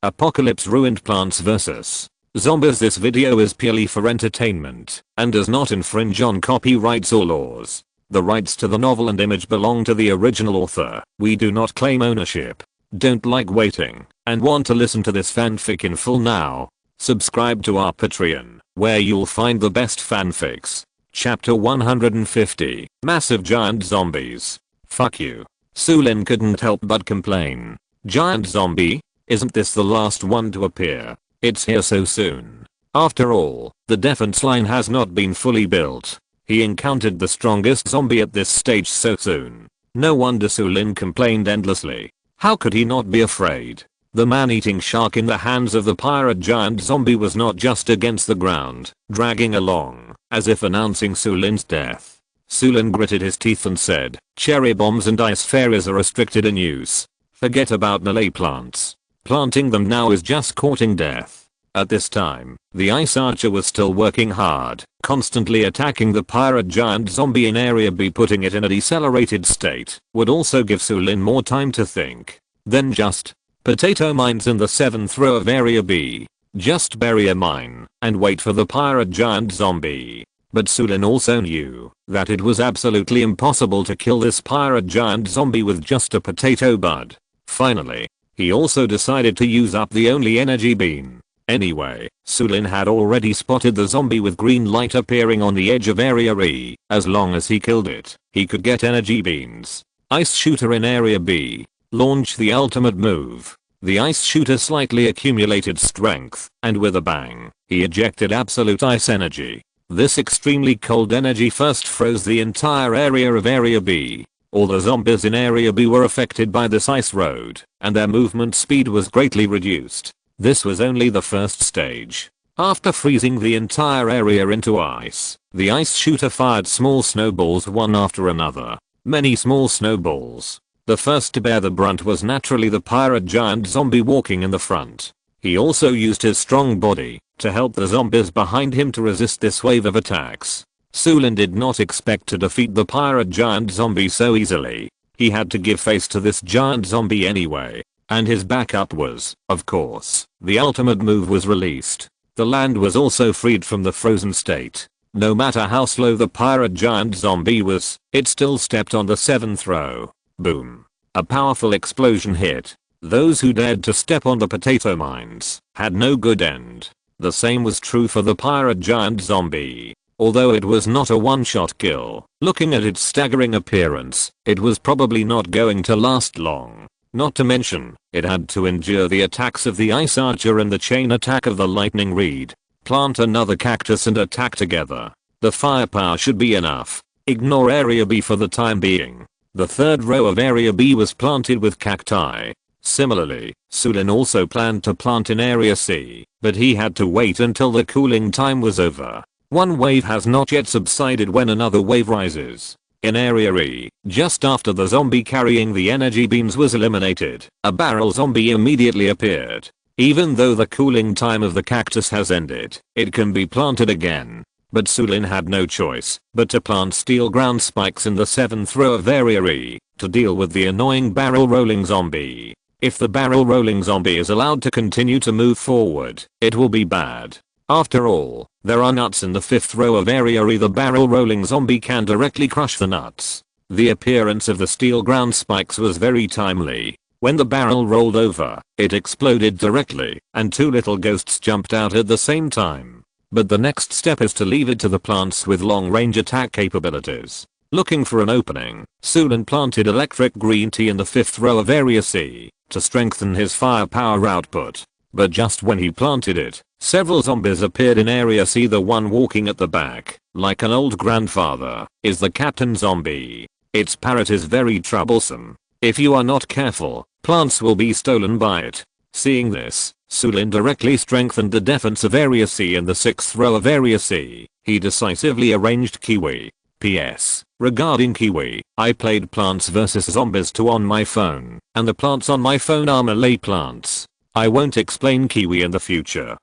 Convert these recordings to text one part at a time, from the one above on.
Apocalypse ruined Plants vs. Zombies. This video is purely for entertainment and does not infringe on copyrights or laws. The rights to the novel and image belong to the original author. We do not claim ownership. Don't like waiting and want to listen to this fanfic in full now? Subscribe to our Patreon, where you'll find the best fanfics. Chapter 150. Massive Giant Zombies. Fuck you. Su Lin couldn't help but complain. Giant zombie? Isn't this the last one to appear? It's here so soon. After all, the defense line has not been fully built. He encountered the strongest zombie at this stage so soon. No wonder Su Lin complained endlessly. How could he not be afraid? The man-eating shark in the hands of the pirate giant zombie was not just against the ground, dragging along, as if announcing Su Lin's death. Su Lin gritted his teeth and said, "Cherry bombs and ice fairies are restricted in use. Forget about melee plants. Planting them now is just courting death." At this time, the ice archer was still working hard, constantly attacking the pirate giant zombie in area B. Putting it in a decelerated state would also give Su Lin more time to think. Then just potato mines in the 7th row of area B. Just bury a mine and wait for the pirate giant zombie. But Su Lin also knew that it was absolutely impossible to kill this pirate giant zombie with just a potato bud. Finally, he also decided to use up the only energy beam. Anyway, Su Lin had already spotted the zombie with green light appearing on the edge of area E. As long as he killed it, he could get energy beams. Ice shooter in area B. Launch the ultimate move. The ice shooter slightly accumulated strength, and with a bang, he ejected absolute ice energy. This extremely cold energy first froze the entire area of area B. All the zombies in area B were affected by this ice road, and their movement speed was greatly reduced. This was only the first stage. After freezing the entire area into ice, the ice shooter fired small snowballs one after another. Many small snowballs. The first to bear the brunt was naturally the pirate giant zombie walking in the front. He also used his strong body to help the zombies behind him to resist this wave of attacks. Su Lin did not expect to defeat the pirate giant zombie so easily. He had to give face to this giant zombie anyway. And his backup was, of course, the ultimate move was released. The land was also freed from the frozen state. No matter how slow the pirate giant zombie was, it still stepped on the 7th row. Boom. A powerful explosion hit. Those who dared to step on the potato mines had no good end. The same was true for the pirate giant zombie. Although it was not a one-shot kill, looking at its staggering appearance, it was probably not going to last long. Not to mention, it had to endure the attacks of the ice archer and the chain attack of the lightning reed. Plant another cactus and attack together. The firepower should be enough. Ignore area B for the time being. The 3rd row of area B was planted with cacti. Similarly, Su Lin also planned to plant in area C, but he had to wait until the cooling time was over. One wave has not yet subsided when another wave rises. In area E, just after the zombie carrying the energy beams was eliminated, a barrel zombie immediately appeared. Even though the cooling time of the cactus has ended, it can be planted again. But Su Lin had no choice but to plant steel ground spikes in the 7th row of area E to deal with the annoying barrel rolling zombie. If the barrel rolling zombie is allowed to continue to move forward, it will be bad. After all, there are nuts in the 5th row of area E. The barrel rolling zombie can directly crush the nuts. The appearance of the steel ground spikes was very timely. When the barrel rolled over, it exploded directly, and 2 little ghosts jumped out at the same time. But the next step is to leave it to the plants with long-range attack capabilities. Looking for an opening, Su Lin planted electric green tea in the 5th row of area C to strengthen his firepower output. But just when he planted it, several zombies appeared in area C. The one walking at the back, like an old grandfather, is the captain zombie. Its parrot is very troublesome. If you are not careful, plants will be stolen by it. Seeing this, Su Lin directly strengthened the defense of area C in the 6th row of area C. He decisively arranged Kiwi. PS. Regarding Kiwi, I played Plants vs Zombies 2 on my phone, and the plants on my phone are melee plants. I won't explain Kiwi in the future.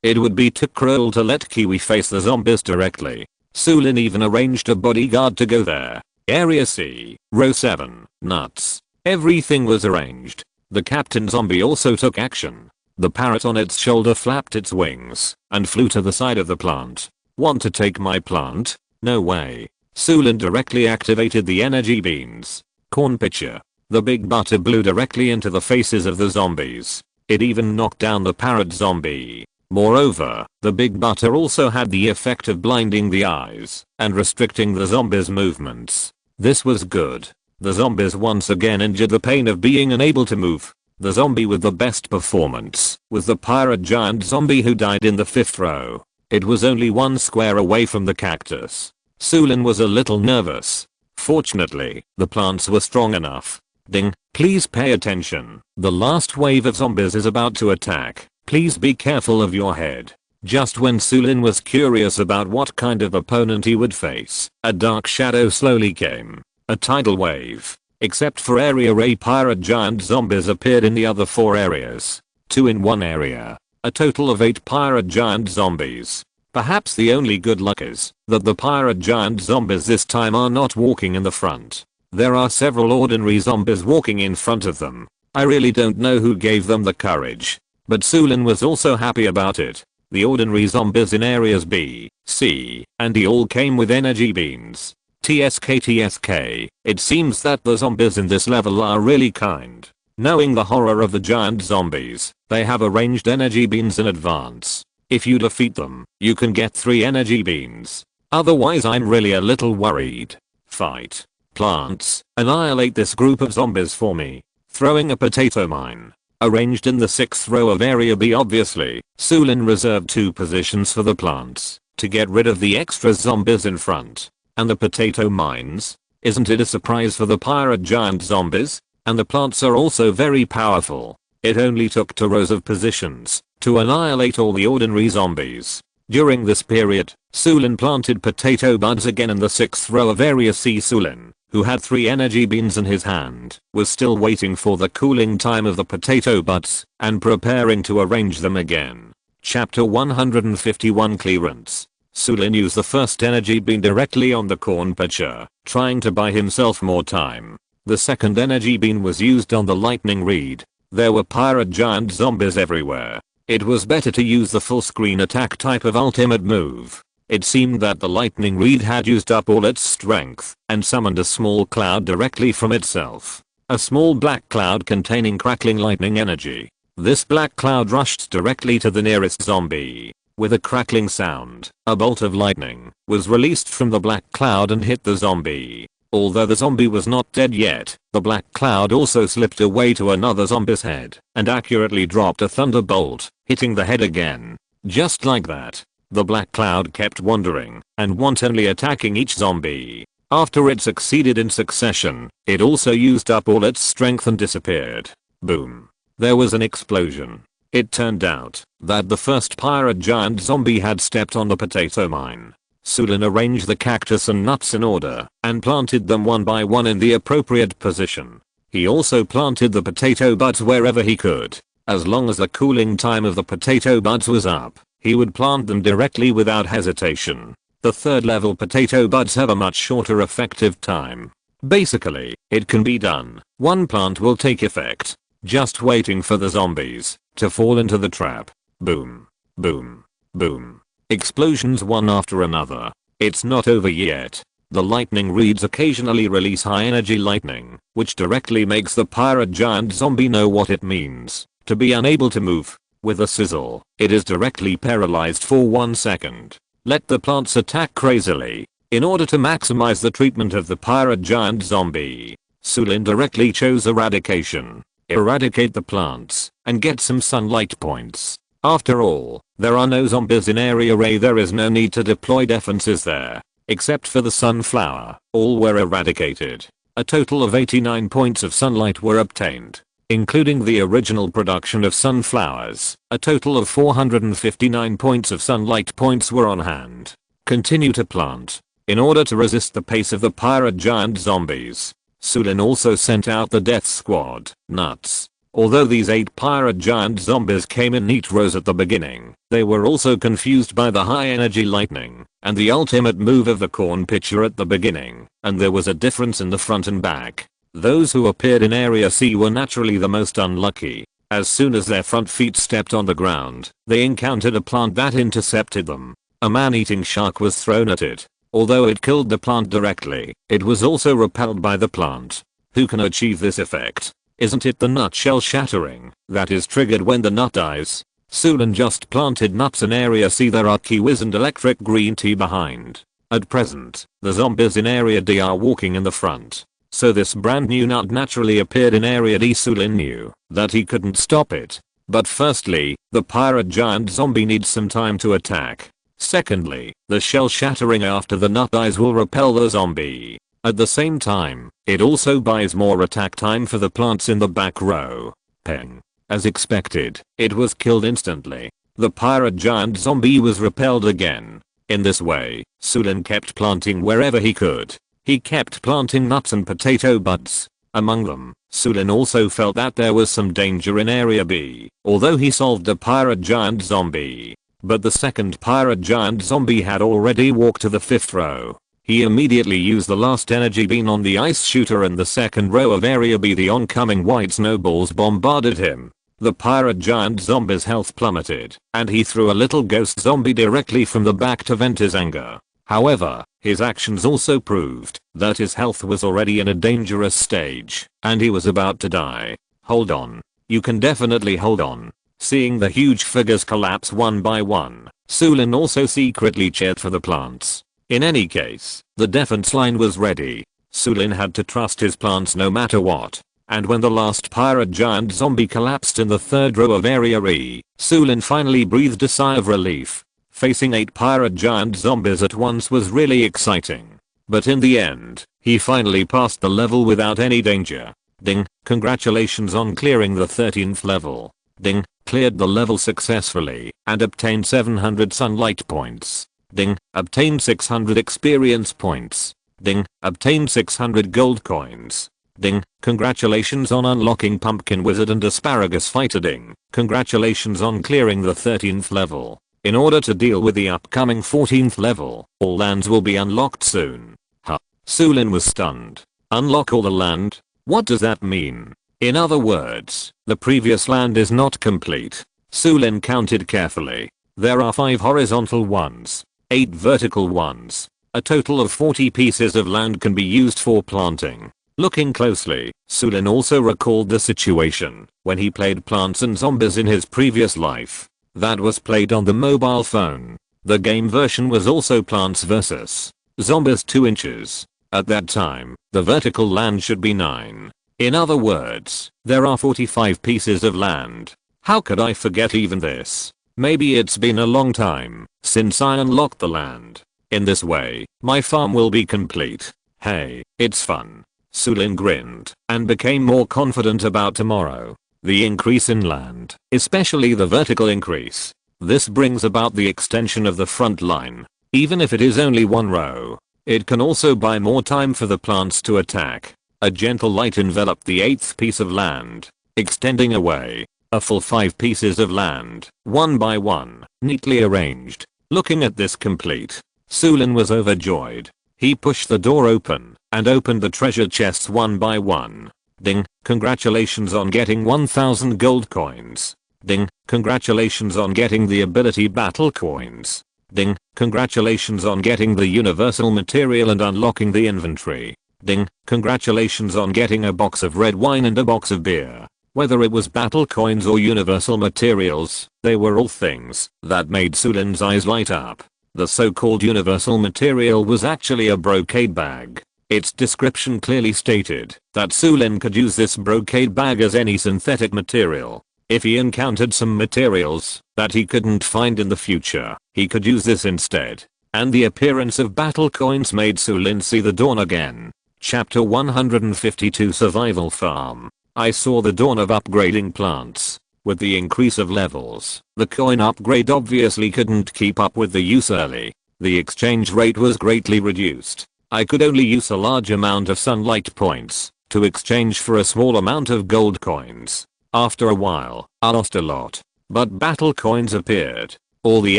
It would be too cruel to let Kiwi face the zombies directly. Su Lin even arranged a bodyguard to go there. Area C, row 7, nuts. Everything was arranged. The captain zombie also took action. The parrot on its shoulder flapped its wings and flew to the side of the plant. Want to take my plant? No way. Su Lin directly activated the energy beams. Corn pitcher. The big butter blew directly into the faces of the zombies. It even knocked down the parrot zombie. Moreover, the big butter also had the effect of blinding the eyes and restricting the zombies' movements. This was good. The zombies once again endured the pain of being unable to move. The zombie with the best performance was the pirate giant zombie who died in the 5th row. It was only 1 square away from the cactus. Su Lin was a little nervous. Fortunately, the plants were strong enough. Ding, please pay attention. The last wave of zombies is about to attack. Please be careful of your head. Just when Su Lin was curious about what kind of opponent he would face, a dark shadow slowly came. A tidal wave. Except for Area A, pirate giant zombies appeared in the other 4 areas. 2 in one area. A total of 8 pirate giant zombies. Perhaps the only good luck is that the pirate giant zombies this time are not walking in the front. There are several ordinary zombies walking in front of them. I really don't know who gave them the courage. But Su Lin was also happy about it. The ordinary zombies in areas B, C, and D all came with energy beams. TSK. It seems that the zombies in this level are really kind. Knowing the horror of the giant zombies, they have arranged energy beams in advance. If you defeat them, you can get 3 energy beams. Otherwise I'm really a little worried. Fight. Plants, annihilate this group of zombies for me. Throwing a potato mine. Arranged in the 6th row of area B obviously, Su Lin reserved 2 positions for the plants to get rid of the extra zombies in front. And the potato mines? Isn't it a surprise for the pirate giant zombies? And the plants are also very powerful. It only took 2 rows of positions to annihilate all the ordinary zombies. During this period, Su Lin planted potato buds again in the 6th row of area C. Su Lin, who had 3 energy beans in his hand, was still waiting for the cooling time of the potato buds and preparing to arrange them again. Chapter 151 Clearance. Su Lin used the first energy beam directly on the corn pitcher, trying to buy himself more time. The second energy beam was used on the lightning reed. There were pirate giant zombies everywhere. It was better to use the full screen attack type of ultimate move. It seemed that the lightning reed had used up all its strength and summoned a small cloud directly from itself. A small black cloud containing crackling lightning energy. This black cloud rushed directly to the nearest zombie. With a crackling sound, a bolt of lightning was released from the black cloud and hit the zombie. Although the zombie was not dead yet, the black cloud also slipped away to another zombie's head and accurately dropped a thunderbolt, hitting the head again. Just like that. The black cloud kept wandering and wantonly attacking each zombie. After it succeeded in succession, it also used up all its strength and disappeared. Boom. There was an explosion. It turned out that the first pirate giant zombie had stepped on the potato mine. Su Lin arranged the cactus and nuts in order and planted them one by one in the appropriate position. He also planted the potato buds wherever he could. As long as the cooling time of the potato buds was up, he would plant them directly without hesitation. The 3rd level potato buds have a much shorter effective time. Basically, it can be done. 1 plant will take effect. Just waiting for the zombies to fall into the trap. Boom. Boom. Boom. Explosions one after another. It's not over yet. The lightning reeds occasionally release high energy lightning, which directly makes the pirate giant zombie know what it means to be unable to move. With a sizzle, it is directly paralyzed for 1 second. Let the plants attack crazily. In order to maximize the treatment of the pirate giant zombie, Su Lin directly chose eradication. Eradicate the plants and get some sunlight points. After all, there are no zombies in Area A. There is no need to deploy defenses there. Except for the sunflower, all were eradicated. A total of 89 points of sunlight were obtained, including the original production of sunflowers. A total of 459 points of sunlight points were on hand. Continue to plant. In order to resist the pace of the pirate giant zombies, Su Lin also sent out the death squad, nuts. Although these 8 pirate giant zombies came in neat rows at the beginning, they were also confused by the high energy lightning and the ultimate move of the corn pitcher at the beginning, and there was a difference in the front and back. Those who appeared in Area C were naturally the most unlucky. As soon as their front feet stepped on the ground, they encountered a plant that intercepted them. A man-eating shark was thrown at it. Although it killed the plant directly, it was also repelled by the plant. Who can achieve this effect? Isn't it the nutshell shattering that is triggered when the nut dies? Su Lin just planted nuts in area C. There are kiwis and electric green tea behind. At present, the zombies in area D are walking in the front. So this brand new nut naturally appeared in area D. Su Lin knew that he couldn't stop it. But firstly, the pirate giant zombie needs some time to attack. Secondly, the shell shattering after the nut dies will repel the zombie. At the same time, it also buys more attack time for the plants in the back row. Peng. As expected, it was killed instantly. The pirate giant zombie was repelled again. In this way, Su Lin kept planting wherever he could. He kept planting nuts and potato buds. Among them, Su Lin also felt that there was some danger in area B, although he solved the pirate giant zombie. But the second pirate giant zombie had already walked to the 5th row. He immediately used the last energy beam on the ice shooter in the 2nd row of area B. The oncoming white snowballs bombarded him. The pirate giant zombie's health plummeted, and he threw a little ghost zombie directly from the back to vent his anger. However, his actions also proved that his health was already in a dangerous stage, and he was about to die. Hold on. You can definitely hold on. Seeing the huge figures collapse one by one, Su Lin also secretly cheered for the plants. In any case, the defense line was ready. Su Lin had to trust his plants no matter what. And when the last pirate giant zombie collapsed in the 3rd row of area E, Su Lin finally breathed a sigh of relief. Facing 8 pirate giant zombies at once was really exciting. But in the end, he finally passed the level without any danger. Ding, congratulations on clearing the 13th level. Ding, cleared the level successfully and obtained 700 sunlight points. Ding, obtained 600 experience points. Ding, obtained 600 gold coins. Ding, congratulations on unlocking Pumpkin Wizard and Asparagus Fighter. Ding, congratulations on clearing the 13th level. In order to deal with the upcoming 14th level, all lands will be unlocked soon. Huh. Su Lin was stunned. Unlock all the land? What does that mean? In other words, the previous land is not complete. Su Lin counted carefully. There are 5 horizontal ones, 8 vertical ones. A total of 40 pieces of land can be used for planting. Looking closely, Su Lin also recalled the situation when he played Plants and Zombies in his previous life. That was played on the mobile phone. The game version was also Plants vs. Zombies 2 inches. At that time, the vertical land should be 9. In other words, there are 45 pieces of land. How could I forget even this? Maybe it's been a long time since I unlocked the land. In this way, my farm will be complete. Hey, it's fun. Su Lin grinned and became more confident about tomorrow. The increase in land, especially the vertical increase. This brings about the extension of the front line. Even if it is only 1 row, it can also buy more time for the plants to attack. A gentle light enveloped the 8th piece of land, extending away. A full 5 pieces of land, one by one, neatly arranged. Looking at this complete, Su Lin was overjoyed. He pushed the door open and opened the treasure chests one by one. Ding, congratulations on getting 1000 gold coins. Ding, congratulations on getting the ability battle coins. Ding, congratulations on getting the universal material and unlocking the inventory. Ding, congratulations on getting a box of red wine and a box of beer. Whether it was battle coins or universal materials, they were all things that made Su Lin's eyes light up. The so-called universal material was actually a brocade bag. Its description clearly stated that Su Lin could use this brocade bag as any synthetic material. If he encountered some materials that he couldn't find in the future, he could use this instead. And the appearance of battle coins made Su Lin see the dawn again. Chapter 152 Survival Farm. I saw the dawn of upgrading plants. With the increase of levels, the coin upgrade obviously couldn't keep up with the use early. The exchange rate was greatly reduced. I could only use a large amount of sunlight points to exchange for a small amount of gold coins. After a while, I lost a lot. But battle coins appeared. All the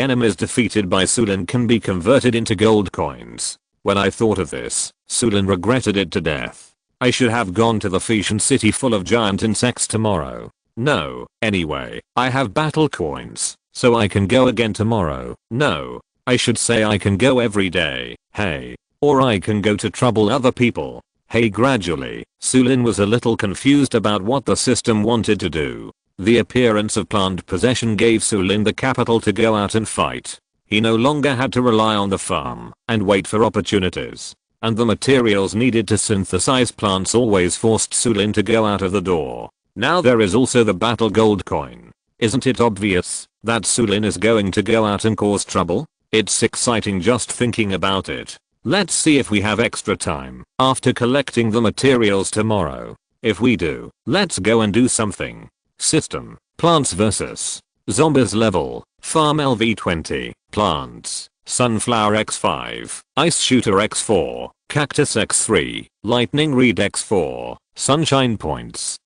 enemies defeated by Su Lin can be converted into gold coins. When I thought of this, Su Lin regretted it to death. I should have gone to the Phoenician city full of giant insects tomorrow. No, anyway, I have battle coins, so I can go again tomorrow. No, I should say I can go every day. Hey. Or I can go to trouble other people. Hey. Gradually, Su Lin was a little confused about what the system wanted to do. The appearance of planned possession gave Su Lin the capital to go out and fight. He no longer had to rely on the farm and wait for opportunities. And the materials needed to synthesize plants always forced Su Lin to go out of the door. Now there is also the battle gold coin. Isn't it obvious that Su Lin is going to go out and cause trouble? It's exciting just thinking about it. Let's see if we have extra time after collecting the materials tomorrow. If we do, let's go and do something. System: Plants vs. Zombies. Level: Farm LV20. Plants: Sunflower X5, Ice Shooter X4, Cactus X3, Lightning Reed X4, Sunshine Points.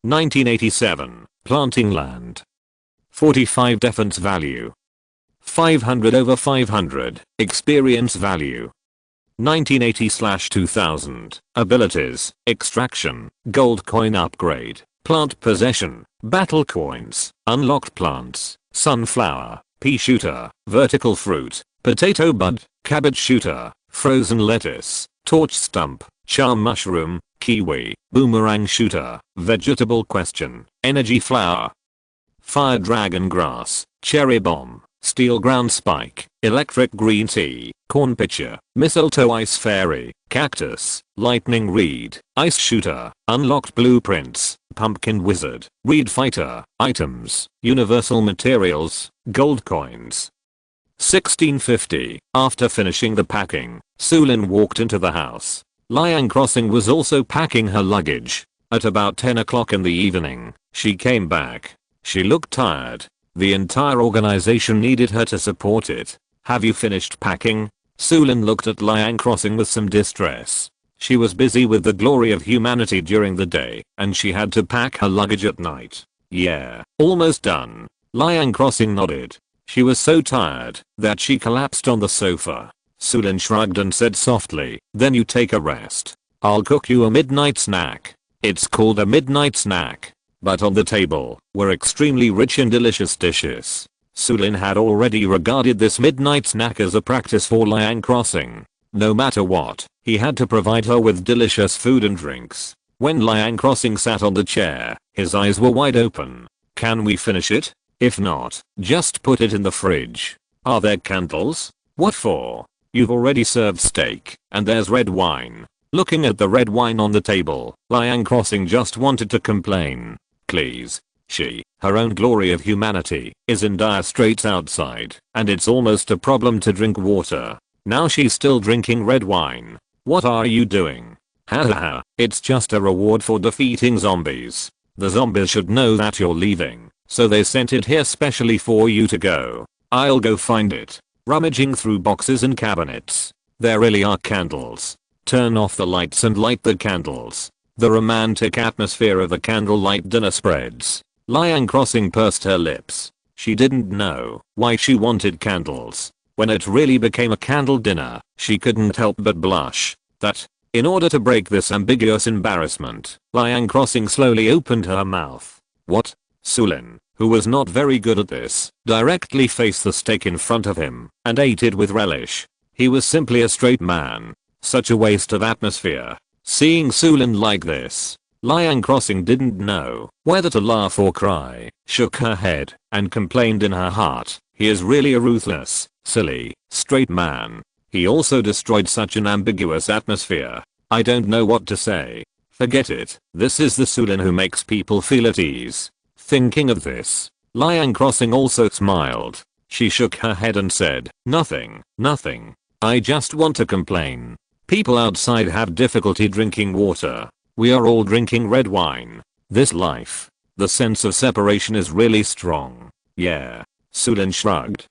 1987, Planting Land. 45 Defense Value. 500 over 500, Experience Value. 1980/2000, Abilities, Extraction, Gold Coin Upgrade, Plant Possession, Battle Coins, Unlocked Plants, Sunflower, Pea Shooter, Vertical Fruit, Potato Bud, Cabbage Shooter, Frozen Lettuce, Torch Stump, Charm Mushroom, Kiwi, Boomerang Shooter, Vegetable Question, Energy Flower, Fire Dragon Grass, Cherry Bomb, Steel Ground Spike, Electric Green Tea, Corn Pitcher, Mistletoe Ice Fairy, Cactus, Lightning Reed, Ice Shooter, Unlocked Blueprints, Pumpkin Wizard, Reed Fighter, Items, Universal Materials, Gold Coins. 1650, after finishing the packing, Su Lin walked into the house. Liang Crossing was also packing her luggage. At about 10 o'clock in the evening, she came back. She looked tired. The entire organization needed her to support it. Have you finished packing? Su Lin looked at Liang Crossing with some distress. She was busy with the glory of humanity during the day, and she had to pack her luggage at night. Yeah, almost done. Liang Crossing nodded. She was so tired that she collapsed on the sofa. Su Lin shrugged and said softly, "Then you take a rest. I'll cook you a midnight snack." It's called a midnight snack. But on the table were extremely rich and delicious dishes. Su Lin had already regarded this midnight snack as a practice for Liang Crossing. No matter what, he had to provide her with delicious food and drinks. When Liang Crossing sat on the chair, his eyes were wide open. Can we finish it? If not, just put it in the fridge. Are there candles? What for? You've already served steak, and there's red wine. Looking at the red wine on the table, Liang Crossing just wanted to complain. Please. She, her own glory of humanity, is in dire straits outside, and it's almost a problem to drink water. Now she's still drinking red wine. What are you doing? Ha ha ha, it's just a reward for defeating zombies. The zombies should know that you're leaving, so they sent it here specially for you to go. I'll go find it. Rummaging through boxes and cabinets. There really are candles. Turn off the lights and light the candles. The romantic atmosphere of the candlelight dinner spreads. Liang Crossing pursed her lips. She didn't know why she wanted candles. When it really became a candle dinner, she couldn't help but blush. In order to break this ambiguous embarrassment, Liang Crossing slowly opened her mouth. What? Su Lin, who was not very good at this, directly faced the steak in front of him and ate it with relish. He was simply a straight man. Such a waste of atmosphere. Seeing Su Lin like this, Liang Crossing didn't know whether to laugh or cry, shook her head, and complained in her heart, he is really a ruthless, silly, straight man. He also destroyed such an ambiguous atmosphere. I don't know what to say. Forget it. This is the Su Lin who makes people feel at ease. Thinking of this, Liang Crossing also smiled. She shook her head and said, nothing. I just want to complain. People outside have difficulty drinking water. We are all drinking red wine. This life. The sense of separation is really strong. Yeah. Su Lin shrugged.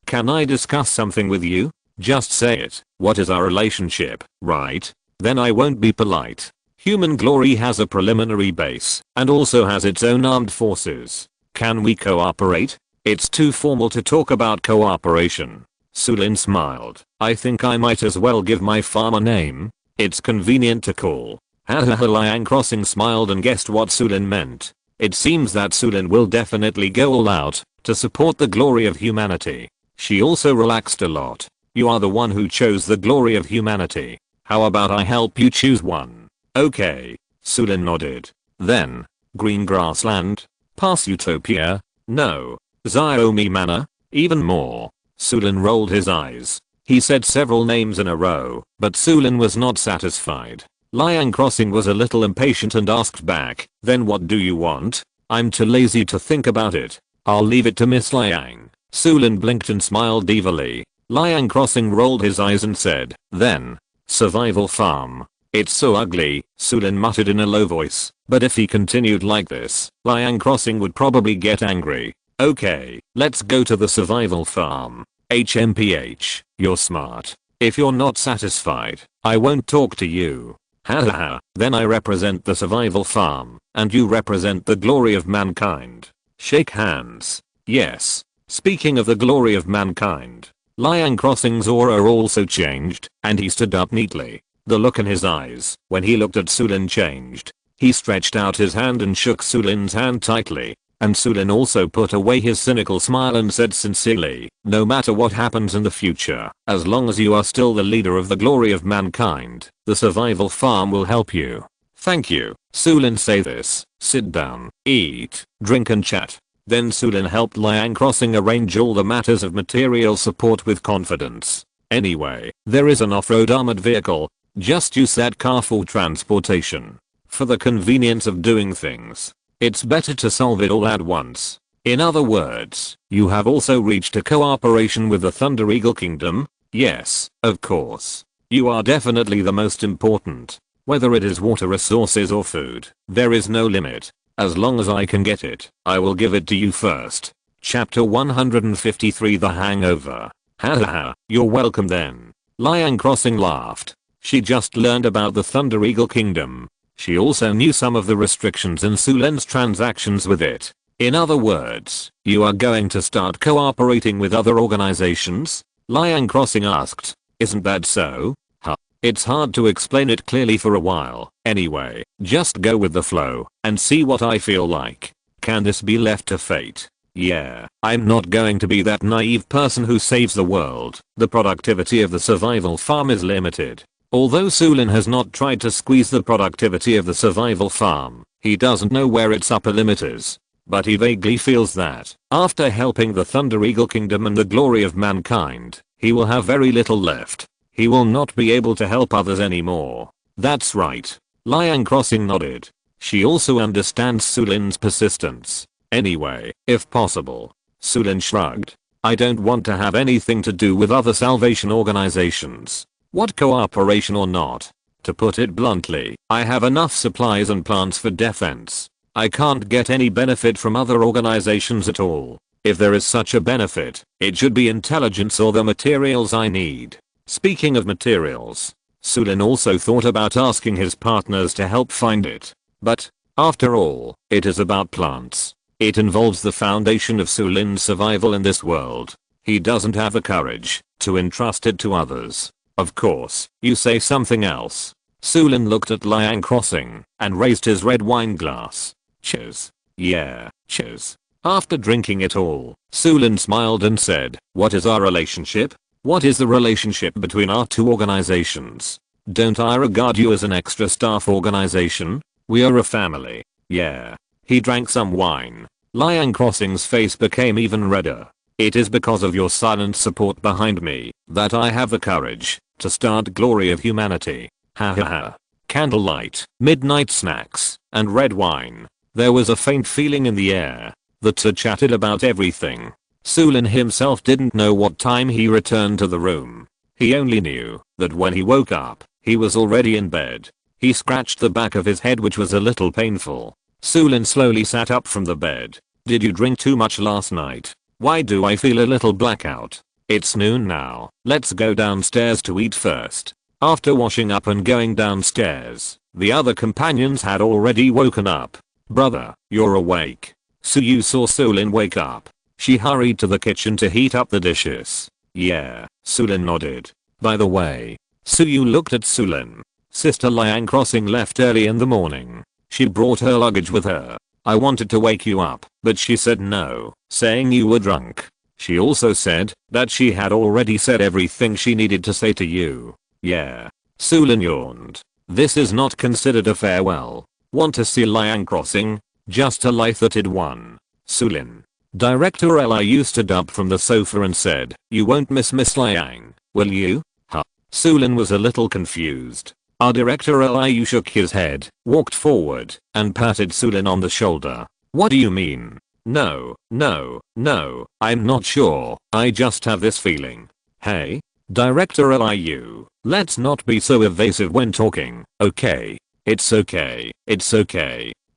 Can I discuss something with you? Just say it. What is our relationship, right? Then I won't be polite. Human glory has a preliminary base and also has its own armed forces. Can we cooperate? It's too formal to talk about cooperation. Su Lin smiled. I think I might as well give my farm a name. It's convenient to call. Ha ha ha. Liang Crossing smiled and guessed what Su Lin meant. It seems that Su Lin will definitely go all out to support the glory of humanity. She also relaxed a lot. You are the one who chose the glory of humanity. How about I help you choose one? Okay. Su Lin nodded. Then, green grassland? Pass utopia? No. Xiaomi manor? Even more. Su Lin rolled his eyes. He said several names in a row, but Su Lin was not satisfied. Liang Crossing was a little impatient and asked back, then what do you want? I'm too lazy to think about it. I'll leave it to Miss Liang. Su Lin blinked and smiled evilly. Liang Crossing rolled his eyes and said, then, survival farm. It's so ugly, Su Lin muttered in a low voice, but if he continued like this, Liang Crossing would probably get angry. Okay, let's go to the survival farm. HMPH, you're smart. If you're not satisfied, I won't talk to you. Hahaha, then I represent the survival farm, and you represent the glory of mankind. Shake hands. Yes. Speaking of the glory of mankind, Liang Crossing's aura also changed, and he stood up neatly. The look in his eyes, when he looked at Su Lin changed. He stretched out his hand and shook Su Lin's hand tightly. And Su Lin also put away his cynical smile and said sincerely, no matter what happens in the future, as long as you are still the leader of the glory of mankind, the survival farm will help you. Thank you. Su Lin say this, sit down, eat, drink and chat. Then Su Lin helped Liang Crossing arrange all the matters of material support with confidence. Anyway, there is an off-road armored vehicle, just use that car for transportation. For the convenience of doing things. It's better to solve it all at once. In other words, you have also reached a cooperation with the Thunder Eagle Kingdom? Yes, of course. You are definitely the most important. Whether it is water resources or food, there is no limit. As long as I can get it, I will give it to you first. Chapter 153 The Hangover. Hahaha, you're welcome then. Liang Crossing laughed. She just learned about the Thunder Eagle Kingdom. She also knew some of the restrictions in Su Lin's transactions with it. In other words, you are going to start cooperating with other organizations? Liang Crossing asked. Isn't that so? Huh. It's hard to explain it clearly for a while. Anyway, just go with the flow and see what I feel like. Can this be left to fate? Yeah, I'm not going to be that naive person who saves the world. The productivity of the survival farm is limited. Although Su Lin has not tried to squeeze the productivity of the survival farm, he doesn't know where its upper limit is. But he vaguely feels that, after helping the Thunder Eagle Kingdom and the glory of mankind, he will have very little left. He will not be able to help others anymore. That's right. Liang Crossing nodded. She also understands Su Lin's persistence. Anyway, if possible. Su Lin shrugged. I don't want to have anything to do with other salvation organizations. What cooperation or not? To put it bluntly, I have enough supplies and plants for defense. I can't get any benefit from other organizations at all. If there is such a benefit, it should be intelligence or the materials I need. Speaking of materials, Su Lin also thought about asking his partners to help find it. But, after all, it is about plants. It involves the foundation of Su Lin's survival in this world. He doesn't have the courage to entrust it to others. Of course, you say something else. Su Lin looked at Liang Crossing and raised his red wine glass. Cheers. Yeah, cheers. After drinking it all, Su Lin smiled and said, what is our relationship? What is the relationship between our two organizations? Don't I regard you as an extra staff organization? We are a family. Yeah. He drank some wine. Liang Crossing's face became even redder. It is because of your silent support behind me that I have the courage to start glory of humanity. Ha ha ha. Candlelight, midnight snacks, and red wine. There was a faint feeling in the air. The two chatted about everything. Su Lin himself didn't know what time he returned to the room. He only knew that when he woke up, he was already in bed. He scratched the back of his head, which was a little painful. Su Lin slowly sat up from the bed. Did you drink too much last night? Why do I feel a little blackout? It's noon now. Let's go downstairs to eat first. After washing up and going downstairs, the other companions had already woken up. Brother, you're awake. Su Yue saw Su Lin wake up. She hurried to the kitchen to heat up the dishes. Yeah, Su Lin nodded. By the way, Su Yue looked at Su Lin. Sister Liang Crossing left early in the morning. She brought her luggage with her. I wanted to wake you up, but she said no, saying you were drunk. She also said that she had already said everything she needed to say to you. Yeah. Su Lin yawned. This is not considered a farewell. Want to see Liang Crossing? Just a light-hearted one. Su Lin. Director Liu stood up from the sofa and said, you won't miss Miss Liang, will you? Huh. Su Lin was a little confused. Our director Liu shook his head, walked forward, and patted Su Lin on the shoulder. What do you mean? No, I'm not sure, I just have this feeling. Hey? Director Liu, let's not be so evasive when talking, okay? It's okay.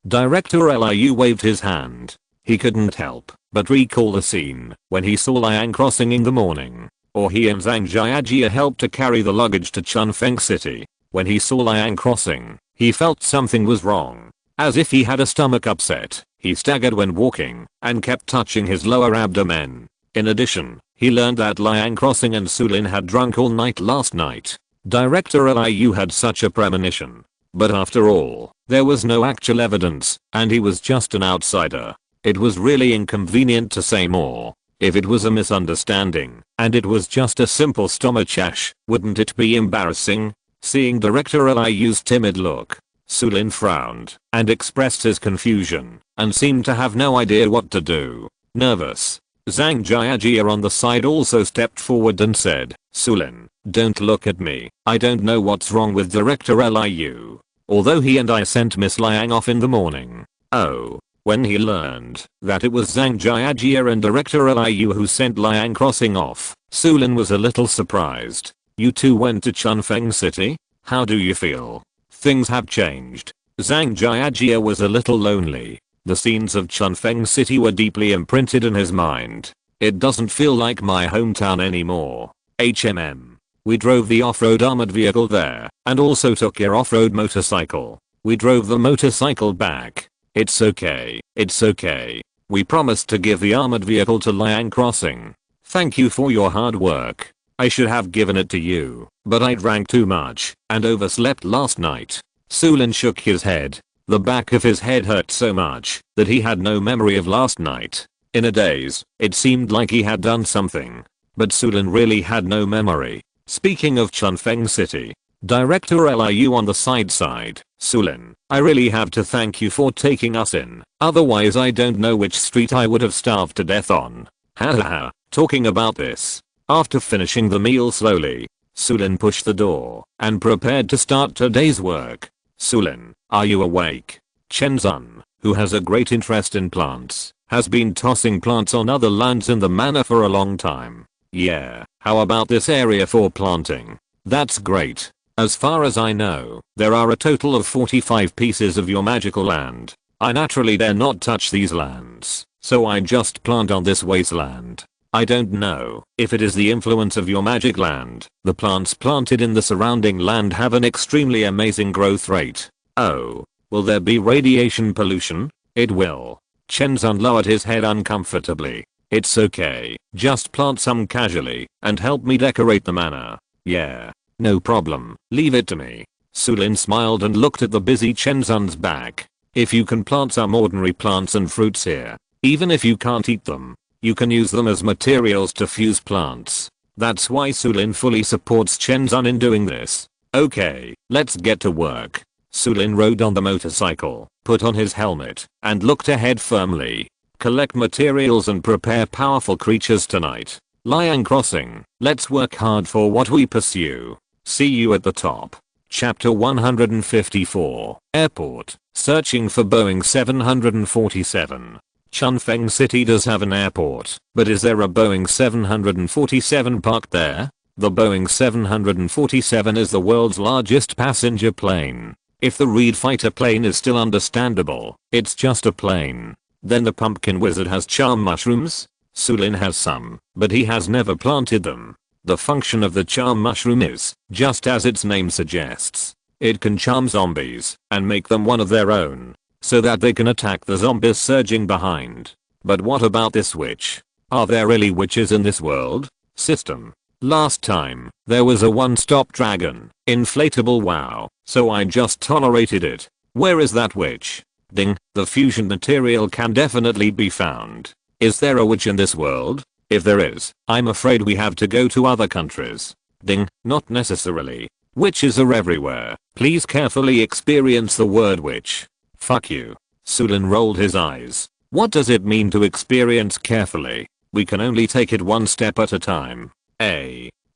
Director Liu waved his hand. He couldn't help but recall the scene when he saw Liang Crossing in the morning. Or he and Zhang Jiajia helped to carry the luggage to Chunfeng City. When he saw Liang Crossing, he felt something was wrong. As if he had a stomach upset, he staggered when walking and kept touching his lower abdomen. In addition, he learned that Liang Crossing and Su Lin had drunk all night last night. Director Liu had such a premonition. But after all, there was no actual evidence, and he was just an outsider. It was really inconvenient to say more. If it was a misunderstanding, and it was just a simple stomachash, wouldn't it be embarrassing? Seeing Director Liu's timid look, Su Lin frowned and expressed his confusion and seemed to have no idea what to do. Nervous, Zhang Jiajia on the side also stepped forward and said, Su Lin, don't look at me. I don't know what's wrong with Director Liu. Although he and I sent Miss Liang off in the morning. Oh. When he learned that it was Zhang Jiajia and Director Liu who sent Liang Crossing off, Su Lin was a little surprised. You two went to Chunfeng City? How do you feel? Things have changed. Zhang Jiajia was a little lonely. The scenes of Chunfeng City were deeply imprinted in his mind. It doesn't feel like my hometown anymore. We drove the off-road armored vehicle there, and also took your off-road motorcycle. We drove the motorcycle back. It's okay. We promised to give the armored vehicle to Liang Crossing. Thank you for your hard work. I should have given it to you, but I drank too much and overslept last night. Su Lin shook his head. The back of his head hurt so much that he had no memory of last night. In a daze, it seemed like he had done something. But Su Lin really had no memory. Speaking of Chunfeng City, Director Liu on the side. Su Lin, I really have to thank you for taking us in. Otherwise I don't know which street I would have starved to death on. Hahaha. Talking about this. After finishing the meal slowly, Su Lin pushed the door and prepared to start today's work. Su Lin, are you awake? Chen Zun, who has a great interest in plants, has been tossing plants on other lands in the manor for a long time. Yeah, how about this area for planting? That's great. As far as I know, there are a total of 45 pieces of your magical land. I naturally dare not touch these lands, so I just plant on this wasteland. I don't know if it is the influence of your magic land. The plants planted in the surrounding land have an extremely amazing growth rate. Oh, will there be radiation pollution? It will. Chenzun lowered his head uncomfortably. It's okay, just plant some casually and help me decorate the manor. Yeah. No problem, leave it to me. Su Lin smiled and looked at the busy Chenzun's back. If you can plant some ordinary plants and fruits here, even if you can't eat them, you can use them as materials to fuse plants. That's why Su Lin fully supports Chenzun in doing this. Okay, let's get to work. Su Lin rode on the motorcycle, put on his helmet, and looked ahead firmly. Collect materials and prepare powerful creatures tonight. Liang Crossing, let's work hard for what we pursue. See you at the top. Chapter 154. Airport. Searching for Boeing 747. Chunfeng City does have an airport, but is there a Boeing 747 parked there? The Boeing 747 is the world's largest passenger plane. If the Reed fighter plane is still understandable, it's just a plane. Then the pumpkin wizard has charm mushrooms? Su Lin has some, but he has never planted them. The function of the charm mushroom is, just as its name suggests, it can charm zombies and make them one of their own, so that they can attack the zombies surging behind. But what about this witch? Are there really witches in this world? System. Last time, there was a one-stop dragon, inflatable wow, so I just tolerated it. Where is that witch? Ding, the fusion material can definitely be found. Is there a witch in this world? If there is, I'm afraid we have to go to other countries. Ding, not necessarily. Witches are everywhere. Please carefully experience the word witch. Fuck you. Su Lin rolled his eyes. What does it mean to experience carefully? We can only take it one step at a time.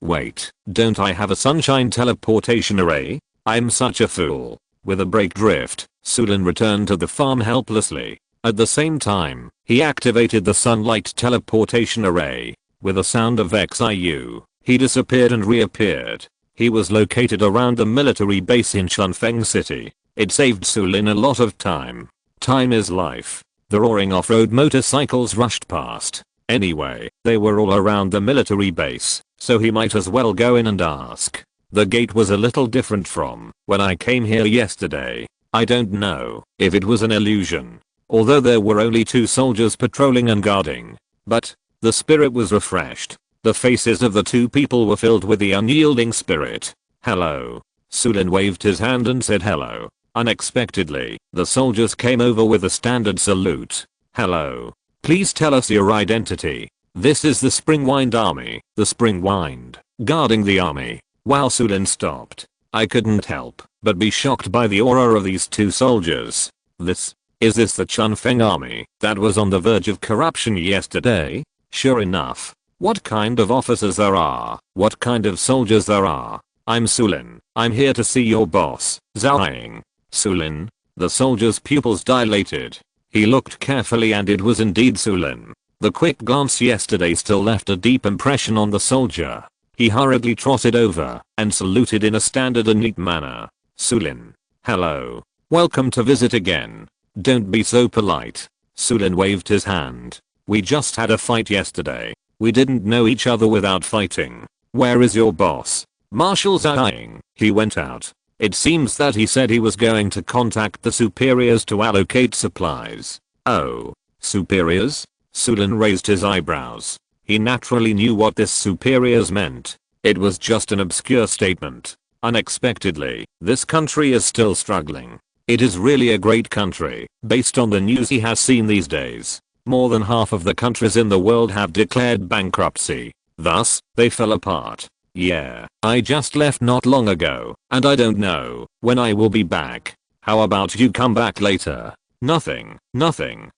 Wait, don't I have a sunshine teleportation array? I'm such a fool. With a brake drift, Su Lin returned to the farm helplessly. At the same time, he activated the sunlight teleportation array. With a sound of XIU, he disappeared and reappeared. He was located around the military base in Chunfeng City. It saved Su Lin a lot of time. Time is life. The roaring off-road motorcycles rushed past. Anyway, they were all around the military base, so he might as well go in and ask. The gate was a little different from when I came here yesterday. I don't know if it was an illusion, although there were only 2 soldiers patrolling and guarding. But the spirit was refreshed. The faces of the 2 people were filled with the unyielding spirit. Hello. Su Lin waved his hand and said hello. Unexpectedly, the soldiers came over with a standard salute. Hello. Please tell us your identity. This is the Springwind Army. The Springwind. Guarding the army. Wow, Su Lin stopped. I couldn't help but be shocked by the aura of these 2 soldiers. Is this the Chunfeng army that was on the verge of corruption yesterday? Sure enough. What kind of officers there are? What kind of soldiers there are? I'm Su Lin. I'm here to see your boss. Zhang. Su Lin. The soldier's pupils dilated. He looked carefully and it was indeed Su Lin. The quick glance yesterday still left a deep impression on the soldier. He hurriedly trotted over and saluted in a standard and neat manner. Su Lin. Hello. Welcome to visit again. Don't be so polite. Su Lin waved his hand. We just had a fight yesterday. We didn't know each other without fighting. Where is your boss? Marshal Zhang. He went out. It seems that he said he was going to contact the superiors to allocate supplies. Oh. Superiors? Su Lin raised his eyebrows. He naturally knew what this superiors meant. It was just an obscure statement. Unexpectedly, this country is still struggling. It is really a great country, based on the news he has seen these days. More than half of the countries in the world have declared bankruptcy. Thus, they fell apart. Yeah, I just left not long ago, and I don't know when I will be back. How about you come back later? Nothing.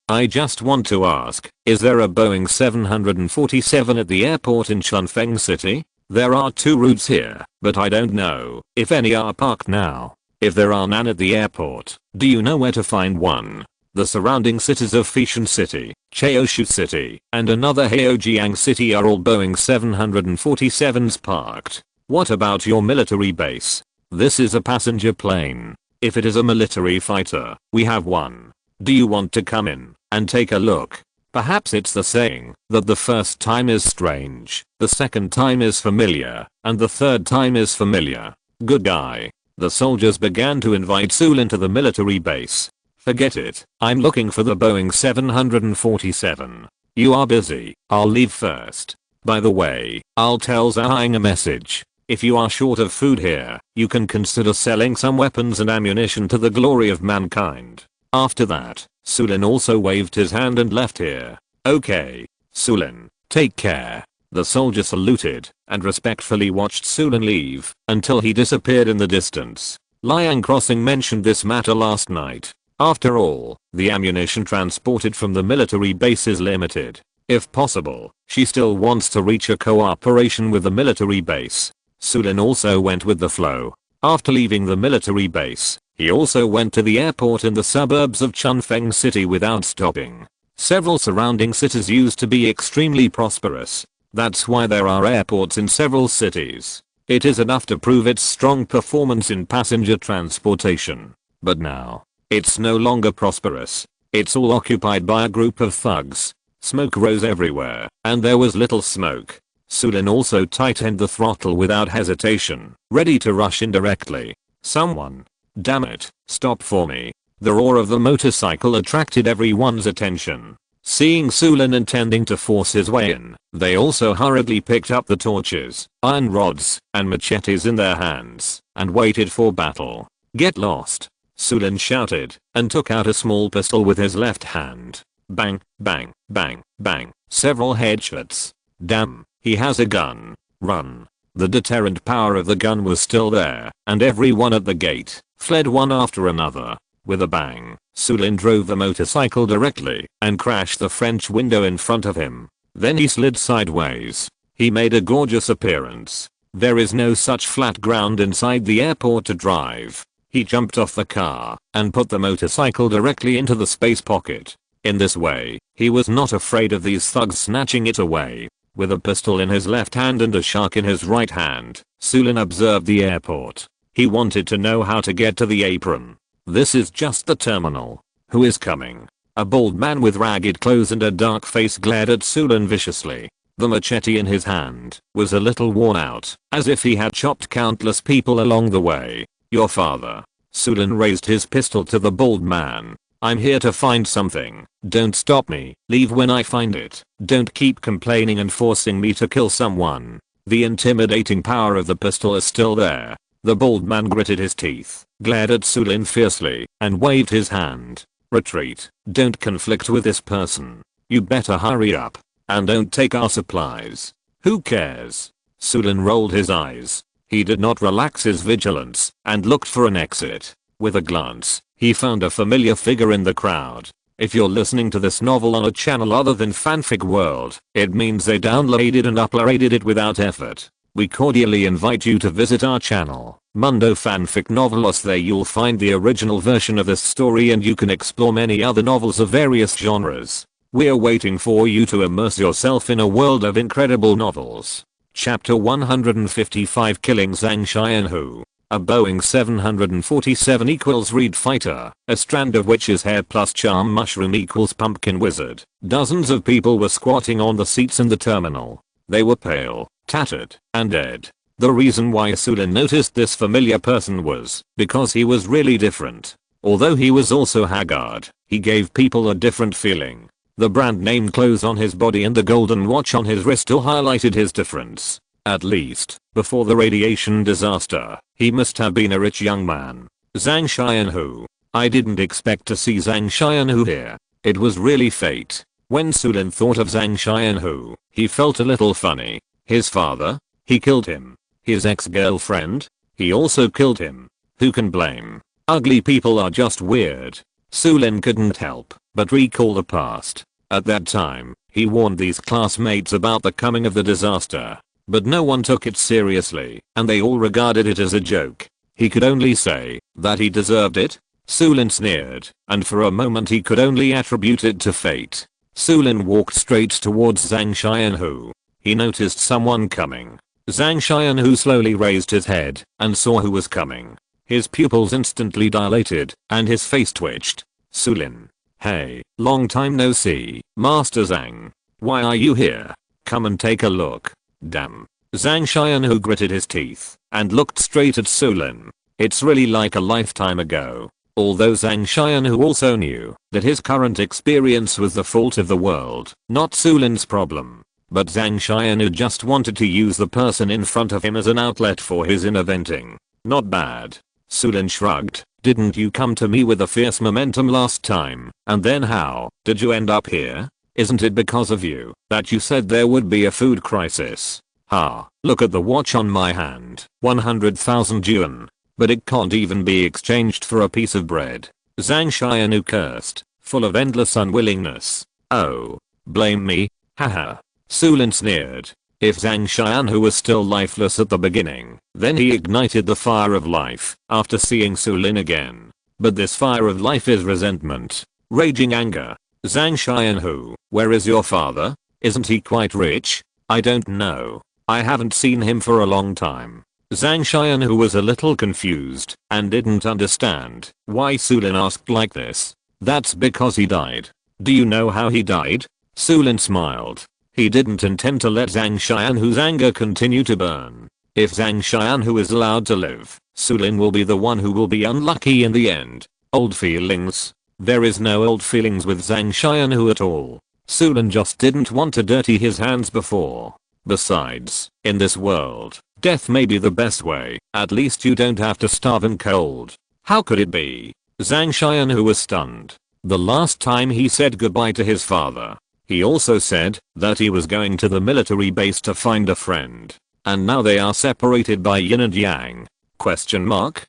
I just want to ask, is there a Boeing 747 at the airport in Chunfeng City? There are 2 routes here, but I don't know if any are parked now. If there are none at the airport, do you know where to find one? The surrounding cities of Feishan City, Chaoshu City, and another Heojiang City are all Boeing 747s parked. What about your military base? This is a passenger plane. If it is a military fighter, we have one. Do you want to come in and take a look? Perhaps it's the saying that the first time is strange, the second time is familiar, and the third time is familiar. Good guy. The soldiers began to invite Su Lin to the military base. Forget it. I'm looking for the Boeing 747. You are busy. I'll leave first. By the way, I'll tell Zhang a message. If you are short of food here, you can consider selling some weapons and ammunition to the glory of mankind. After that, Su Lin also waved his hand and left here. Okay. Su Lin, take care. The soldier saluted and respectfully watched Su Lin leave until he disappeared in the distance. Liang Crossing mentioned this matter last night. After all, the ammunition transported from the military base is limited. If possible, she still wants to reach a cooperation with the military base. Su Lin also went with the flow. After leaving the military base, he also went to the airport in the suburbs of Chunfeng City without stopping. Several surrounding cities used to be extremely prosperous. That's why there are airports in several cities. It is enough to prove its strong performance in passenger transportation. But now, it's no longer prosperous. It's all occupied by a group of thugs. Smoke rose everywhere, and there was little smoke. Su Lin also tightened the throttle without hesitation, ready to rush in directly. Someone. Damn it, stop for me. The roar of the motorcycle attracted everyone's attention. Seeing Su Lin intending to force his way in, they also hurriedly picked up the torches, iron rods, and machetes in their hands, and waited for battle. Get lost. Su Lin shouted and took out a small pistol with his left hand. Bang, bang, bang, bang, several headshots. Damn, he has a gun. Run. The deterrent power of the gun was still there, and everyone at the gate fled one after another. With a bang, Su Lin drove the motorcycle directly and crashed the French window in front of him. Then he slid sideways. He made a gorgeous appearance. There is no such flat ground inside the airport to drive. He jumped off the car and put the motorcycle directly into the space pocket. In this way, he was not afraid of these thugs snatching it away. With a pistol in his left hand and a shark in his right hand, Su Lin observed the airport. He wanted to know how to get to the apron. This is just the terminal. Who is coming? A bald man with ragged clothes and a dark face glared at Su Lin viciously. The machete in his hand was a little worn out, as if he had chopped countless people along the way. Your father. Su Lin raised his pistol to the bald man. I'm here to find something. Don't stop me. Leave when I find it. Don't keep complaining and forcing me to kill someone. The intimidating power of the pistol is still there. The bald man gritted his teeth, glared at Su Lin fiercely, and waved his hand. Retreat. Don't conflict with this person. You better hurry up. And don't take our supplies. Who cares? Su Lin rolled his eyes. He did not relax his vigilance and looked for an exit. With a glance, he found a familiar figure in the crowd. If you're listening to this novel on a channel other than Fanfic World, it means they downloaded and uploaded it without effort. We cordially invite you to visit our channel, Mundo Fanfic Novelos. There you'll find the original version of this story and you can explore many other novels of various genres. We're waiting for you to immerse yourself in a world of incredible novels. Chapter 155, Killing Zhang Xianhu. A Boeing 747 equals Reed Fighter, a strand of witch's hair plus charm mushroom equals pumpkin wizard. Dozens of people were squatting on the seats in the terminal. They were pale, tattered, and dead. The reason why Su Lin noticed this familiar person was because he was really different. Although he was also haggard, he gave people a different feeling. The brand name clothes on his body and the golden watch on his wrist all highlighted his difference. At least, before the radiation disaster, he must have been a rich young man. Zhang Xianhu. I didn't expect to see Zhang Xianhu here. It was really fate. When Su Lin thought of Zhang Xianhu, he felt a little funny. His father? He killed him. His ex-girlfriend? He also killed him. Who can blame? Ugly people are just weird. Su Lin couldn't help but recall the past. At that time, he warned these classmates about the coming of the disaster. But no one took it seriously, and they all regarded it as a joke. He could only say that he deserved it. Su Lin sneered, and for a moment he could only attribute it to fate. Su Lin walked straight towards Zhang Xianhu. He noticed someone coming. Zhang Xianhu slowly raised his head and saw who was coming. His pupils instantly dilated, and his face twitched. Su Lin. Hey, long time no see, Master Zhang. Why are you here? Come and take a look. Damn. Zhang Xianhu gritted his teeth and looked straight at Su Lin. It's really like a lifetime ago. Although Zhang Xianhu also knew that his current experience was the fault of the world, not Su Lin's problem. But Zhang Xianhu just wanted to use the person in front of him as an outlet for his inner venting. Not bad. Su Lin shrugged. Didn't you come to me with a fierce momentum last time? And then how did you end up here? Isn't it because of you that you said there would be a food crisis? Ha, look at the watch on my hand. 100,000 yuan. But it can't even be exchanged for a piece of bread. Zhang Xianhu cursed, full of endless unwillingness. Oh, blame me? Haha. Su Lin sneered. If Zhang Xianhu was still lifeless at the beginning, then he ignited the fire of life after seeing Su Lin again. But this fire of life is resentment, raging anger. Zhang Xianhu, where is your father? Isn't he quite rich? I don't know. I haven't seen him for a long time. Zhang Xianhu was a little confused and didn't understand why Su Lin asked like this. That's because he died. Do you know how he died? Su Lin smiled. He didn't intend to let Zhang Xianhu's anger continue to burn. If Zhang Xianhu is allowed to live, Su Lin will be the one who will be unlucky in the end. Old feelings. There is no old feelings with Zhang Xianhu at all. Su Lin just didn't want to dirty his hands before. Besides, in this world, death may be the best way. At least you don't have to starve in cold. How could it be? Zhang Xianhu was stunned. The last time he said goodbye to his father, he also said that he was going to the military base to find a friend. And now they are separated by yin and yang? Question mark?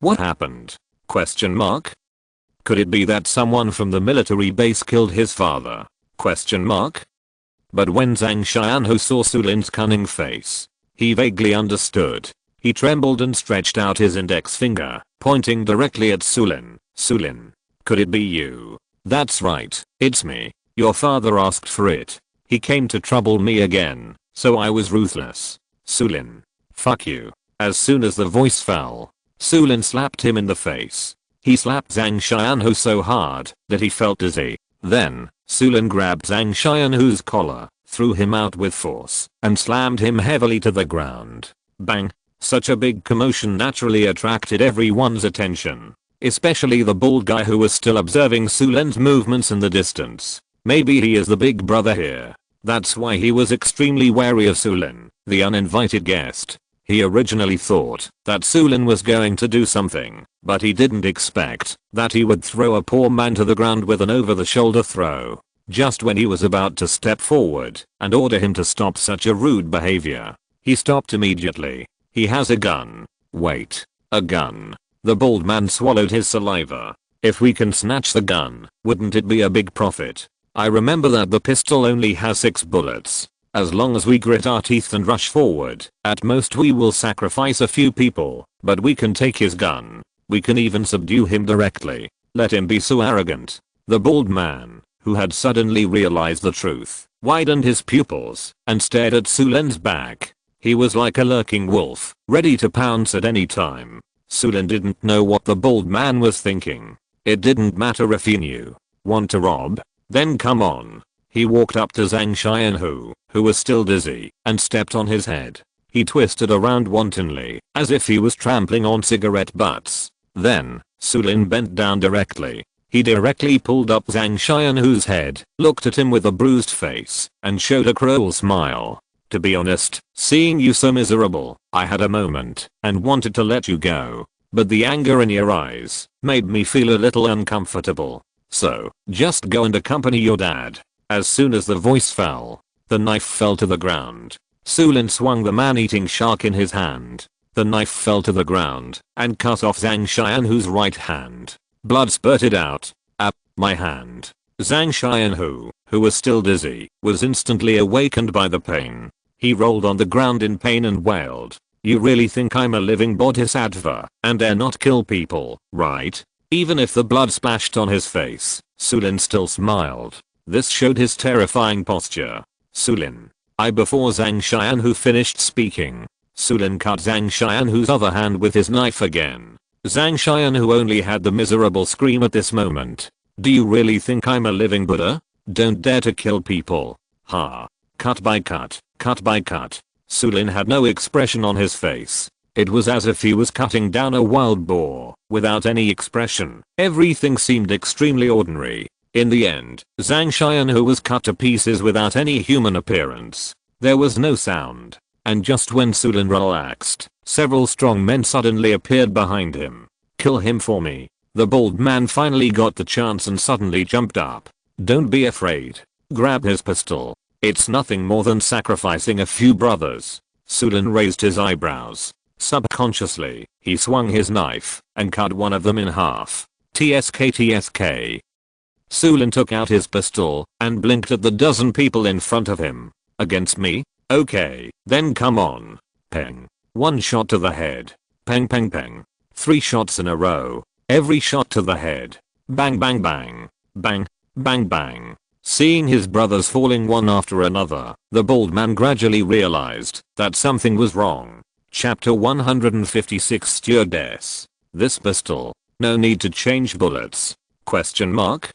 What happened? Question mark? Could it be that someone from the military base killed his father? Question mark? But when Zhang Xianhu saw Su Lin's cunning face, he vaguely understood. He trembled and stretched out his index finger, pointing directly at Su Lin. Su Lin, could it be you? That's right, it's me. Your father asked for it. He came to trouble me again, so I was ruthless. Su Lin, fuck you. As soon as the voice fell, Su Lin slapped him in the face. He slapped Zhang Xianhu so hard that he felt dizzy. Then, Su Lin grabbed Zhang Xianhu's collar, threw him out with force, and slammed him heavily to the ground. Bang! Such a big commotion naturally attracted everyone's attention, especially the bald guy who was still observing Su Lin's movements in the distance. Maybe he is the big brother here. That's why he was extremely wary of Su Lin, the uninvited guest. He originally thought that Su Lin was going to do something, but he didn't expect that he would throw a poor man to the ground with an over-the-shoulder throw. Just when he was about to step forward and order him to stop such a rude behavior, he stopped immediately. He has a gun. Wait. A gun. The bald man swallowed his saliva. If we can snatch the gun, wouldn't it be a big profit? I remember that the pistol only has 6 bullets. As long as we grit our teeth and rush forward, at most we will sacrifice a few people, but we can take his gun. We can even subdue him directly. Let him be so arrogant. The bald man, who had suddenly realized the truth, widened his pupils and stared at Su Lin's back. He was like a lurking wolf, ready to pounce at any time. Su Lin didn't know what the bald man was thinking. It didn't matter if he knew. Want to rob? Then come on. He walked up to Zhang Xianhu, who was still dizzy, and stepped on his head. He twisted around wantonly, as if he was trampling on cigarette butts. Then, Su Lin bent down directly. He directly pulled up Zhang Xianhu's head, looked at him with a bruised face, and showed a cruel smile. To be honest, seeing you so miserable, I had a moment and wanted to let you go. But the anger in your eyes made me feel a little uncomfortable. So, just go and accompany your dad. As soon as the voice fell, the knife fell to the ground. Su Lin swung the man-eating shark in his hand. The knife fell to the ground and cut off Zhang Xianhu's right hand. Blood spurted out. My hand. Zhang Xianhu, who was still dizzy, was instantly awakened by the pain. He rolled on the ground in pain and wailed. You really think I'm a living bodhisattva and dare not kill people, right? Even if the blood splashed on his face, Su Lin still smiled. This showed his terrifying posture. Su Lin. Before Zhang Xianhu finished speaking, Su Lin cut Zhang Xianhu's other hand with his knife again. Zhang Xianhu only had the miserable scream at this moment. Do you really think I'm a living Buddha? Don't dare to kill people. Ha. Cut by cut, cut by cut. Su Lin had no expression on his face. It was as if he was cutting down a wild boar, without any expression. Everything seemed extremely ordinary. In the end, Zhang Xianhu was cut to pieces without any human appearance. There was no sound. And just when Su Lin relaxed, several strong men suddenly appeared behind him. Kill him for me. The bald man finally got the chance and suddenly jumped up. Don't be afraid. Grab his pistol. It's nothing more than sacrificing a few brothers. Su Lin raised his eyebrows. Subconsciously, he swung his knife and cut one of them in half. TSK. Su Lin took out his pistol and blinked at the dozen people in front of him. Against me? Okay, then come on. Peng. 1 shot to the head. Peng peng peng. 3 shots in a row. Every shot to the head. Bang bang bang. Bang. Bang bang. Seeing his brothers falling one after another, the bald man gradually realized that something was wrong. Chapter 156 Stewardess. This pistol. No need to change bullets. Question mark?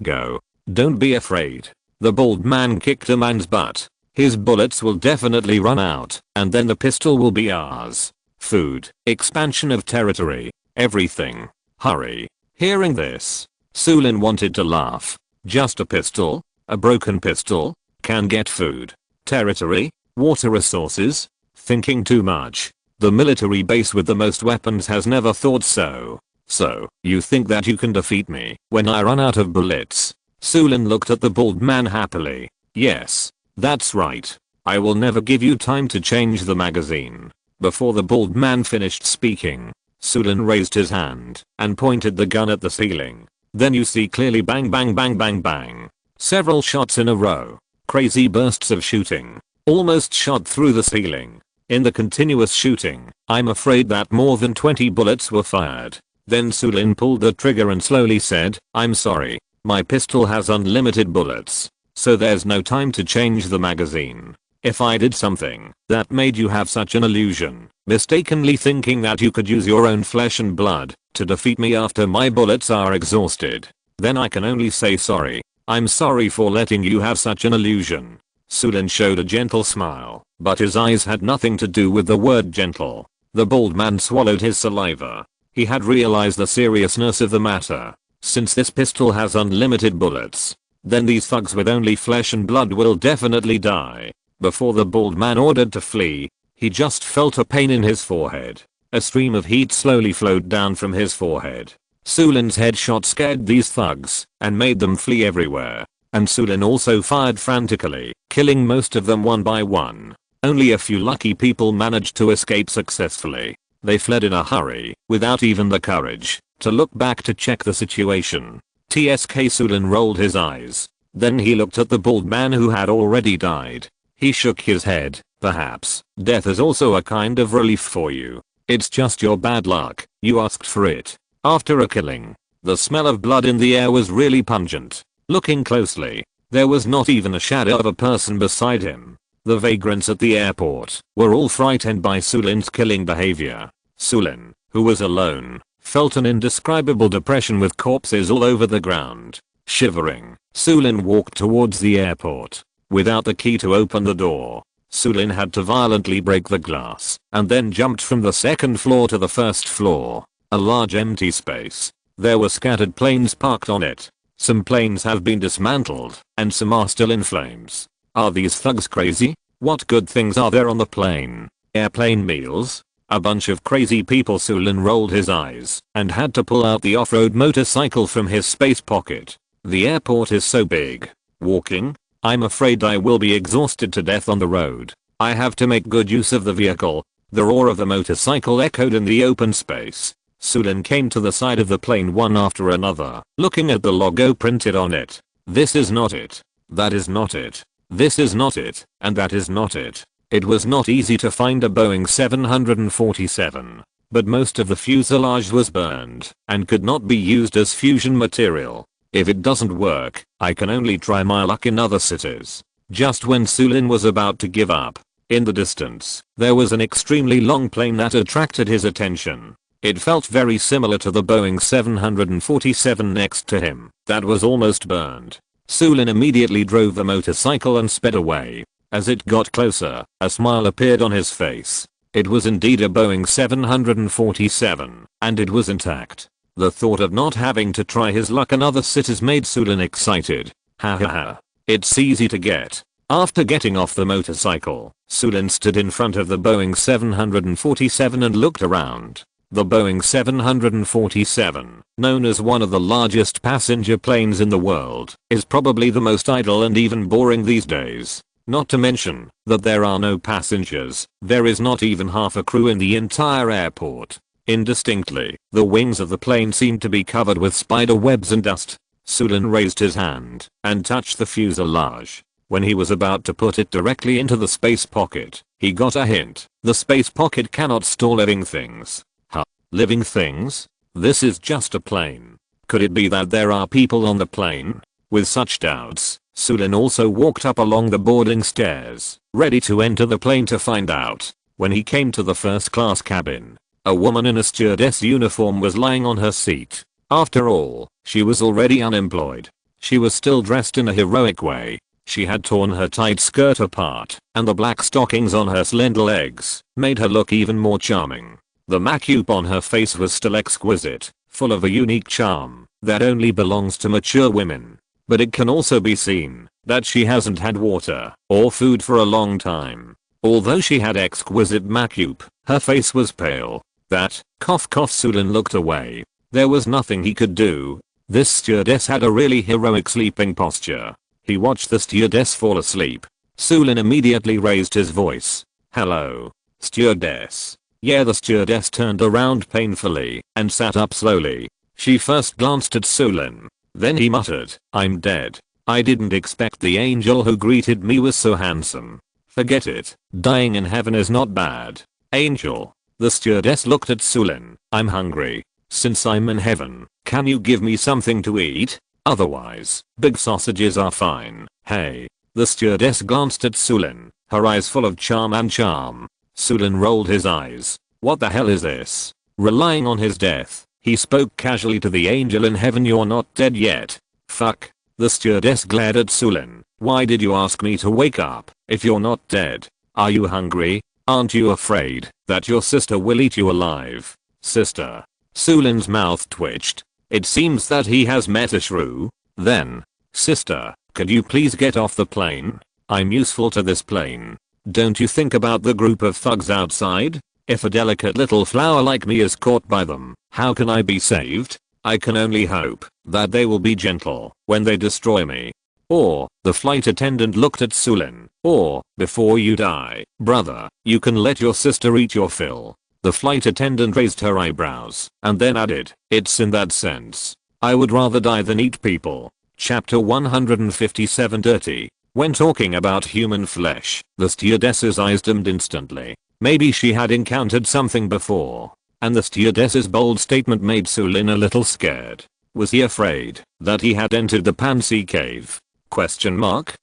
Go. Don't be afraid. The bald man kicked a man's butt. His bullets will definitely run out, and then the pistol will be ours. Food. Expansion of territory. Everything. Hurry. Hearing this, Su Lin wanted to laugh. Just a pistol? A broken pistol? Can get food. Territory? Water resources? Thinking too much. The military base with the most weapons has never thought so. So, you think that you can defeat me when I run out of bullets? Su Lin looked at the bald man happily. Yes. That's right. I will never give you time to change the magazine. Before the bald man finished speaking, Su Lin raised his hand and pointed the gun at the ceiling. Then you see clearly bang bang bang bang bang. Several shots in a row. Crazy bursts of shooting. Almost shot through the ceiling. In the continuous shooting, I'm afraid that more than 20 bullets were fired. Then Su Lin pulled the trigger and slowly said, I'm sorry. My pistol has unlimited bullets. So there's no time to change the magazine. If I did something that made you have such an illusion, mistakenly thinking that you could use your own flesh and blood to defeat me after my bullets are exhausted, then I can only say sorry. I'm sorry for letting you have such an illusion. Su Lin showed a gentle smile, but his eyes had nothing to do with the word gentle. The bald man swallowed his saliva. He had realized the seriousness of the matter. Since this pistol has unlimited bullets, then these thugs with only flesh and blood will definitely die. Before the bald man ordered to flee, he just felt a pain in his forehead. A stream of heat slowly flowed down from his forehead. Su Lin's headshot scared these thugs and made them flee everywhere. And Su Lin also fired frantically, killing most of them one by one. Only a few lucky people managed to escape successfully. They fled in a hurry, without even the courage to look back to check the situation. TSK Su Lin rolled his eyes. Then he looked at the bald man who had already died. He shook his head. Perhaps death is also a kind of relief for you. It's just your bad luck. You asked for it. After a killing, the smell of blood in the air was really pungent. Looking closely, there was not even a shadow of a person beside him. The vagrants at the airport were all frightened by Su Lin's killing behavior. Su Lin, who was alone, felt an indescribable depression with corpses all over the ground. Shivering, Su Lin walked towards the airport. Without the key to open the door, Su Lin had to violently break the glass and then jumped from the second floor to the first floor. A large empty space. There were scattered planes parked on it. Some planes have been dismantled and some are still in flames. Are these thugs crazy? What good things are there on the plane? Airplane meals? A bunch of crazy people. Su Lin rolled his eyes and had to pull out the off-road motorcycle from his space pocket. The airport is so big. Walking? I'm afraid I will be exhausted to death on the road. I have to make good use of the vehicle. The roar of the motorcycle echoed in the open space. Su Lin came to the side of the plane one after another, looking at the logo printed on it. This is not it. That is not it. This is not it. And that is not it. It was not easy to find a Boeing 747, but most of the fuselage was burned and could not be used as fusion material. If it doesn't work, I can only try my luck in other cities. Just when Su Lin was about to give up, in the distance, there was an extremely long plane that attracted his attention. It felt very similar to the Boeing 747 next to him that was almost burned. Su Lin immediately drove the motorcycle and sped away. As it got closer, a smile appeared on his face. It was indeed a Boeing 747, and it was intact. The thought of not having to try his luck in other cities made Su Lin excited. Ha ha ha. It's easy to get. After getting off the motorcycle, Su Lin stood in front of the Boeing 747 and looked around. The Boeing 747, known as one of the largest passenger planes in the world, is probably the most idle and even boring these days. Not to mention that there are no passengers. There is not even half a crew in the entire airport. Indistinctly, the wings of the plane seemed to be covered with spider webs and dust. Su Lin raised his hand and touched the fuselage. When he was about to put it directly into the space pocket, he got a hint. The space pocket cannot store living things. Huh? Living things? This is just a plane. Could it be that there are people on the plane? With such doubts, Su Lin also walked up along the boarding stairs, ready to enter the plane to find out. When he came to the first class cabin, a woman in a stewardess uniform was lying on her seat. After all, she was already unemployed. She was still dressed in a heroic way. She had torn her tight skirt apart, and the black stockings on her slender legs made her look even more charming. The makeup on her face was still exquisite, full of a unique charm that only belongs to mature women. But it can also be seen that she hasn't had water or food for a long time. Although she had exquisite makeup, her face was pale. That, cough cough. Su Lin looked away. There was nothing he could do. This stewardess had a really heroic sleeping posture. He watched the stewardess fall asleep. Su Lin immediately raised his voice. "Hello, stewardess." Yeah, the stewardess turned around painfully and sat up slowly. She first glanced at Su Lin. Then he muttered, "I'm dead. I didn't expect the angel who greeted me was so handsome." Forget it. Dying in heaven is not bad. Angel. The stewardess looked at Su Lin. "I'm hungry. Since I'm in heaven, can you give me something to eat? Otherwise, big sausages are fine." "Hey." The stewardess glanced at Su Lin, her eyes full of charm and charm. Su Lin rolled his eyes. What the hell is this? Relying on his death, he spoke casually to the angel in heaven. "You're not dead yet." "Fuck." The stewardess glared at Su Lin. "Why did you ask me to wake up if you're not dead? Are you hungry? Aren't you afraid that your sister will eat you alive?" "Sister?" Su Lin's mouth twitched. It seems that he has met a shrew. Then, "Sister, could you please get off the plane? I'm useful to this plane. Don't you think about the group of thugs outside? If a delicate little flower like me is caught by them, how can I be saved? I can only hope that they will be gentle when they destroy me." Or, the flight attendant looked at Su Lin. "Or, before you die, brother, you can let your sister eat your fill." The flight attendant raised her eyebrows and then added, "It's in that sense. I would rather die than eat people." Chapter 157 Dirty. When talking about human flesh, the stewardess's eyes dimmed instantly. Maybe she had encountered something before. And the stewardess's bold statement made Su Lin a little scared. Was he afraid that he had entered the Pansy cave? Question mark?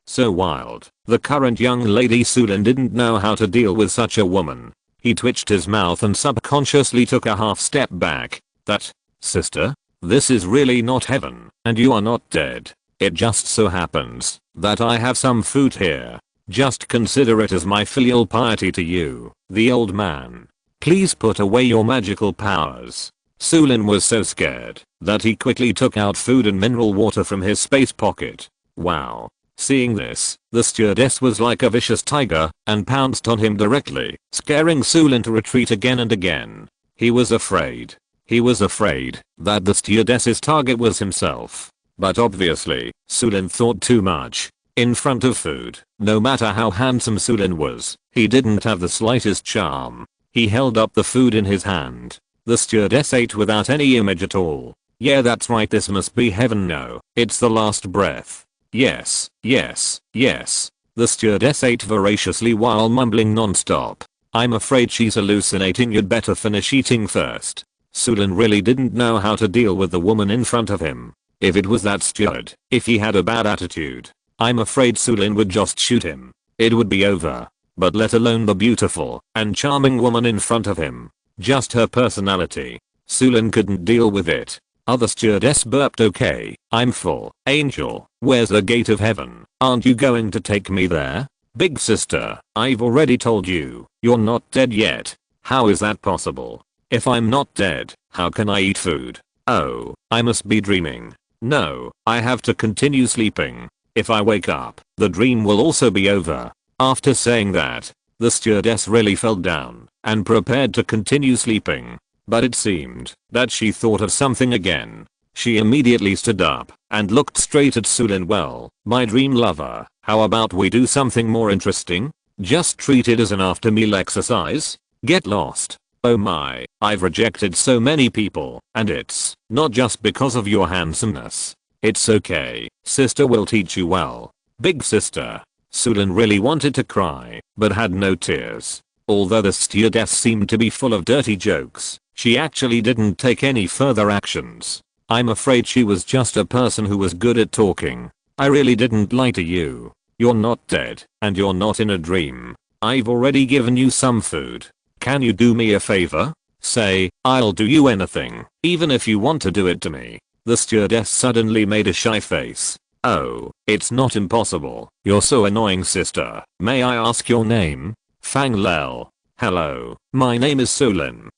So wild. The current young lady Su Lin didn't know how to deal with such a woman. He twitched his mouth and subconsciously took a half step back. "That, sister? This is really not heaven, and you are not dead. It just so happens that I have some food here. Just consider it as my filial piety to you, the old man. Please put away your magical powers." Su Lin was so scared that he quickly took out food and mineral water from his space pocket. Wow. Seeing this, the stewardess was like a vicious tiger and pounced on him directly, scaring Su Lin to retreat again and again. He was afraid. He was afraid that the stewardess's target was himself. But obviously, Su Lin thought too much. In front of food, no matter how handsome Su Lin was, he didn't have the slightest charm. He held up the food in his hand. The stewardess ate without any image at all. Yeah, that's right, this must be heaven. No, it's the last breath. Yes, yes, yes. The stewardess ate voraciously while mumbling non-stop. "I'm afraid she's hallucinating. You'd better finish eating first." Su Lin really didn't know how to deal with the woman in front of him. If it was that steward, if he had a bad attitude, I'm afraid Su Lin would just shoot him. It would be over. But let alone the beautiful and charming woman in front of him. Just her personality. Su Lin couldn't deal with it. Other stewardess burped. "Okay, I'm full. Angel, where's the gate of heaven? Aren't you going to take me there?" "Big sister, I've already told you, you're not dead yet." "How is that possible? If I'm not dead, how can I eat food?" "Oh, I must be dreaming. No, I have to continue sleeping. If I wake up, the dream will also be over." After saying that, the stewardess really fell down and prepared to continue sleeping. But it seemed that she thought of something again. She immediately stood up and looked straight at Su Lin. "Well, my dream lover, how about we do something more interesting? Just treat it as an after-meal exercise? Get lost." "Oh my, I've rejected so many people, and it's not just because of your handsomeness." "It's okay, sister will teach you well." "Big sister." Su Lin really wanted to cry, but had no tears. Although the stewardess seemed to be full of dirty jokes, she actually didn't take any further actions. "I'm afraid she was just a person who was good at talking. I really didn't lie to you. You're not dead, and you're not in a dream. I've already given you some food. Can you do me a favor? Say, I'll do you anything, even if you want to do it to me." The stewardess suddenly made a shy face. "Oh, it's not impossible. You're so annoying, sister. May I ask your name?" "Fang Lel." "Hello, my name is Su Lin.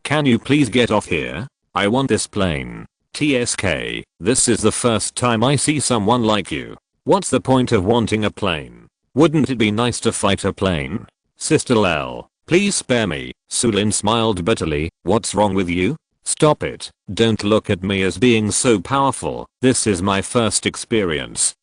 Can you please get off here? I want this plane." "TSK, this is the first time I see someone like you. What's the point of wanting a plane? Wouldn't it be nice to fight a plane?" "Sister Lel, please spare me." Su Lin smiled bitterly. "What's wrong with you? Stop it. Don't look at me as being so powerful. This is my first experience.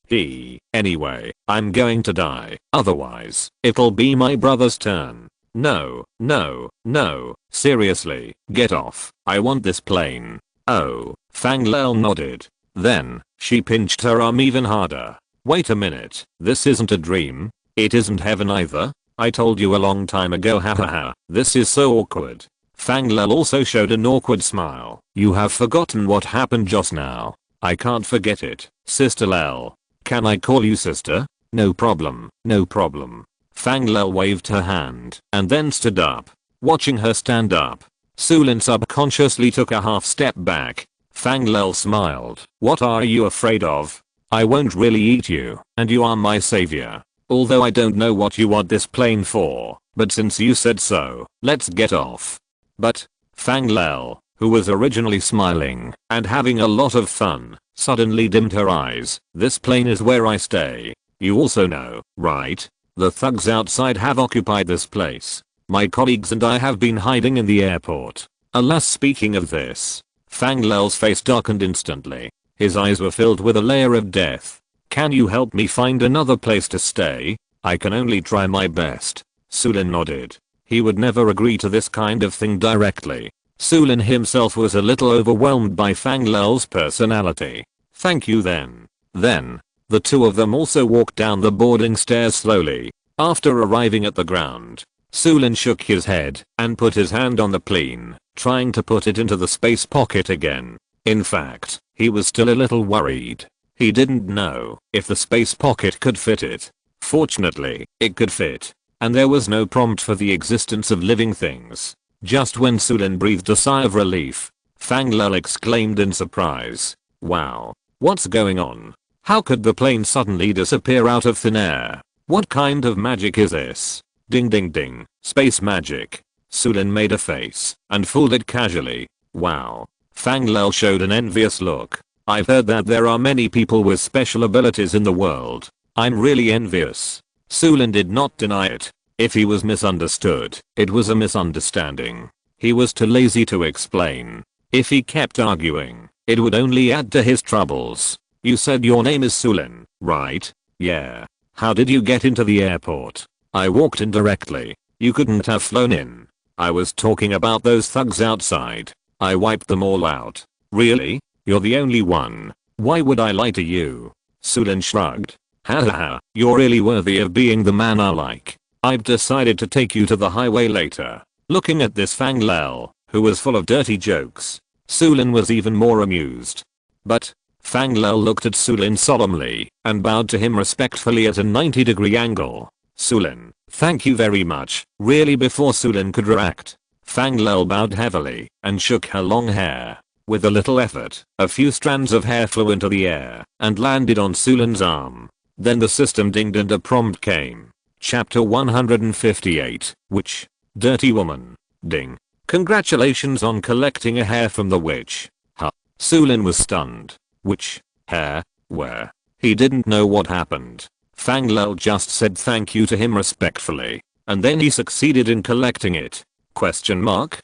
Anyway, I'm going to die. Otherwise, it'll be my brother's turn. No, no, no. Seriously, get off. I want this plane. Oh, Fang Lel nodded. Then, she pinched her arm even harder. Wait a minute. This isn't a dream. It isn't heaven either. I told you a long time ago, hahaha. This is so awkward. Fang Lel also showed an awkward smile. You have forgotten what happened just now. I can't forget it. Sister Lel. Can I call you sister? No problem, no problem. Fang Lel waved her hand and then stood up. Watching her stand up, Su Lin subconsciously took a half step back. Fang Lel smiled. What are you afraid of? I won't really eat you, and you are my savior. Although I don't know what you want this plane for, but since you said so, let's get off. But, Fang Lel, who was originally smiling and having a lot of fun, suddenly dimmed her eyes. This plane is where I stay. You also know, right? The thugs outside have occupied this place. My colleagues and I have been hiding in the airport. Alas, speaking of this, Fang Lel's face darkened instantly. His eyes were filled with a layer of death. Can you help me find another place to stay? I can only try my best. Su Lin nodded. He would never agree to this kind of thing directly. Su Lin himself was a little overwhelmed by Fang Lel's personality. Thank you then. Then, the two of them also walked down the boarding stairs slowly. After arriving at the ground, Su Lin shook his head and put his hand on the plane, trying to put it into the space pocket again. In fact, he was still a little worried. He didn't know if the space pocket could fit it. Fortunately, it could fit, and there was no prompt for the existence of living things. Just when Su Lin breathed a sigh of relief, Fang Lel exclaimed in surprise. Wow. What's going on? How could the plane suddenly disappear out of thin air? What kind of magic is this? Ding ding ding. Space magic. Su Lin made a face and fooled it casually. Wow. Fang Lel showed an envious look. I've heard that there are many people with special abilities in the world. I'm really envious. Su Lin did not deny it. If he was misunderstood, it was a misunderstanding. He was too lazy to explain. If he kept arguing, it would only add to his troubles. You said your name is Su Lin, right? Yeah. How did you get into the airport? I walked in directly. You couldn't have flown in. I was talking about those thugs outside. I wiped them all out. Really? You're the only one. Why would I lie to you? Su Lin shrugged. Hahaha, you're really worthy of being the man I like. I've decided to take you to the highway later. Looking at this Fang Lel, who was full of dirty jokes, Su Lin was even more amused. But, Fang Lel looked at Su Lin solemnly and bowed to him respectfully at a 90-degree angle. Su Lin, thank you very much. Really, before Su Lin could react, Fang Lel bowed heavily and shook her long hair. With a little effort, a few strands of hair flew into the air and landed on Su Lin's arm. Then the system dinged and a prompt came. Chapter 158, Witch. Dirty woman. Ding. Congratulations on collecting a hair from the witch. Huh. Su Lin was stunned. Which hair? Where? He didn't know what happened. Fang Lel just said thank you to him respectfully, and then he succeeded in collecting it. Question mark?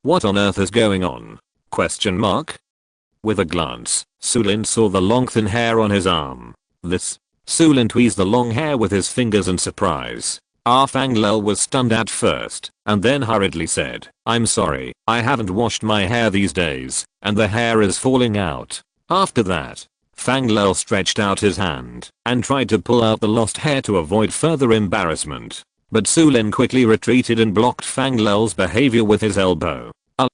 What on earth is going on? Question mark? With a glance, Su Lin saw the long thin hair on his arm. This. Su Lin tweezed the long hair with his fingers in surprise. Fang Lel was stunned at first, and then hurriedly said, I'm sorry, I haven't washed my hair these days, and the hair is falling out. After that, Fang Lel stretched out his hand and tried to pull out the lost hair to avoid further embarrassment. But Su Lin quickly retreated and blocked Fang Lel's behavior with his elbow.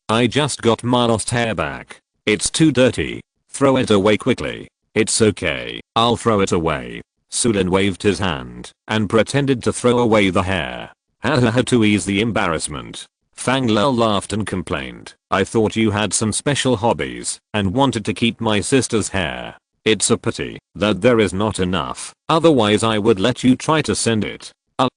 I just got my lost hair back. It's too dirty. Throw it away quickly. It's okay, I'll throw it away. Su Lin waved his hand and pretended to throw away the hair. Hahaha, to ease the embarrassment. Fang Lel laughed and complained. I thought you had some special hobbies and wanted to keep my sister's hair. It's a pity that there is not enough, otherwise I would let you try to send it.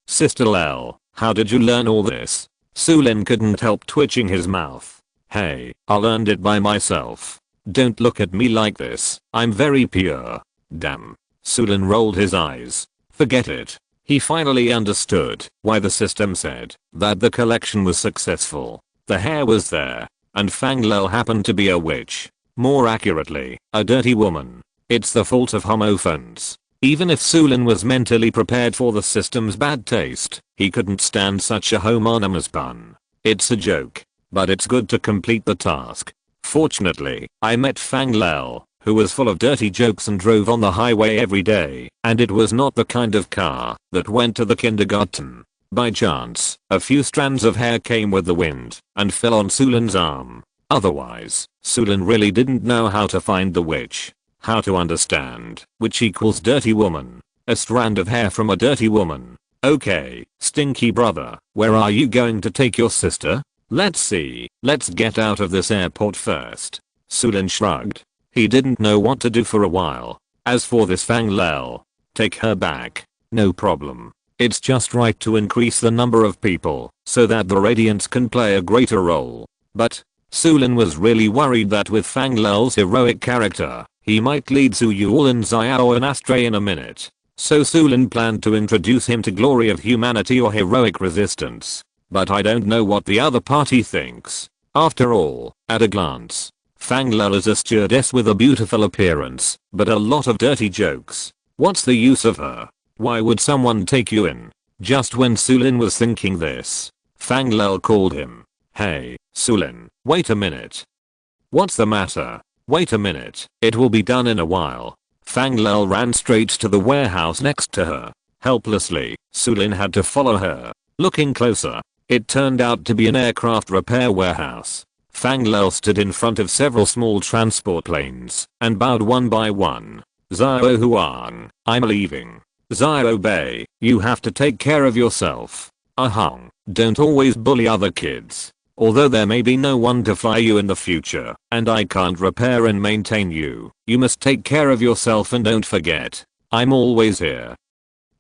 Sister Lel, how did you learn all this? Su Lin couldn't help twitching his mouth. Hey, I learned it by myself. Don't look at me like this, I'm very pure. Damn. Su Lin rolled his eyes. Forget it. He finally understood why the system said that the collection was successful. The hair was there, and Fang Lel happened to be a witch. More accurately, a dirty woman. It's the fault of homophones. Even if Su Lin was mentally prepared for the system's bad taste, he couldn't stand such a homonymous pun. It's a joke, but it's good to complete the task. Fortunately, I met Fang Lel, who was full of dirty jokes and drove on the highway every day, and it was not the kind of car that went to the kindergarten. By chance, a few strands of hair came with the wind and fell on Su Lin's arm. Otherwise, Su Lin really didn't know how to find the witch. How to understand which equals dirty woman. A strand of hair from a dirty woman. Okay, stinky brother, where are you going to take your sister? Let's see, let's get out of this airport first. Su Lin shrugged. He didn't know what to do for a while. As for this Fang Lel, take her back. No problem. It's just right to increase the number of people so that the Radiants can play a greater role. But Su Lin was really worried that with Fang Lel's heroic character, he might lead Su Yue and Xiaoan astray in a minute. So Su Lin planned to introduce him to glory of humanity or heroic resistance. But I don't know what the other party thinks. After all, at a glance, Fang Lel is a stewardess with a beautiful appearance, but a lot of dirty jokes. What's the use of her? Why would someone take you in? Just when Su Lin was thinking this, Fang Lel called him. Hey, Su Lin, wait a minute. What's the matter? Wait a minute, it will be done in a while. Fang Lel ran straight to the warehouse next to her. Helplessly, Su Lin had to follow her. Looking closer, it turned out to be an aircraft repair warehouse. Fang Lel stood in front of several small transport planes and bowed one by one. Xiao Huang, I'm leaving. Xiao Bei, you have to take care of yourself. Ahang, don't always bully other kids. Although there may be no one to fly you in the future, and I can't repair and maintain you, you must take care of yourself and don't forget, I'm always here.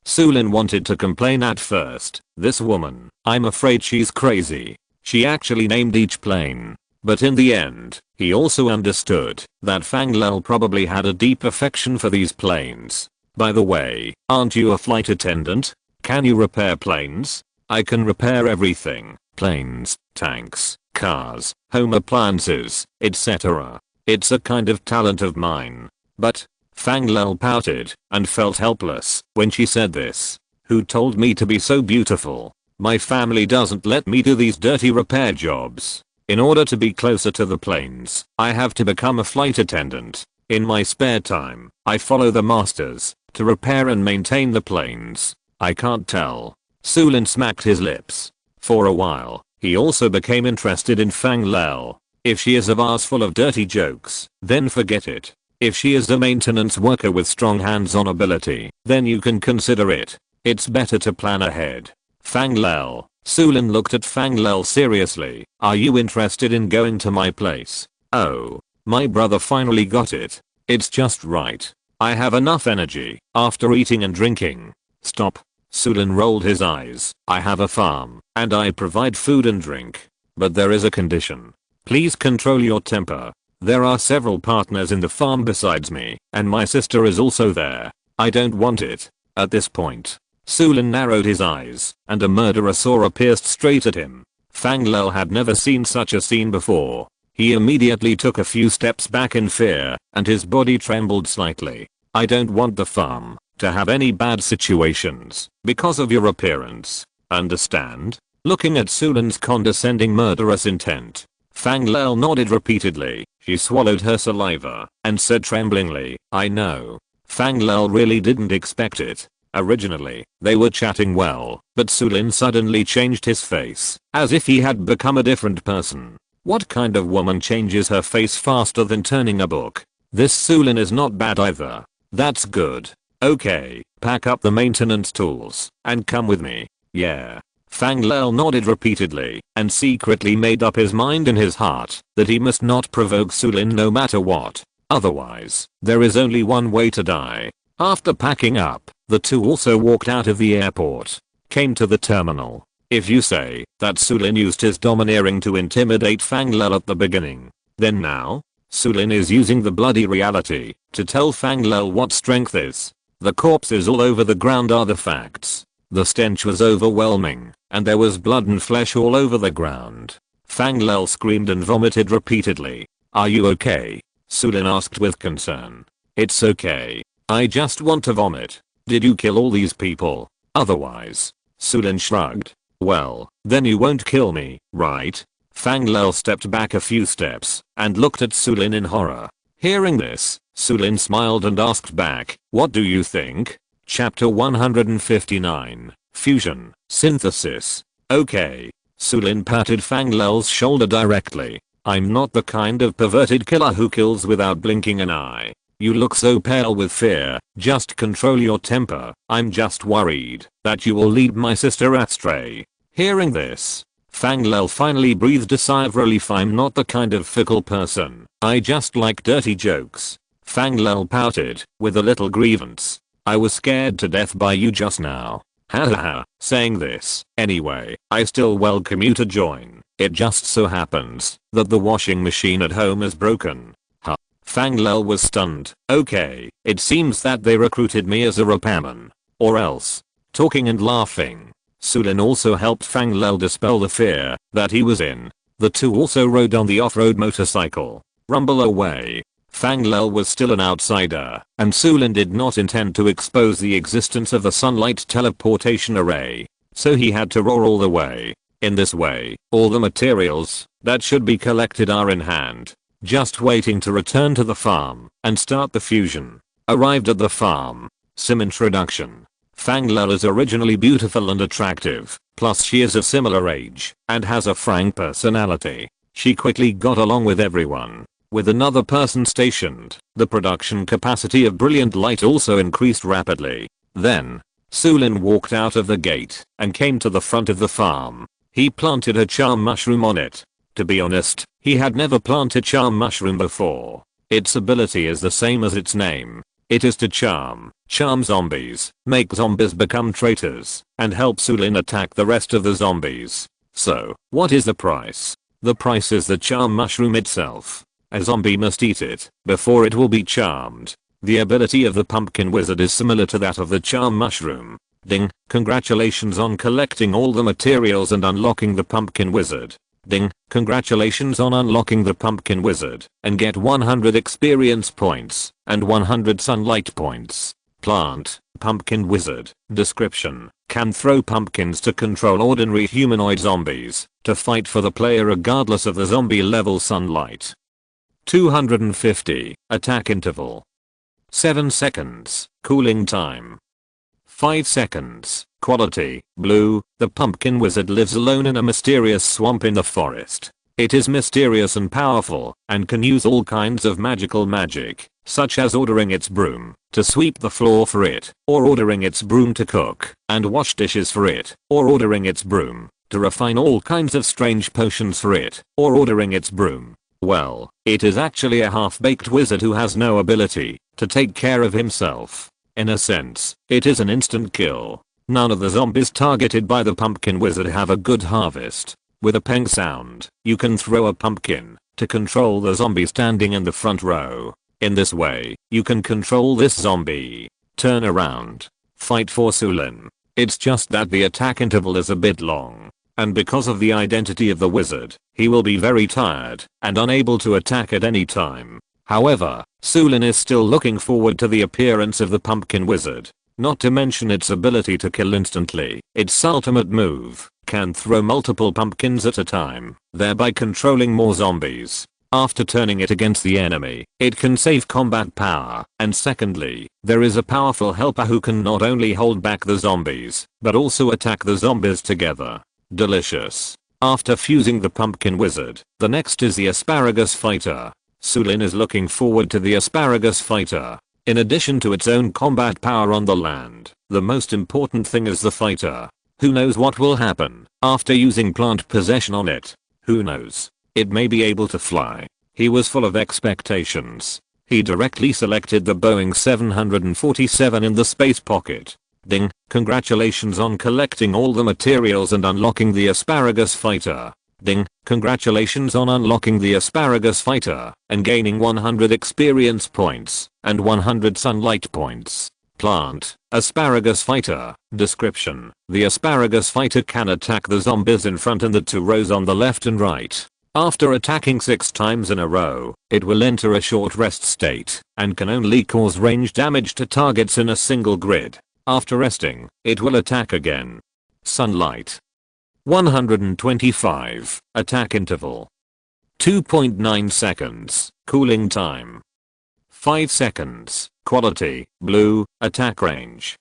Su Lin wanted to complain at first. This woman, I'm afraid she's crazy. She actually named each plane. But in the end, he also understood that Fang Lel probably had a deep affection for these planes. By the way, aren't you a flight attendant? Can you repair planes? I can repair everything. Planes, tanks, cars, home appliances, etc. It's a kind of talent of mine. But Fang Lel pouted and felt helpless when she said this. Who told me to be so beautiful? My family doesn't let me do these dirty repair jobs. In order to be closer to the planes, I have to become a flight attendant. In my spare time, I follow the masters to repair and maintain the planes. I can't tell. Su Lin smacked his lips. For a while, he also became interested in Fang Lel. If she is a vase full of dirty jokes, then forget it. If she is a maintenance worker with strong hands-on ability, then you can consider it. It's better to plan ahead. Fang Lel. Su Lin looked at Fang Lel seriously. Are you interested in going to my place? Oh, my brother finally got it. It's just right. I have enough energy after eating and drinking. Stop. Su Lin rolled his eyes. I have a farm, and I provide food and drink. But there is a condition. Please control your temper. There are several partners in the farm besides me, and my sister is also there. I don't want it. At this point, Su Lin narrowed his eyes, and a murderous aura pierced straight at him. Fang Lel had never seen such a scene before. He immediately took a few steps back in fear, and his body trembled slightly. I don't want the farm to have any bad situations because of your appearance. Understand? Looking at Su Lin's condescending murderous intent, Fang Lel nodded repeatedly. She swallowed her saliva and said tremblingly, I know. Fang Lel really didn't expect it. Originally, they were chatting well, but Su Lin suddenly changed his face, as if he had become a different person. What kind of woman changes her face faster than turning a book? This Su Lin is not bad either. That's good. Okay, pack up the maintenance tools and come with me. Yeah. Fang Lel nodded repeatedly and secretly made up his mind in his heart that he must not provoke Su Lin no matter what. Otherwise, there is only one way to die. After packing up, the two also walked out of the airport, came to the terminal. If you say that Su Lin used his domineering to intimidate Fang Lel at the beginning, then now, Su Lin is using the bloody reality to tell Fang Lel what strength is. The corpses all over the ground are the facts. The stench was overwhelming, and there was blood and flesh all over the ground. Fang Lel screamed and vomited repeatedly. Are you okay? Su Lin asked with concern. It's okay. I just want to vomit. Did you kill all these people? Otherwise. Su Lin shrugged. Well, then you won't kill me, right? Fang Lel stepped back a few steps and looked at Su Lin in horror. Hearing this, Su Lin smiled and asked back, what do you think? Chapter 159. Fusion, Synthesis. Okay. Su Lin patted Fang Lel's shoulder directly. I'm not the kind of perverted killer who kills without blinking an eye. You look so pale with fear, just control your temper. I'm just worried that you will lead my sister astray. Hearing this, Fang Lel finally breathed a sigh of relief. I'm not the kind of fickle person. I just like dirty jokes. Fang Lel pouted, with a little grievance. I was scared to death by you just now. Ha ha ha. Saying this, anyway, I still welcome you to join. It just so happens that the washing machine at home is broken. Ha. Fang Lel was stunned. Okay, it seems that they recruited me as a repairman. Or else. Talking and laughing, Su Lin also helped Fang Lel dispel the fear that he was in. The two also rode on the off-road motorcycle. Rumble away. Fang Lel was still an outsider, and Su Lin did not intend to expose the existence of the sunlight teleportation array, so he had to roar all the way. In this way, all the materials that should be collected are in hand, just waiting to return to the farm and start the fusion. Arrived at the farm. Sim introduction. Fang Lel is originally beautiful and attractive, plus she is of similar age and has a frank personality. She quickly got along with everyone. With another person stationed, the production capacity of brilliant light also increased rapidly. Then, Su Lin walked out of the gate and came to the front of the farm. He planted a charm mushroom on it. To be honest, he had never planted charm mushroom before. Its ability is the same as its name. It is to charm zombies, make zombies become traitors, and help Su Lin attack the rest of the zombies. So, what is the price? The price is the charm mushroom itself. A zombie must eat it before it will be charmed. The ability of the pumpkin wizard is similar to that of the charm mushroom. Ding, congratulations on collecting all the materials and unlocking the pumpkin wizard. Ding, congratulations on unlocking the pumpkin wizard and get 100 experience points and 100 sunlight points. Plant, pumpkin wizard. Description, can throw pumpkins to control ordinary humanoid zombies to fight for the player regardless of the zombie level sunlight. 250, attack interval. 7 seconds, cooling time. 5 seconds, quality, blue. The pumpkin wizard lives alone in a mysterious swamp in the forest. It is mysterious and powerful and can use all kinds of magical magic, such as ordering its broom to sweep the floor for it, or ordering its broom to cook and wash dishes for it, or ordering its broom to refine all kinds of strange potions for it, or ordering its broom. Well, it is actually a half-baked wizard who has no ability to take care of himself. In a sense, it is an instant kill. None of the zombies targeted by the pumpkin wizard have a good harvest. With a peng sound, you can throw a pumpkin to control the zombie standing in the front row. In this way, you can control this zombie. Turn around. Fight for Su Lin. It's just that the attack interval is a bit long. And because of the identity of the wizard, he will be very tired and unable to attack at any time. However, Su Lin is still looking forward to the appearance of the pumpkin wizard. Not to mention its ability to kill instantly. Its ultimate move can throw multiple pumpkins at a time, thereby controlling more zombies. After turning it against the enemy, it can save combat power. And secondly, there is a powerful helper who can not only hold back the zombies, but also attack the zombies together. Delicious. After fusing the pumpkin wizard, the next is the asparagus fighter. Su Lin is looking forward to the asparagus fighter. In addition to its own combat power on the land, the most important thing is the fighter. Who knows what will happen after using plant possession on it? Who knows? It may be able to fly. He was full of expectations. He directly selected the Boeing 747 in the space pocket. Ding, congratulations on collecting all the materials and unlocking the asparagus fighter. Ding, congratulations on unlocking the asparagus fighter and gaining 100 experience points and 100 sunlight points. Plant, asparagus fighter. Description: the asparagus fighter can attack the zombies in front and the 2 rows on the left and right. After attacking 6 times in a row, it will enter a short rest state and can only cause range damage to targets in a single grid. After resting, it will attack again. Sunlight. 125. Attack interval. 2.9 seconds. Cooling time. 5 seconds. Quality, blue, attack range.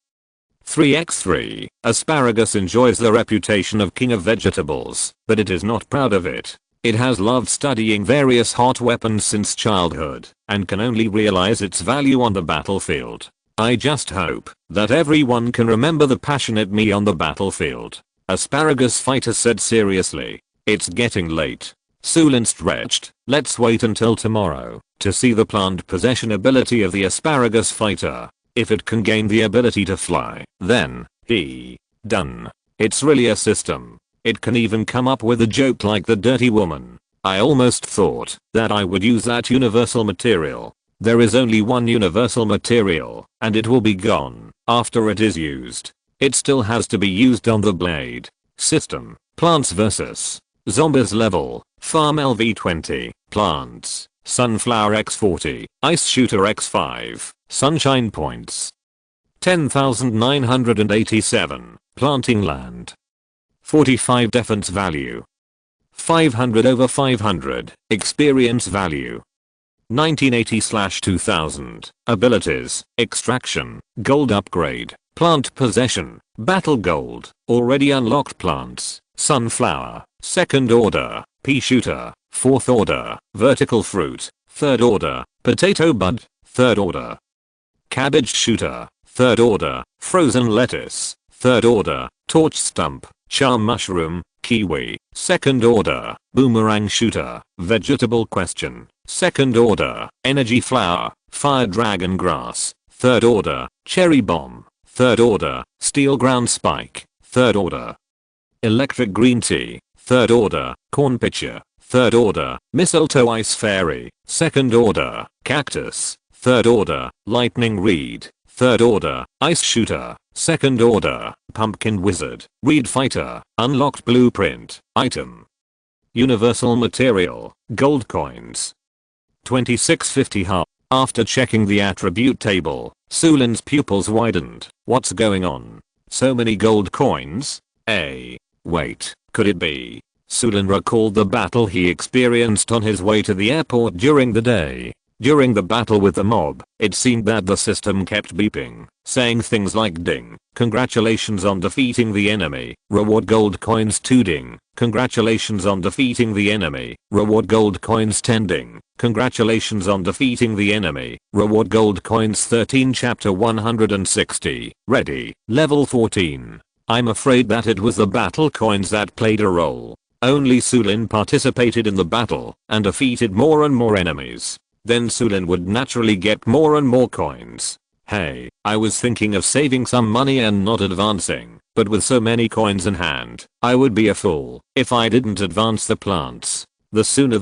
3x3. Asparagus enjoys the reputation of king of vegetables, but it is not proud of it. It has loved studying various hot weapons since childhood, and can only realize its value on the battlefield. I just hope that everyone can remember the passionate me on the battlefield. Asparagus fighter said seriously. It's getting late. Su Lin stretched. Let's wait until tomorrow to see the plant possession ability of the asparagus fighter. If it can gain the ability to fly, then done. It's really a system. It can even come up with a joke like the dirty woman. I almost thought that I would use that universal material. There is only one universal material, and it will be gone after it is used. It still has to be used on the blade. System: plants vs. zombies level, farm LV20, plants, sunflower x40, ice shooter x5, sunshine points. 10,987, planting land. 45 defense value. 500 over 500, experience value. 1980/2000, abilities, extraction, gold upgrade, plant possession, battle gold, already unlocked plants, sunflower, second order, pea shooter, fourth order, vertical fruit, third order, potato bud, third order. Cabbage shooter, third order, frozen lettuce, third order, torch stump, charm mushroom, kiwi, second order, boomerang shooter, vegetable question, second order, energy flower, fire dragon grass, third order, cherry bomb, third order, steel ground spike, third order. Electric green tea, third order, corn pitcher, third order, mistletoe ice fairy, second order, cactus, third order, lightning reed, third order, ice shooter, second order, pumpkin wizard, reed fighter, unlocked blueprint, item. Universal material, gold coins. 2650 half. After checking the attribute table, Su Lin's pupils widened. What's going on? So many gold coins? Wait, could it be? Su Lin recalled the battle he experienced on his way to the airport during the day. During the battle with the mob, it seemed that the system kept beeping, saying things like ding, congratulations on defeating the enemy, reward gold coins 2 ding, congratulations on defeating the enemy, reward gold coins 10 ding, congratulations on defeating the enemy, reward gold coins 13. Chapter 160, ready, level 14. I'm afraid that it was the battle coins that played a role. Only Su Lin participated in the battle and defeated more and more enemies. Then Su Lin would naturally get more and more coins. Hey, I was thinking of saving some money and not advancing, but with so many coins in hand, I would be a fool if I didn't advance the plants. The sooner,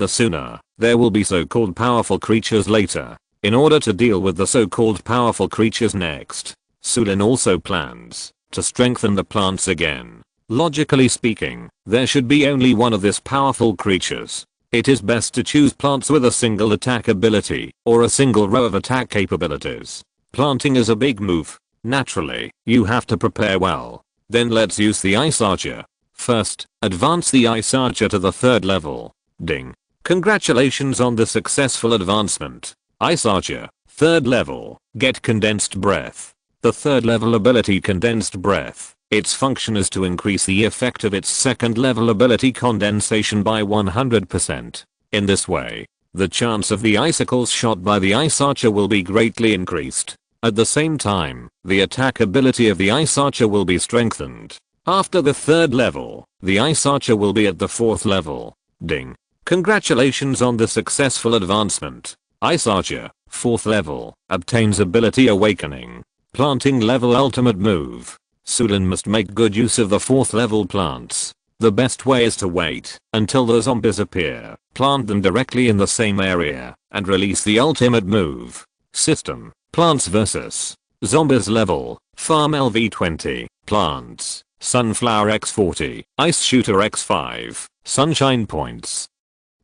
there will be so-called powerful creatures later. In order to deal with the so-called powerful creatures next, Su Lin also plans to strengthen the plants again. Logically speaking, there should be only one of these powerful creatures. It is best to choose plants with a single attack ability, or a single row of attack capabilities. Planting is a big move. Naturally, you have to prepare well. Then let's use the Ice Archer. First, advance the Ice Archer to the 3rd level. Ding. Congratulations on the successful advancement. Ice Archer, 3rd level, get Condensed Breath. The 3rd level ability Condensed Breath. Its function is to increase the effect of its 2nd level ability Condensation by 100%. In this way, the chance of the icicles shot by the Ice Archer will be greatly increased. At the same time, the attack ability of the Ice Archer will be strengthened. After the 3rd level, the Ice Archer will be at the 4th level. Ding. Congratulations on the successful advancement. Ice Archer, 4th level, obtains ability Awakening. Planting level ultimate move. Su Lin must make good use of the 4th level plants. The best way is to wait until the zombies appear, plant them directly in the same area, and release the ultimate move. System: plants vs. Zombies level, farm LV20, plants, sunflower X40, ice shooter X5, sunshine points.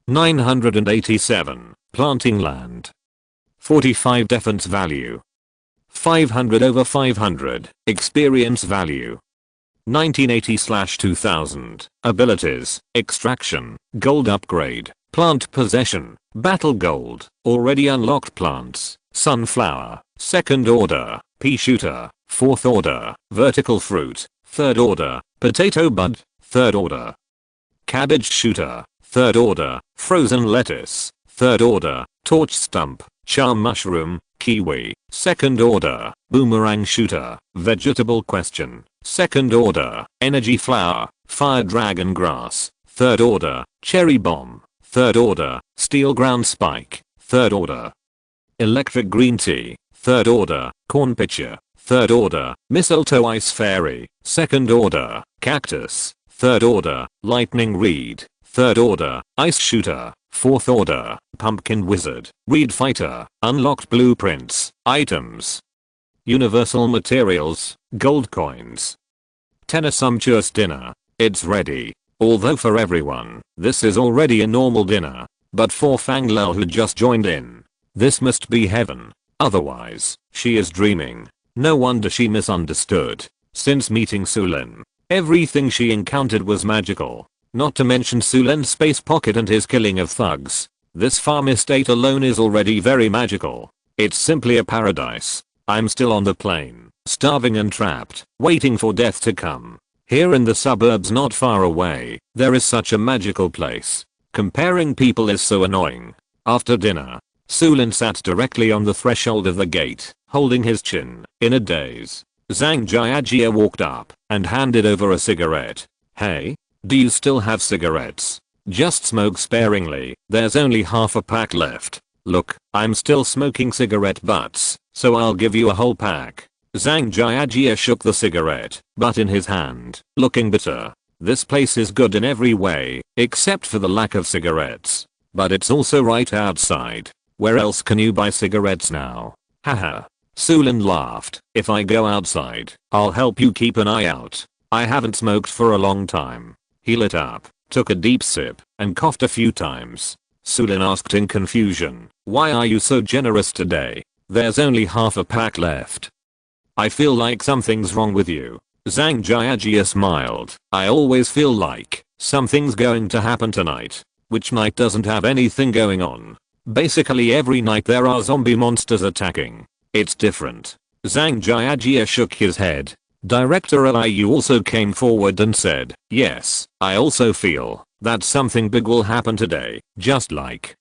987, planting land. 45 defense value. 500 over 500, experience value. 1980/2000, abilities, extraction, gold upgrade, plant possession, battle gold, already unlocked plants, sunflower, second order, pea shooter, fourth order, vertical fruit, third order, potato bud, third order. Cabbage shooter, third order, frozen lettuce, third order, torch stump, charm mushroom, kiwi, second order, boomerang shooter, vegetable question, second order, energy flower, fire dragon grass, third order, cherry bomb, third order, steel ground spike, third order. Electric green tea, third order, corn pitcher, third order, mistletoe ice fairy, second order, cactus, third order, lightning reed, third order, ice shooter, fourth order, pumpkin wizard, reed fighter, unlocked blueprints, items. Universal materials, gold coins. 10 a sumptuous dinner, it's ready. Although for everyone, this is already a normal dinner, but for Fang Lel who just joined in, this must be heaven. Otherwise, she is dreaming. No wonder she misunderstood. Since meeting Su Lin, everything she encountered was magical. Not to mention Su Lin's space pocket and his killing of thugs. This farm estate alone is already very magical. It's simply a paradise. I'm still on the plane, starving and trapped, waiting for death to come. Here in the suburbs not far away, there is such a magical place. Comparing people is so annoying. After dinner, Su Lin sat directly on the threshold of the gate, holding his chin, in a daze. Zhang Jiajia walked up and handed over a cigarette. Hey? Do you still have cigarettes? Just smoke sparingly, there's only half a pack left. Look, I'm still smoking cigarette butts, so I'll give you a whole pack. Zhang Jiajia shook the cigarette butt in his hand, looking bitter. This place is good in every way, except for the lack of cigarettes. But it's also right outside. Where else can you buy cigarettes now? Haha. Su Lin laughed. If I go outside, I'll help you keep an eye out. I haven't smoked for a long time. He lit up, took a deep sip, and coughed a few times. Su Lin asked in confusion, why are you so generous today? There's only half a pack left. I feel like something's wrong with you. Zhang Jiajia smiled. I always feel like something's going to happen tonight. Which night doesn't have anything going on? Basically every night there are zombie monsters attacking. It's different. Zhang Jiajia shook his head. Director Liu also came forward and said, yes, I also feel that something big will happen today, just like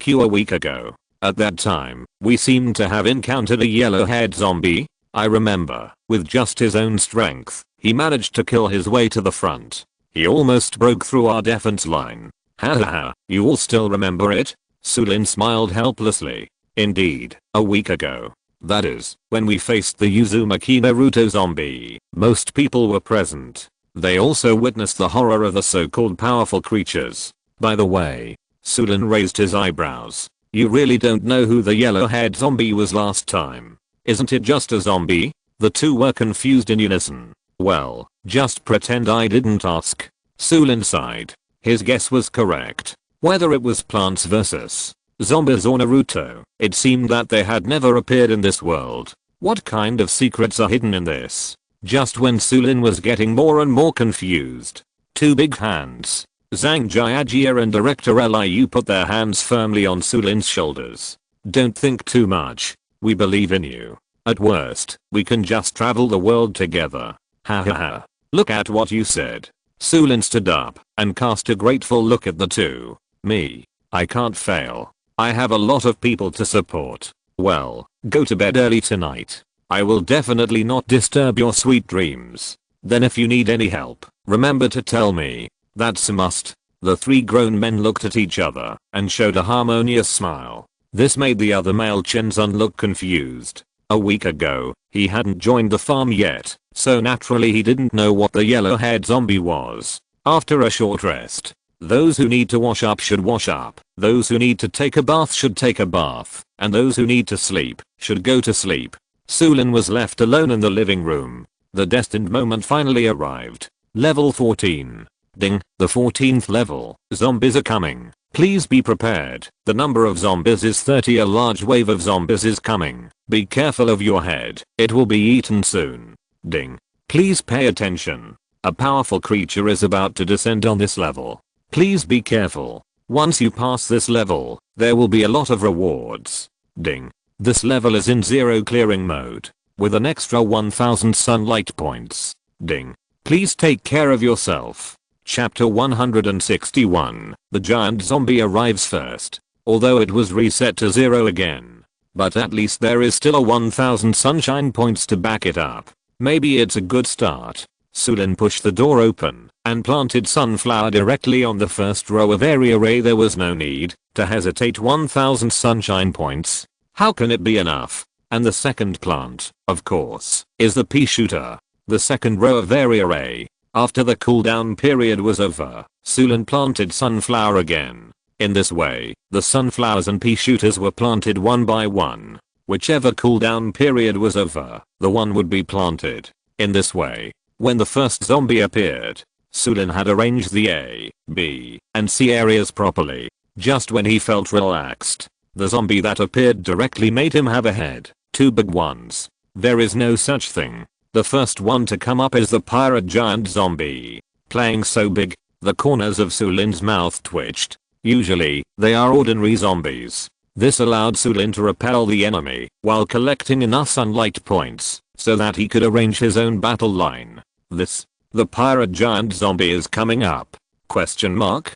you a week ago. At that time, we seemed to have encountered a yellow-haired zombie. I remember, with just his own strength, he managed to kill his way to the front. He almost broke through our defense line. Haha, you all still remember it? Su Lin smiled helplessly. Indeed, a week ago. That is, when we faced the Uzumaki Naruto zombie. Most people were present. They also witnessed the horror of the so-called powerful creatures. By the way, Su Lin raised his eyebrows. You really don't know who the yellow-haired zombie was last time? Isn't it just a zombie? The two were confused in unison. Well, just pretend I didn't ask. Su Lin sighed. His guess was correct. Whether it was Plants vs. Zombies or Naruto, it seemed that they had never appeared in this world. What kind of secrets are hidden in this? Just when Su Lin was getting more and more confused, two big hands, Zhang Jiajia and Director Liu put their hands firmly on Su Lin's shoulders. Don't think too much. We believe in you. At worst, we can just travel the world together. Ha ha ha. Look at what you said. Su Lin stood up and cast a grateful look at the two. Me. I can't fail. I have a lot of people to support. Well, go to bed early tonight. I will definitely not disturb your sweet dreams. Then if you need any help, remember to tell me. That's a must. The three grown men looked at each other and showed a harmonious smile. This made the other male Chinzun look confused. A week ago, he hadn't joined the farm yet, so naturally he didn't know what the yellow-haired zombie was. After a short rest, those who need to wash up should wash up, those who need to take a bath should take a bath, and those who need to sleep should go to sleep. Su Lin was left alone in the living room. The destined moment finally arrived. Level 14. Ding, the 14th level. Zombies are coming. Please be prepared. The number of zombies is 30. A large wave of zombies is coming. Be careful of your head. It will be eaten soon. Ding. Please pay attention. A powerful creature is about to descend on this level. Please be careful. Once you pass this level, there will be a lot of rewards. Ding. This level is in zero clearing mode, with an extra 1000 sunlight points. Ding. Please take care of yourself. Chapter 161. The giant zombie arrives first. Although it was reset to 0 again. But at least there is still a 1000 sunshine points to back it up. Maybe it's a good start. Su Lin pushed the door open and planted sunflower directly on the first row of area array. There was no need to hesitate. 1000 sunshine points. How can it be enough? And the second plant, of course, is the pea shooter. The second row of area array. After the cooldown period was over, Su Lin planted sunflower again. In this way, the sunflowers and pea shooters were planted one by one. Whichever cooldown period was over, the one would be planted. In this way, when the first zombie appeared, Su Lin had arranged the A, B, and C areas properly. Just when he felt relaxed, the zombie that appeared directly made him have a head. Two big ones. There is no such thing. The first one to come up is the pirate giant zombie. Playing so big, the corners of Su Lin's mouth twitched. Usually, they are ordinary zombies. This allowed Su Lin to repel the enemy while collecting enough sunlight points so that he could arrange his own battle line. The pirate giant zombie is coming up? Question mark?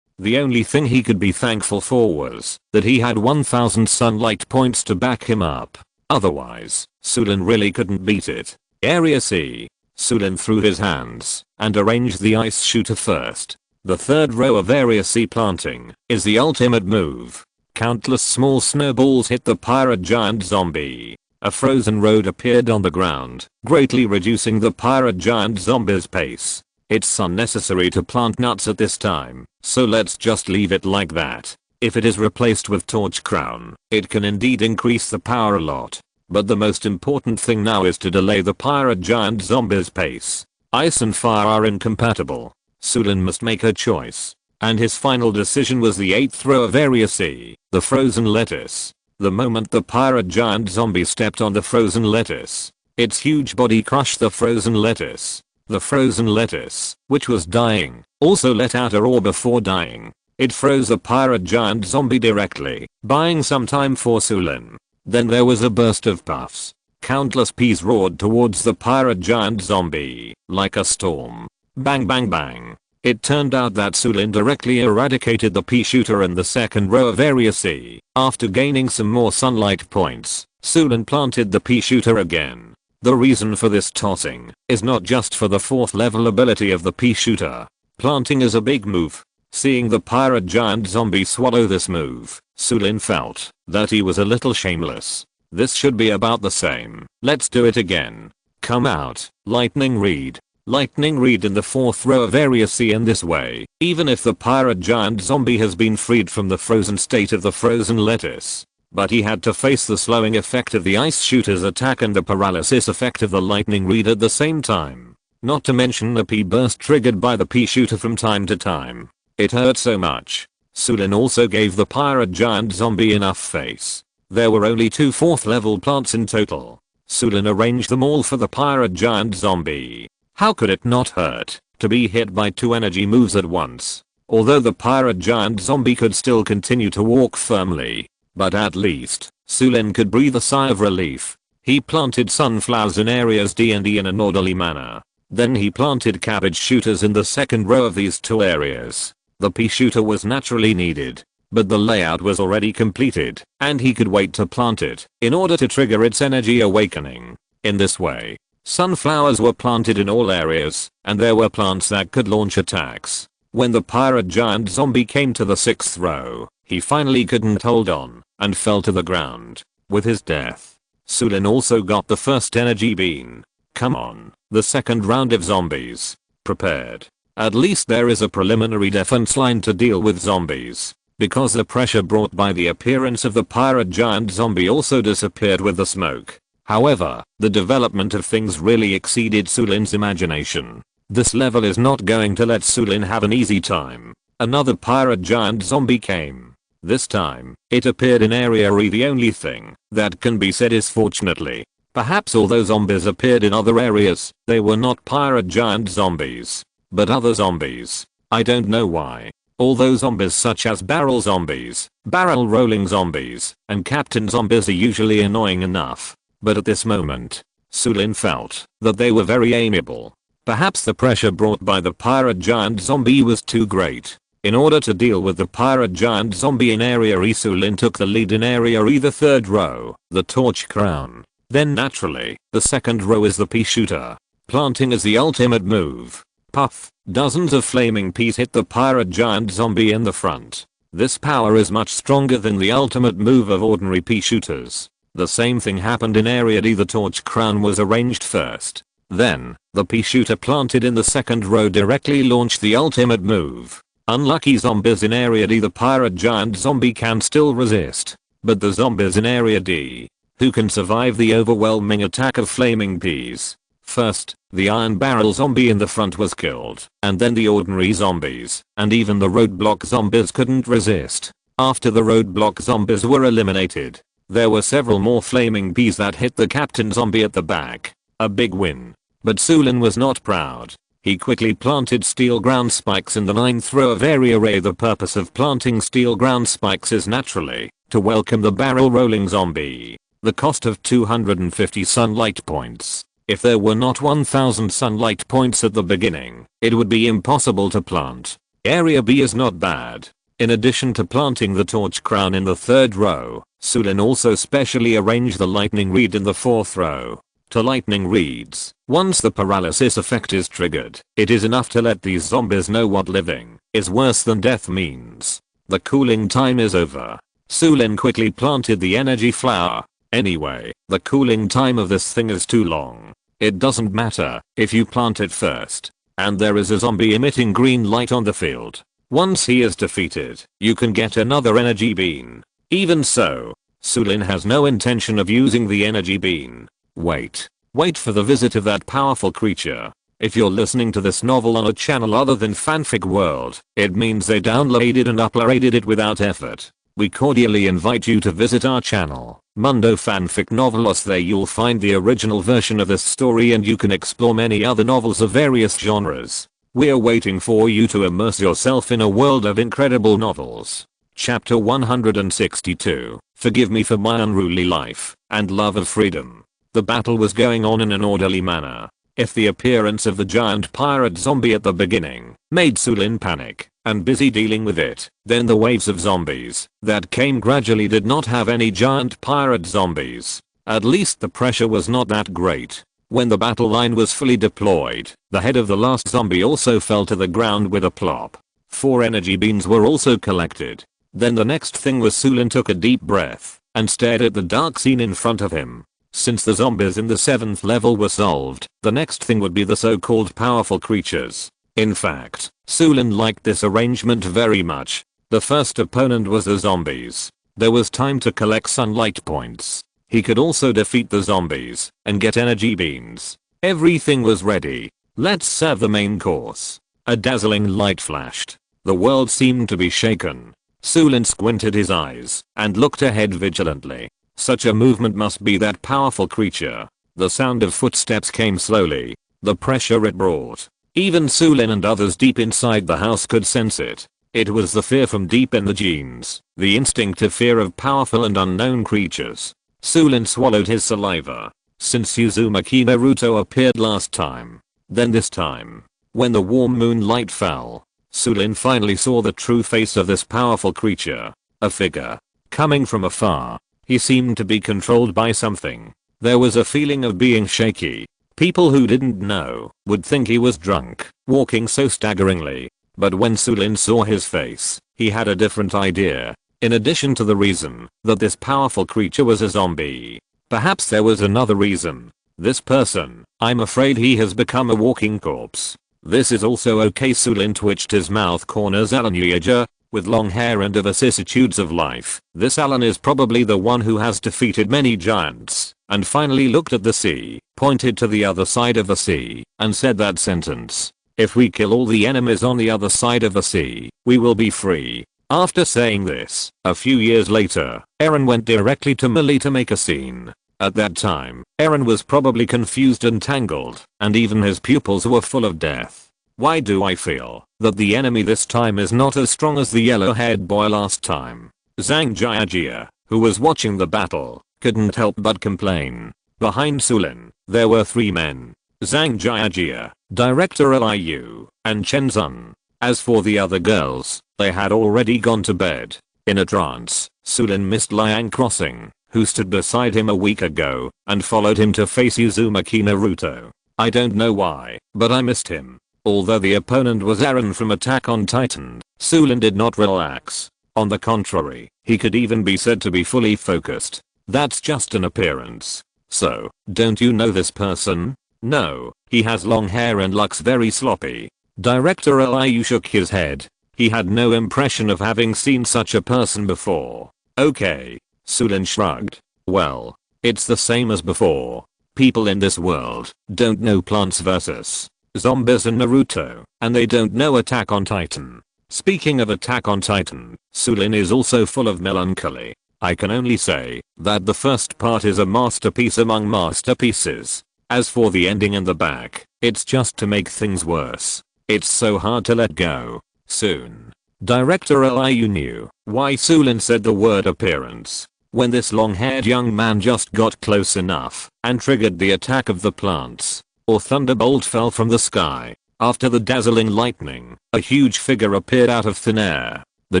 The only thing he could be thankful for was that he had 1000 sunlight points to back him up. Otherwise, Su Lin really couldn't beat it. Area C. Su Lin threw his hands and arranged the ice shooter first. The third row of Area C planting is the ultimate move. Countless small snowballs hit the pirate giant zombie. A frozen road appeared on the ground, greatly reducing the pirate giant zombie's pace. It's unnecessary to plant nuts at this time, so let's just leave it like that. If it is replaced with torch crown, it can indeed increase the power a lot. But the most important thing now is to delay the pirate giant zombie's pace. Ice and fire are incompatible. Su Lin must make a choice. And his final decision was the 8th row of Area C, the frozen lettuce. The moment the pirate giant zombie stepped on the frozen lettuce, its huge body crushed the frozen lettuce. The frozen lettuce, which was dying, also let out a roar before dying. It froze the pirate giant zombie directly, buying some time for Su Lin. Then there was a burst of puffs. Countless peas roared towards the pirate giant zombie, like a storm. Bang bang bang. It turned out that Su Lin directly eradicated the pea shooter in the second row of Area C. After gaining some more sunlight points, Su Lin planted the pea shooter again. The reason for this tossing is not just for the 4th level ability of the pea shooter. Planting is a big move. Seeing the pirate giant zombie swallow this move, Su Lin felt that he was a little shameless. This should be about the same. Let's do it again. Come out, lightning reed. Lightning reed in the 4th row of Area C. In this way, even if the pirate giant zombie has been freed from the frozen state of the frozen lettuce, but he had to face the slowing effect of the ice shooter's attack and the paralysis effect of the lightning reed at the same time. Not to mention the pea burst triggered by the pea shooter from time to time. It hurt so much. Su Lin also gave the pirate giant zombie enough face. There were only 2 4th level plants in total. Su Lin arranged them all for the pirate giant zombie. How could it not hurt to be hit by 2 energy moves at once? Although the pirate giant zombie could still continue to walk firmly. But at least, Su Lin could breathe a sigh of relief. He planted sunflowers in areas D and E in an orderly manner. Then he planted cabbage shooters in the second row of these 2 areas. The pea shooter was naturally needed, but the layout was already completed, and he could wait to plant it in order to trigger its energy awakening. In this way, sunflowers were planted in all areas, and there were plants that could launch attacks. When the pirate giant zombie came to the 6th row, he finally couldn't hold on and fell to the ground. With his death, Su Lin also got the first energy bean. Come on, the second round of zombies. Prepared. At least there is a preliminary defense line to deal with zombies. Because the pressure brought by the appearance of the pirate giant zombie also disappeared with the smoke. However, the development of things really exceeded Su Lin's imagination. This level is not going to let Su Lin have an easy time. Another pirate giant zombie came. This time, it appeared in Area E. The only thing that can be said is fortunately, perhaps although zombies appeared in other areas, they were not pirate giant zombies, but other zombies. I don't know why. Although zombies such as barrel zombies, barrel rolling zombies, and captain zombies are usually annoying enough, but at this moment, Su Lin felt that they were very amiable. Perhaps the pressure brought by the pirate giant zombie was too great. In order to deal with the pirate giant zombie in Area E, Su Lin took the lead in Area E, the third row, the torch crown. Then naturally, the second row is the pea shooter. Planting is the ultimate move. Puff, dozens of flaming peas hit the pirate giant zombie in the front. This power is much stronger than the ultimate move of ordinary pea shooters. The same thing happened in Area D. The torch crown was arranged first. Then, the pea shooter planted in the second row directly launched the ultimate move. Unlucky zombies in Area D. The pirate giant zombie can still resist. But the zombies in Area D, who can survive the overwhelming attack of flaming peas? First, the iron barrel zombie in the front was killed, and then the ordinary zombies, and even the roadblock zombies couldn't resist. After the roadblock zombies were eliminated, there were several more flaming peas that hit the captain zombie at the back. A big win. But Su Lin was not proud. He quickly planted steel ground spikes in the 9th row of Area A. The purpose of planting steel ground spikes is naturally to welcome the barrel rolling zombie. The cost of 250 sunlight points. If there were not 1000 sunlight points at the beginning, it would be impossible to plant. Area B is not bad. In addition to planting the torch crown in the 3rd row, Su Lin also specially arranged the lightning reed in the 4th row. To lightning reeds, once the paralysis effect is triggered, it is enough to let these zombies know what living is worse than death means. The cooling time is over. Su Lin quickly planted the energy flower. Anyway, the cooling time of this thing is too long. It doesn't matter if you plant it first. And there is a zombie emitting green light on the field. Once he is defeated, you can get another energy bean. Even so, Su Lin has no intention of using the energy bean. Wait for the visit of that powerful creature. If you're listening to this novel on a channel other than Fanfic World, it means they downloaded and uploaded it without effort. We cordially invite you to visit our channel, Mundo Fanfic Novelos. There you'll find the original version of this story and you can explore many other novels of various genres. We're waiting for you to immerse yourself in a world of incredible novels. Chapter 162. Forgive me for my unruly life and love of freedom. The battle was going on in an orderly manner. If the appearance of the giant pirate zombie at the beginning made Su Lin panic and busy dealing with it, then the waves of zombies that came gradually did not have any giant pirate zombies. At least the pressure was not that great. When the battle line was fully deployed, the head of the last zombie also fell to the ground with a plop. 4 energy beans were also collected. Then the next thing was Su Lin took a deep breath and stared at the dark scene in front of him. Since the zombies in the 7th level were solved, the next thing would be the so-called powerful creatures. In fact, Su Lin liked this arrangement very much. The first opponent was the zombies. There was time to collect sunlight points. He could also defeat the zombies and get energy beans. Everything was ready. Let's serve the main course. A dazzling light flashed. The world seemed to be shaken. Su Lin squinted his eyes and looked ahead vigilantly. Such a movement must be that powerful creature. The sound of footsteps came slowly. The pressure it brought. Even Su Lin and others deep inside the house could sense it. It was the fear from deep in the genes. The instinctive fear of powerful and unknown creatures. Su Lin swallowed his saliva. Since Uzumaki Naruto appeared last time. Then this time, when the warm moonlight fell, Su Lin finally saw the true face of this powerful creature. A figure. Coming from afar. He seemed to be controlled by something. There was a feeling of being shaky. People who didn't know would think he was drunk, walking so staggeringly. But when Su Lin saw his face, he had a different idea. In addition to the reason that this powerful creature was a zombie, perhaps there was another reason. This person, I'm afraid he has become a walking corpse. This is also okay. Su Lin twitched his mouth corners. Alan Yeager, with long hair and the vicissitudes of life. This Alan is probably the one who has defeated many giants, and finally looked at the sea, pointed to the other side of the sea, and said that sentence. If we kill all the enemies on the other side of the sea, we will be free. After saying this, a few years later, Eren went directly to Mali to make a scene. At that time, Eren was probably confused and tangled, and even his pupils were full of death. Why do I feel that the enemy this time is not as strong as the yellow-haired boy last time? Zhang Jiajia, who was watching the battle, couldn't help but complain. Behind Su Lin, there were 3 men. Zhang Jiajia, Director Liu, and Chen Zun. As for the other girls, they had already gone to bed. In a trance, Su Lin missed Liang Crossing, who stood beside him a week ago, and followed him to face Uzumaki Naruto. I don't know why, but I missed him. Although the opponent was Eren from Attack on Titan, Su Lin did not relax. On the contrary, he could even be said to be fully focused. That's just an appearance. So, don't you know this person? No, he has long hair and looks very sloppy. Director Liu shook his head. He had no impression of having seen such a person before. Okay. Su Lin shrugged. Well, it's the same as before. People in this world don't know Plants vs. Zombies and Naruto, and they don't know Attack on Titan. Speaking of Attack on Titan, Su Lin is also full of melancholy. I can only say that the first part is a masterpiece among masterpieces. As for the ending and the back, it's just to make things worse. It's so hard to let go. Soon. Director Liu knew why Su Lin said the word appearance. When this long-haired young man just got close enough and triggered the attack of the plants, or thunderbolt fell from the sky. After the dazzling lightning, a huge figure appeared out of thin air. The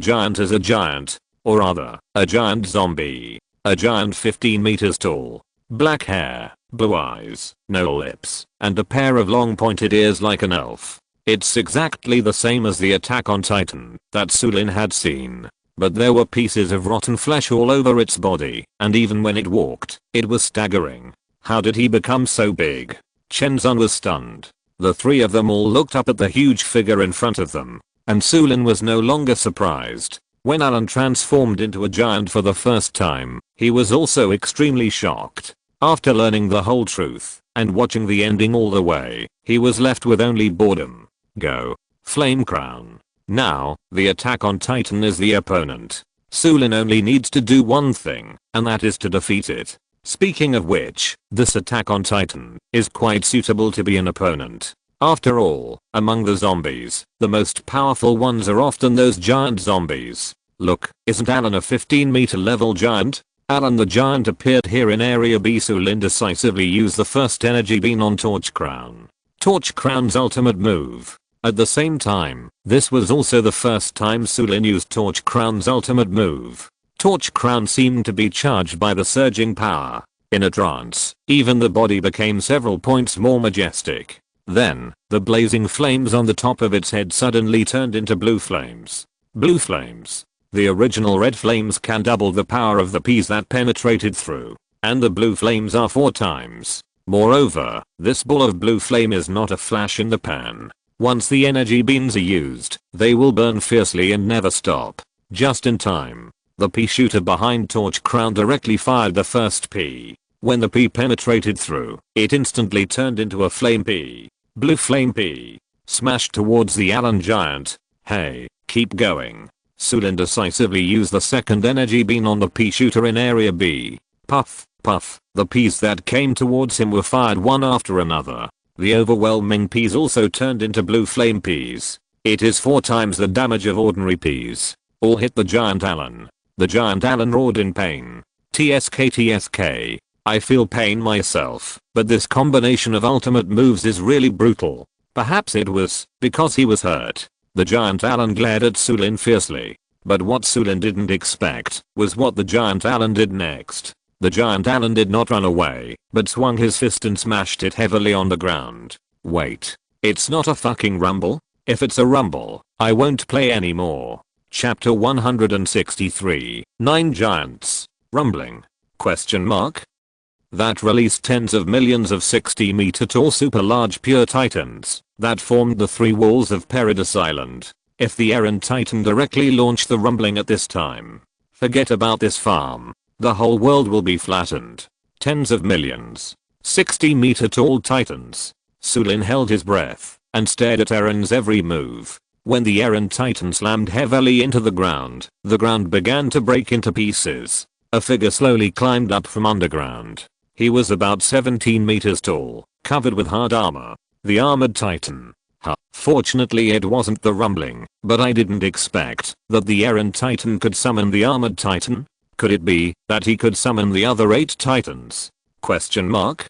giant is a giant, or rather, a giant zombie. A giant 15 meters tall. Black hair, blue eyes, no lips, and a pair of long pointed ears like an elf. It's exactly the same as the Attack on Titan that Su Lin had seen. But there were pieces of rotten flesh all over its body, and even when it walked, it was staggering. How did he become so big? Chen Zun was stunned. The 3 of them all looked up at the huge figure in front of them, and Su Lin was no longer surprised. When Alan transformed into a giant for the first time, he was also extremely shocked. After learning the whole truth, and watching the ending all the way, he was left with only boredom. Go. Flame Crown. Now, the Attack on Titan is the opponent. Su Lin only needs to do one thing, and that is to defeat it. Speaking of which, this Attack on Titan is quite suitable to be an opponent. After all, among the zombies, the most powerful ones are often those giant zombies. Look, isn't Alan a 15-meter level giant? Alan the giant appeared here in Area B. Su Lin decisively used the first energy beam on Torch Crown. Torch Crown's ultimate move. At the same time, this was also the first time Su Lin used Torch Crown's ultimate move. Torch Crown seemed to be charged by the surging power. In a trance, even the body became several points more majestic. Then, the blazing flames on the top of its head suddenly turned into blue flames. Blue flames. The original red flames can double the power of the peas that penetrated through, and the blue flames are 4 times. Moreover, this ball of blue flame is not a flash in the pan. Once the energy beams are used, they will burn fiercely and never stop. Just in time. The pea shooter behind Torch Crown directly fired the first pea. When the pea penetrated through, it instantly turned into a flame pea. Blue flame pea. Smashed towards the Alan giant. Hey, keep going. Su Lin decisively used the second energy beam on the pea shooter in Area B. Puff, puff. The peas that came towards him were fired one after another. The overwhelming peas also turned into blue flame peas. It is 4 times the damage of ordinary peas. All hit the giant Alan. The giant Alan roared in pain. TSK TSK. I feel pain myself, but this combination of ultimate moves is really brutal. Perhaps it was because he was hurt. The giant Alan glared at Su Lin fiercely. But what Su Lin didn't expect was what the giant Alan did next. The giant Alan did not run away, but swung his fist and smashed it heavily on the ground. Wait. It's not a fucking rumble? If it's a rumble, I won't play anymore. Chapter 163, 9 Giants. Rumbling? Question mark? That released tens of millions of 60-meter tall super large pure titans that formed the 3 walls of Paradise Island. If the errant titan directly launched the rumbling at this time, forget about this farm. The whole world will be flattened. Tens of millions. 60-meter tall titans. Su Lin held his breath and stared at Eren's every move. When the errant titan slammed heavily into the ground began to break into pieces. A figure slowly climbed up from underground. He was about 17 meters tall, covered with hard armor. The armored titan. Fortunately it wasn't the rumbling, but I didn't expect that the errant titan could summon the armored titan. Could it be that he could summon the other 8 titans? Question mark.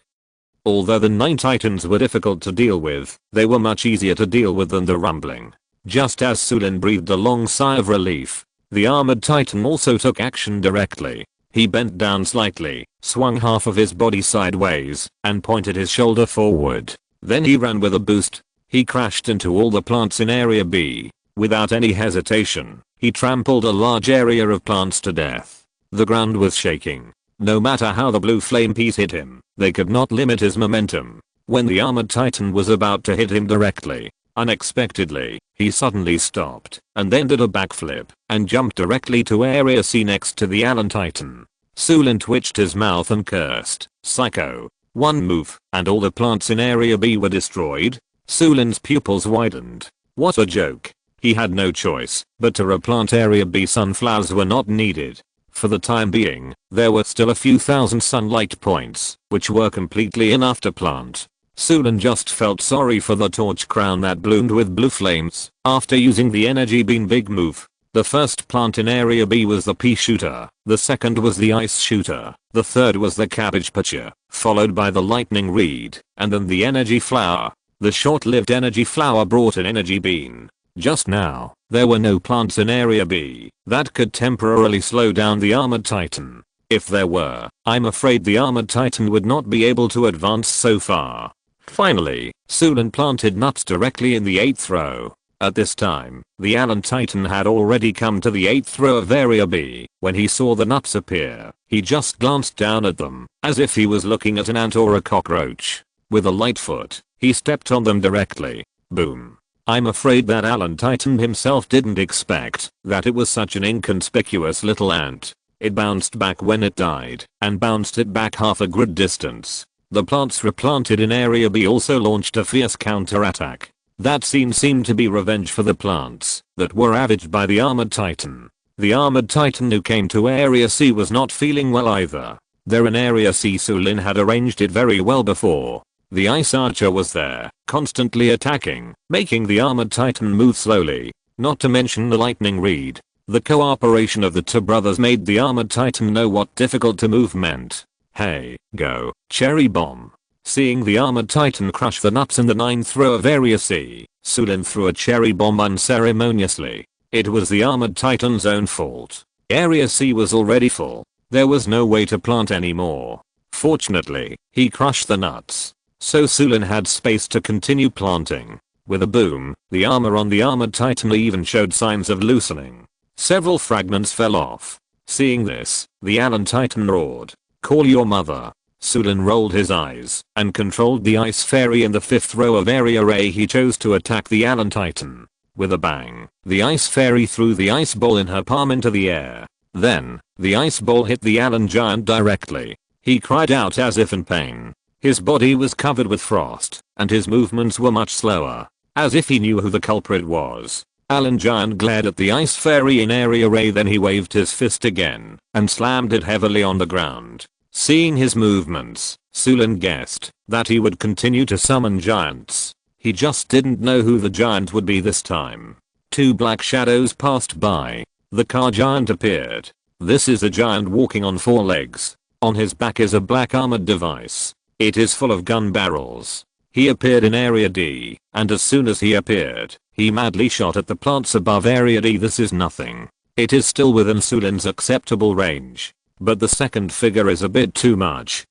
Although the 9 titans were difficult to deal with, they were much easier to deal with than the rumbling. Just as Su Lin breathed a long sigh of relief, the armored titan also took action directly. He bent down slightly, swung half of his body sideways, and pointed his shoulder forward. Then he ran with a boost. He crashed into all the plants in Area B. Without any hesitation, he trampled a large area of plants to death. The ground was shaking. No matter how the blue flame piece hit him, they could not limit his momentum. When the armored titan was about to hit him directly, unexpectedly, he suddenly stopped and then did a backflip and jumped directly to Area C next to the Allen Titan. Su Lin twitched his mouth and cursed, "Psycho." One move, and all the plants in Area B were destroyed. Su Lin's pupils widened. What a joke. He had no choice but to replant Area B. Sunflowers were not needed. For the time being, there were still a few thousand sunlight points, which were completely enough to plant. Su Lin just felt sorry for the torch crown that bloomed with blue flames. After using the energy beam big move, the first plant in Area B was the pea shooter, the second was the ice shooter, the third was the cabbage patcher, followed by the lightning reed, and then the energy flower. The short-lived energy flower brought an energy beam. Just now, there were no plants in Area B that could temporarily slow down the armored titan. If there were, I'm afraid the armored titan would not be able to advance so far. Finally, Su Lin planted nuts directly in the 8th row. At this time, the Allen Titan had already come to the 8th row of Area B. When he saw the nuts appear, he just glanced down at them, as if he was looking at an ant or a cockroach. With a light foot, he stepped on them directly. Boom. I'm afraid that Allen Titan himself didn't expect that it was such an inconspicuous little ant. It bounced back when it died, and bounced it back half a grid distance. The plants replanted in Area B also launched a fierce counterattack. That scene seemed to be revenge for the plants that were ravaged by the armored titan. The armored titan who came to Area C was not feeling well either. There in Area C, Su Lin had arranged it very well before. The ice archer was there, constantly attacking, making the armored titan move slowly. Not to mention the lightning reed. The cooperation of the two brothers made the armored titan know what difficult to move meant. Hey, go, cherry bomb. Seeing the armored titan crush the nuts in the 9th row of Area C, Su Lin threw a cherry bomb unceremoniously. It was the armored titan's own fault. Area C was already full. There was no way to plant anymore. Fortunately, he crushed the nuts, so Su Lin had space to continue planting. With a boom, the armor on the armored titan even showed signs of loosening. Several fragments fell off. Seeing this, the Allen Titan roared, "Call your mother." Su Lin rolled his eyes and controlled the ice fairy in the 5th row of Area A. He chose to attack the Allen Titan. With a bang, the ice fairy threw the ice ball in her palm into the air. Then, the ice ball hit the Allen giant directly. He cried out as if in pain. His body was covered with frost, and his movements were much slower. As if he knew who the culprit was, Allen Giant glared at the ice fairy in Area A. Then he waved his fist again and slammed it heavily on the ground. Seeing his movements, Su Lin guessed that he would continue to summon giants. He just didn't know who the giant would be this time. 2 black shadows passed by. The car giant appeared. This is a giant walking on 4 legs. On his back is a black armored device. It is full of gun barrels. He appeared in Area D, and as soon as he appeared, he madly shot at the plants above Area D. This is nothing. It is still within Su Lin's acceptable range. But the second figure is a bit too much.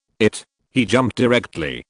He jumped directly,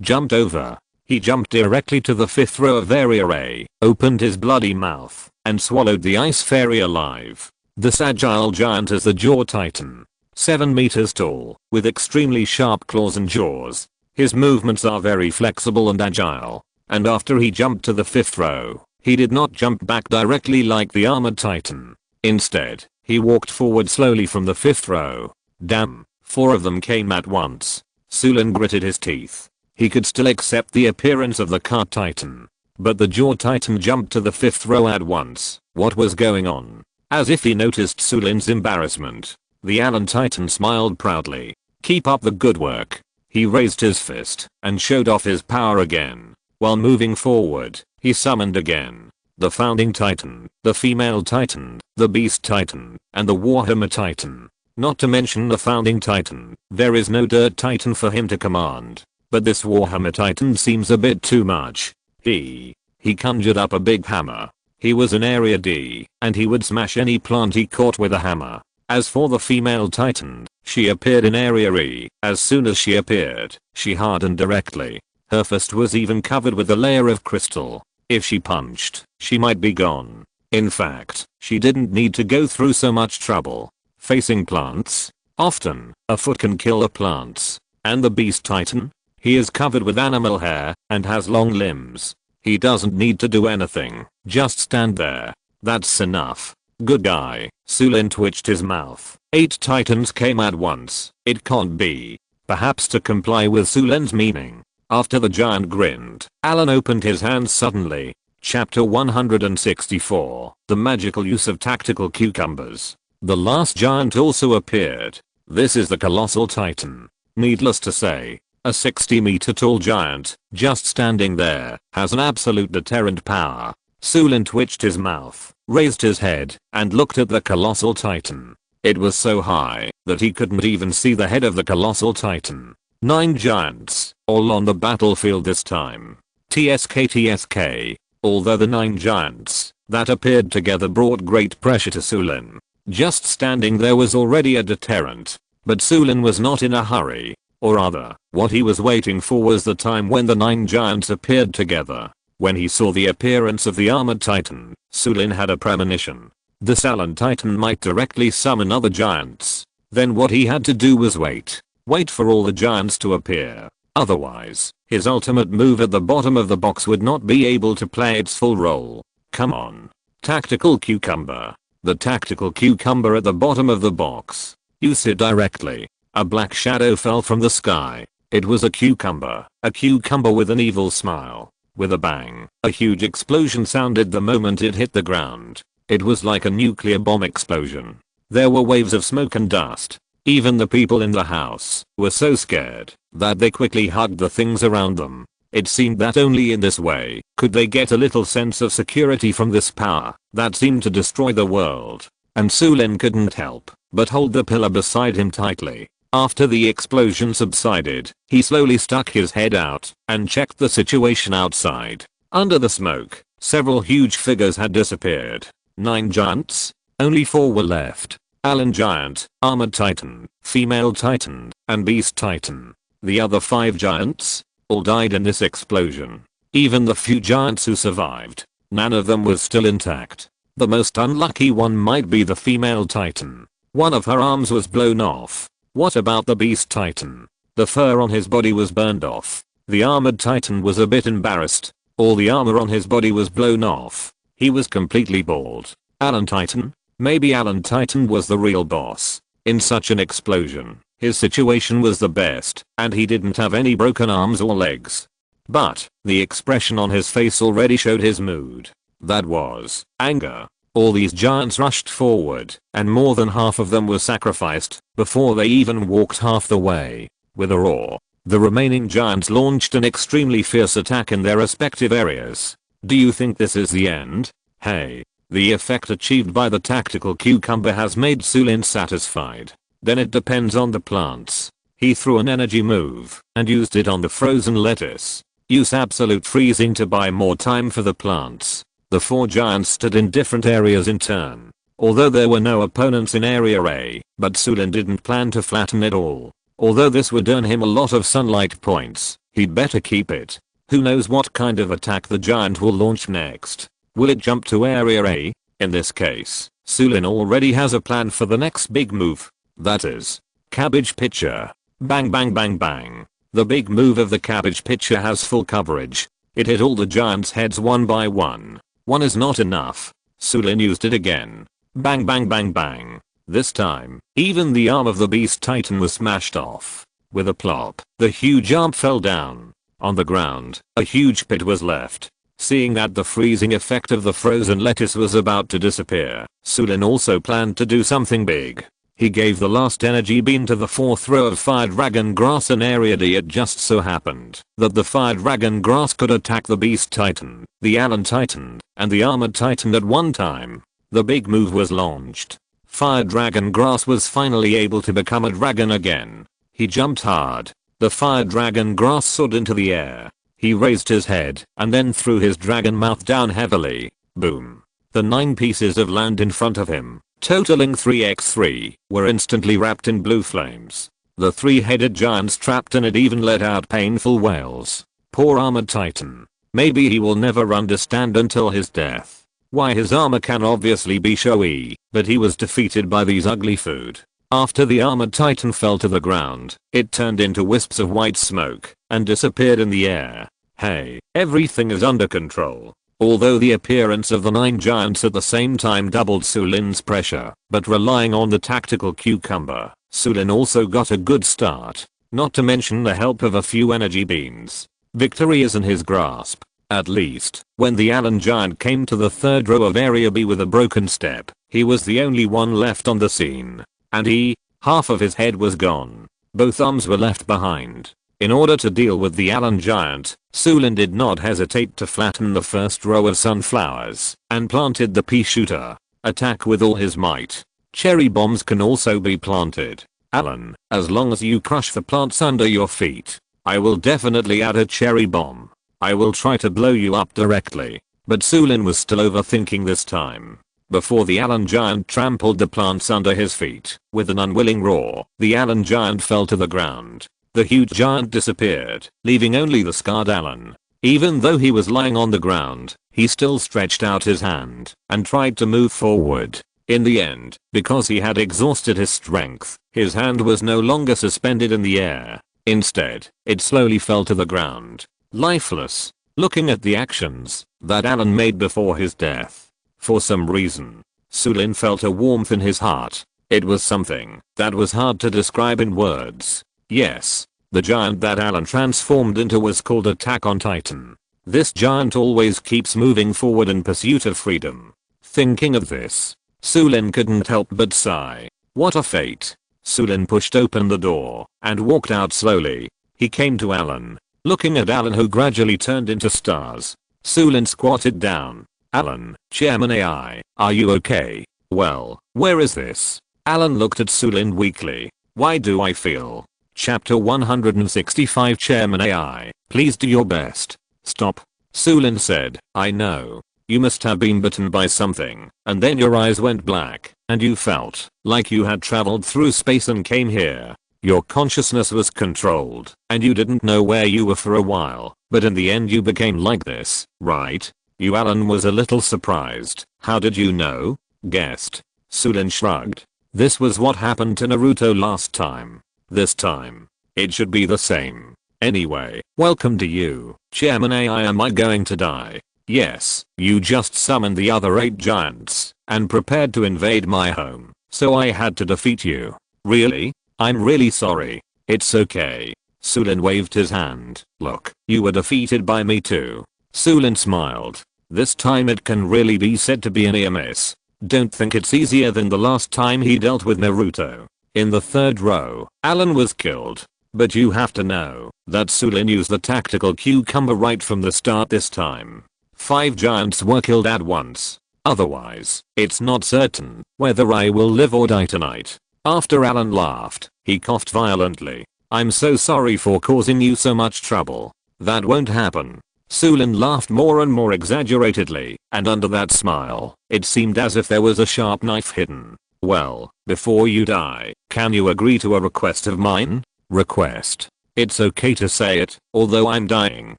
jumped over. He jumped directly to the 5th row of Area A, opened his bloody mouth, and swallowed the ice fairy alive. This agile giant is the Jaw Titan. 7 meters tall, with extremely sharp claws and jaws. His movements are very flexible and agile. And after he jumped to the 5th row, He did not jump back directly like the armored titan. Instead, he walked forward slowly from the 5th row. Damn, 4 of them came at once. Su Lin gritted his teeth. He could still accept the appearance of the cart titan. But the jaw titan jumped to the 5th row at once. What was going on? As if he noticed Su Lin's embarrassment, the Allen titan smiled proudly. Keep up the good work. He raised his fist and showed off his power again. While moving forward, he summoned again. The founding titan, the female titan, the beast titan, and the warhammer titan. Not to mention the founding titan. There is no dirt titan for him to command. But this warhammer titan seems a bit too much. He conjured up a big hammer. He was in area D, and he would smash any plant he caught with a hammer. As for the female titan, she appeared in area E. As soon as she appeared, she hardened directly. Her fist was even covered with a layer of crystal. If she punched, she might be gone. In fact, she didn't need to go through so much trouble. Facing plants? Often, a foot can kill the plants. And the beast titan? He is covered with animal hair and has long limbs. He doesn't need to do anything, just stand there. That's enough. Good guy. Su Lin twitched his mouth. 8 titans came at once. It can't be. Perhaps to comply with Su Lin's meaning. After the giant grinned, Alan opened his hands suddenly. Chapter 164. The magical use of tactical cucumbers. The last giant also appeared. This is the colossal titan. Needless to say, a 60-meter tall giant, just standing there, has an absolute deterrent power. Su Lin twitched his mouth, raised his head, and looked at the colossal titan. It was so high that he couldn't even see the head of the colossal titan. 9 giants, all on the battlefield this time. TSK. Although the 9 giants that appeared together brought great pressure to Su Lin. Just standing there was already a deterrent. But Su Lin was not in a hurry. Or rather, what he was waiting for was the time when the 9 giants appeared together. When he saw the appearance of the armored titan, Su Lin had a premonition. This Allen titan might directly summon other giants. Then what he had to do was wait. Wait for all the giants to appear. Otherwise, his ultimate move at the bottom of the box would not be able to play its full role. Come on. Tactical cucumber. The tactical cucumber at the bottom of the box. Use it directly. A black shadow fell from the sky. It was a cucumber with an evil smile. With a bang, a huge explosion sounded the moment it hit the ground. It was like a nuclear bomb explosion. There were waves of smoke and dust. Even the people in the house were so scared that they quickly hugged the things around them. It seemed that only in this way could they get a little sense of security from this power that seemed to destroy the world. And Su Lin couldn't help but hold the pillar beside him tightly. After the explosion subsided, he slowly stuck his head out and checked the situation outside. Under the smoke, several huge figures had disappeared. 9 giants? Only 4 were left. Allen giant, armored titan, female titan, and beast titan. The other 5 giants? All died in this explosion. Even the few giants who survived, none of them was still intact. The most unlucky one might be the female titan. One of her arms was blown off. What about the beast titan? The fur on his body was burned off. The armored titan was a bit embarrassed. All the armor on his body was blown off. He was completely bald. Allen titan? Maybe Allen titan was the real boss. In such an explosion, his situation was the best, and he didn't have any broken arms or legs. But, the expression on his face already showed his mood. That was anger. All these giants rushed forward, and more than half of them were sacrificed before they even walked half the way. With a roar, the remaining giants launched an extremely fierce attack in their respective areas. Do you think this is the end? Hey. The effect achieved by the tactical cucumber has made Su Lin satisfied. Then it depends on the plants. He threw an energy move and used it on the frozen lettuce. Use absolute freezing to buy more time for the plants. The 4 giants stood in different areas in turn. Although there were no opponents in area A, but Su Lin didn't plan to flatten it all. Although this would earn him a lot of sunlight points, he'd better keep it. Who knows what kind of attack the giant will launch next. Will it jump to area A? In this case, Su Lin already has a plan for the next big move. That is, cabbage pitcher. Bang bang bang bang. The big move of the cabbage pitcher has full coverage. It hit all the giants' heads one by one. One is not enough. Su Lin used it again. Bang bang bang bang. This time, even the arm of the beast titan was smashed off. With a plop, the huge arm fell down. On the ground, a huge pit was left. Seeing that the freezing effect of the frozen lettuce was about to disappear, Su Lin also planned to do something big. He gave the last energy beam to the fourth row of fire dragon grass in area D. It just so happened that the fire dragon grass could attack the beast titan, the Alan titan, and the armored titan at one time. The big move was launched. Fire dragon grass was finally able to become a dragon again. He jumped hard. The fire dragon grass soared into the air. He raised his head and then threw his dragon mouth down heavily. Boom. The 9 pieces of land in front of him, totaling 3x3, were instantly wrapped in blue flames. The 3-headed giants trapped in it even let out painful wails. Poor armored titan. Maybe he will never understand until his death why his armor can obviously be showy, but he was defeated by these ugly food. After the armored titan fell to the ground, it turned into wisps of white smoke and disappeared in the air. Hey, everything is under control. Although the appearance of the 9 giants at the same time doubled Su Lin's pressure, but relying on the tactical cucumber, Su Lin also got a good start, not to mention the help of a few energy beams. Victory is in his grasp. At least, when the Alan giant came to the third row of area B with a broken step, he was the only one left on the scene. And half of his head was gone. Both arms were left behind. In order to deal with the Alan giant, Su Lin did not hesitate to flatten the first row of sunflowers and planted the pea shooter. Attack with all his might. Cherry bombs can also be planted. Alan, as long as you crush the plants under your feet, I will definitely add a cherry bomb. I will try to blow you up directly. But Su Lin was still overthinking this time. Before the Alan giant trampled the plants under his feet, with an unwilling roar, the Alan giant fell to the ground. The huge giant disappeared, leaving only the scarred Alan. Even though he was lying on the ground, he still stretched out his hand and tried to move forward. In the end, because he had exhausted his strength, his hand was no longer suspended in the air. Instead, it slowly fell to the ground, lifeless. Looking at the actions that Alan made before his death, for some reason, Su Lin felt a warmth in his heart. It was something that was hard to describe in words. Yes, the giant that Alan transformed into was called Attack on Titan. This giant always keeps moving forward in pursuit of freedom. Thinking of this, Su Lin couldn't help but sigh. What a fate. Su Lin pushed open the door and walked out slowly. He came to Alan. Looking at Alan, who gradually turned into stars, Su Lin squatted down. Alan, Chairman AI, are you okay? Well, where is this? Alan looked at Su Lin weakly. Why do I feel? Chapter 165 Chairman AI, please do your best. Stop. Su Lin said, I know. You must have been bitten by something, and then your eyes went black, and you felt like you had traveled through space and came here. Your consciousness was controlled, and you didn't know where you were for a while, but in the end you became like this, right? You Alan was a little surprised. How did you know? Guessed. Su Lin shrugged. This was what happened to Naruto last time. This time, it should be the same. Anyway, welcome to you, Chairman AI. Am I going to die? Yes, you just summoned the other 8 giants and prepared to invade my home, so I had to defeat you. Really? I'm really sorry. It's okay. Su Lin waved his hand. Look, you were defeated by me too. Su Lin smiled. This time it can really be said to be a near miss. Don't think it's easier than the last time he dealt with Naruto. In the third row, Alan was killed. But you have to know that Su Lin used the tactical cucumber right from the start this time. 5 giants were killed at once. Otherwise, it's not certain whether I will live or die tonight. After Alan laughed, he coughed violently. I'm so sorry for causing you so much trouble. That won't happen. Su Lin laughed more and more exaggeratedly, and under that smile, it seemed as if there was a sharp knife hidden. Well, before you die, can you agree to a request of mine? Request. It's okay to say it, although I'm dying.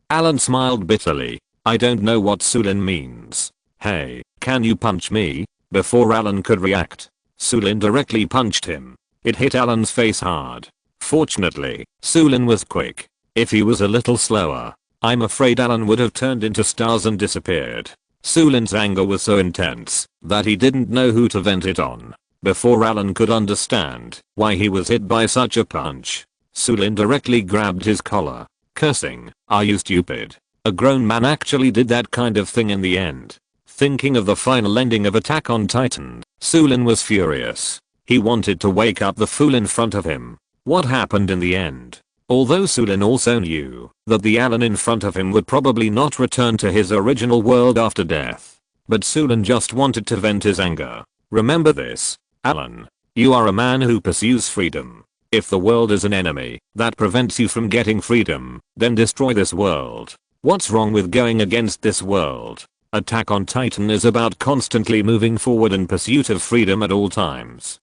Alan smiled bitterly. I don't know what Su Lin means. Hey, can you punch me? Before Alan could react, Su Lin directly punched him. It hit Alan's face hard. Fortunately, Su Lin was quick. If he was a little slower, I'm afraid Alan would have turned into stars and disappeared. Su Lin's anger was so intense that he didn't know who to vent it on. Before Alan could understand why he was hit by such a punch, Su Lin directly grabbed his collar, cursing, "Are you stupid? A grown man actually did that kind of thing in the end." Thinking of the final ending of Attack on Titan, Su Lin was furious. He wanted to wake up the fool in front of him. What happened in the end? Although Su Lin also knew that the Alan in front of him would probably not return to his original world after death. But Su Lin just wanted to vent his anger. Remember this, Alan. You are a man who pursues freedom. If the world is an enemy that prevents you from getting freedom, then destroy this world. What's wrong with going against this world? Attack on Titan is about constantly moving forward in pursuit of freedom at all times.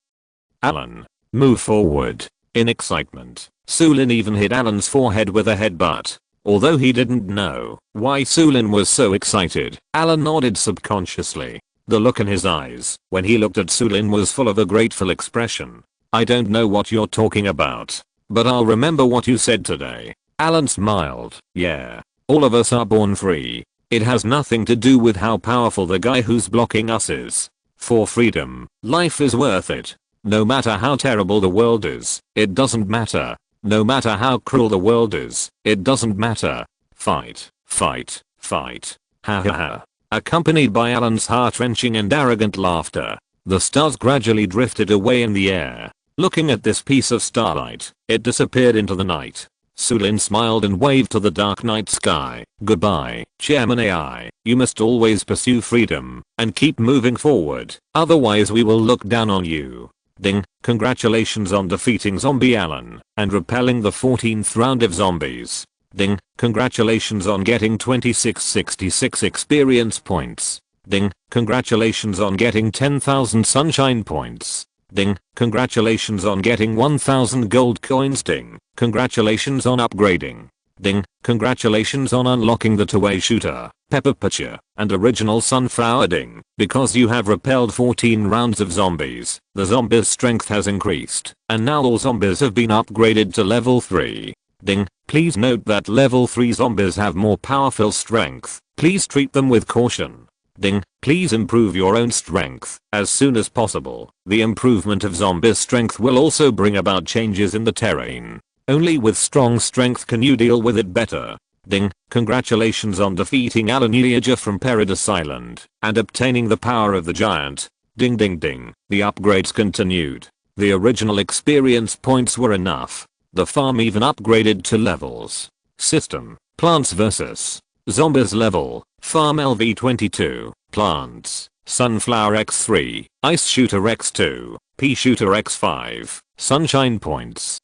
Alan, move forward. In excitement, Su Lin even hit Alan's forehead with a headbutt. Although he didn't know why Su Lin was so excited, Alan nodded subconsciously. The look in his eyes when he looked at Su Lin was full of a grateful expression. "I don't know what you're talking about, but I'll remember what you said today." Alan smiled. "Yeah, all of us are born free. It has nothing to do with how powerful the guy who's blocking us is. For freedom, life is worth it. No matter how terrible the world is, it doesn't matter. No matter how cruel the world is, it doesn't matter. Fight, fight, fight. Ha ha ha." Accompanied by Alan's heart-wrenching and arrogant laughter, the stars gradually drifted away in the air. Looking at this piece of starlight, it disappeared into the night. Su Lin smiled and waved to the dark night sky. "Goodbye, Chairman AI. You must always pursue freedom and keep moving forward, otherwise we will look down on you." Ding, congratulations on defeating Zombie Alan and repelling the 14th round of zombies. Ding, congratulations on getting 2666 experience points. Ding, congratulations on getting 10,000 sunshine points. Ding, congratulations on getting 1000 gold coins. Ding, congratulations on upgrading. Ding, congratulations on unlocking the two-way shooter, pepper pitcher, and original sunflower. Ding, because you have repelled 14 rounds of zombies, the zombies' strength has increased, and now all zombies have been upgraded to level 3. Ding, please note that level 3 zombies have more powerful strength. Please treat them with caution. Ding, please improve your own strength as soon as possible. The improvement of zombies' strength will also bring about changes in the terrain. Only with strong strength can you deal with it better. Ding, congratulations on defeating Alan Yeager from Paradise Island and obtaining the power of the giant. Ding ding ding, the upgrades continued. The original experience points were enough. The farm even upgraded to levels. System, Plants vs. Zombies level, Farm LV22, Plants, Sunflower X3, Ice Shooter X2, Pea Shooter X5, Sunshine Points.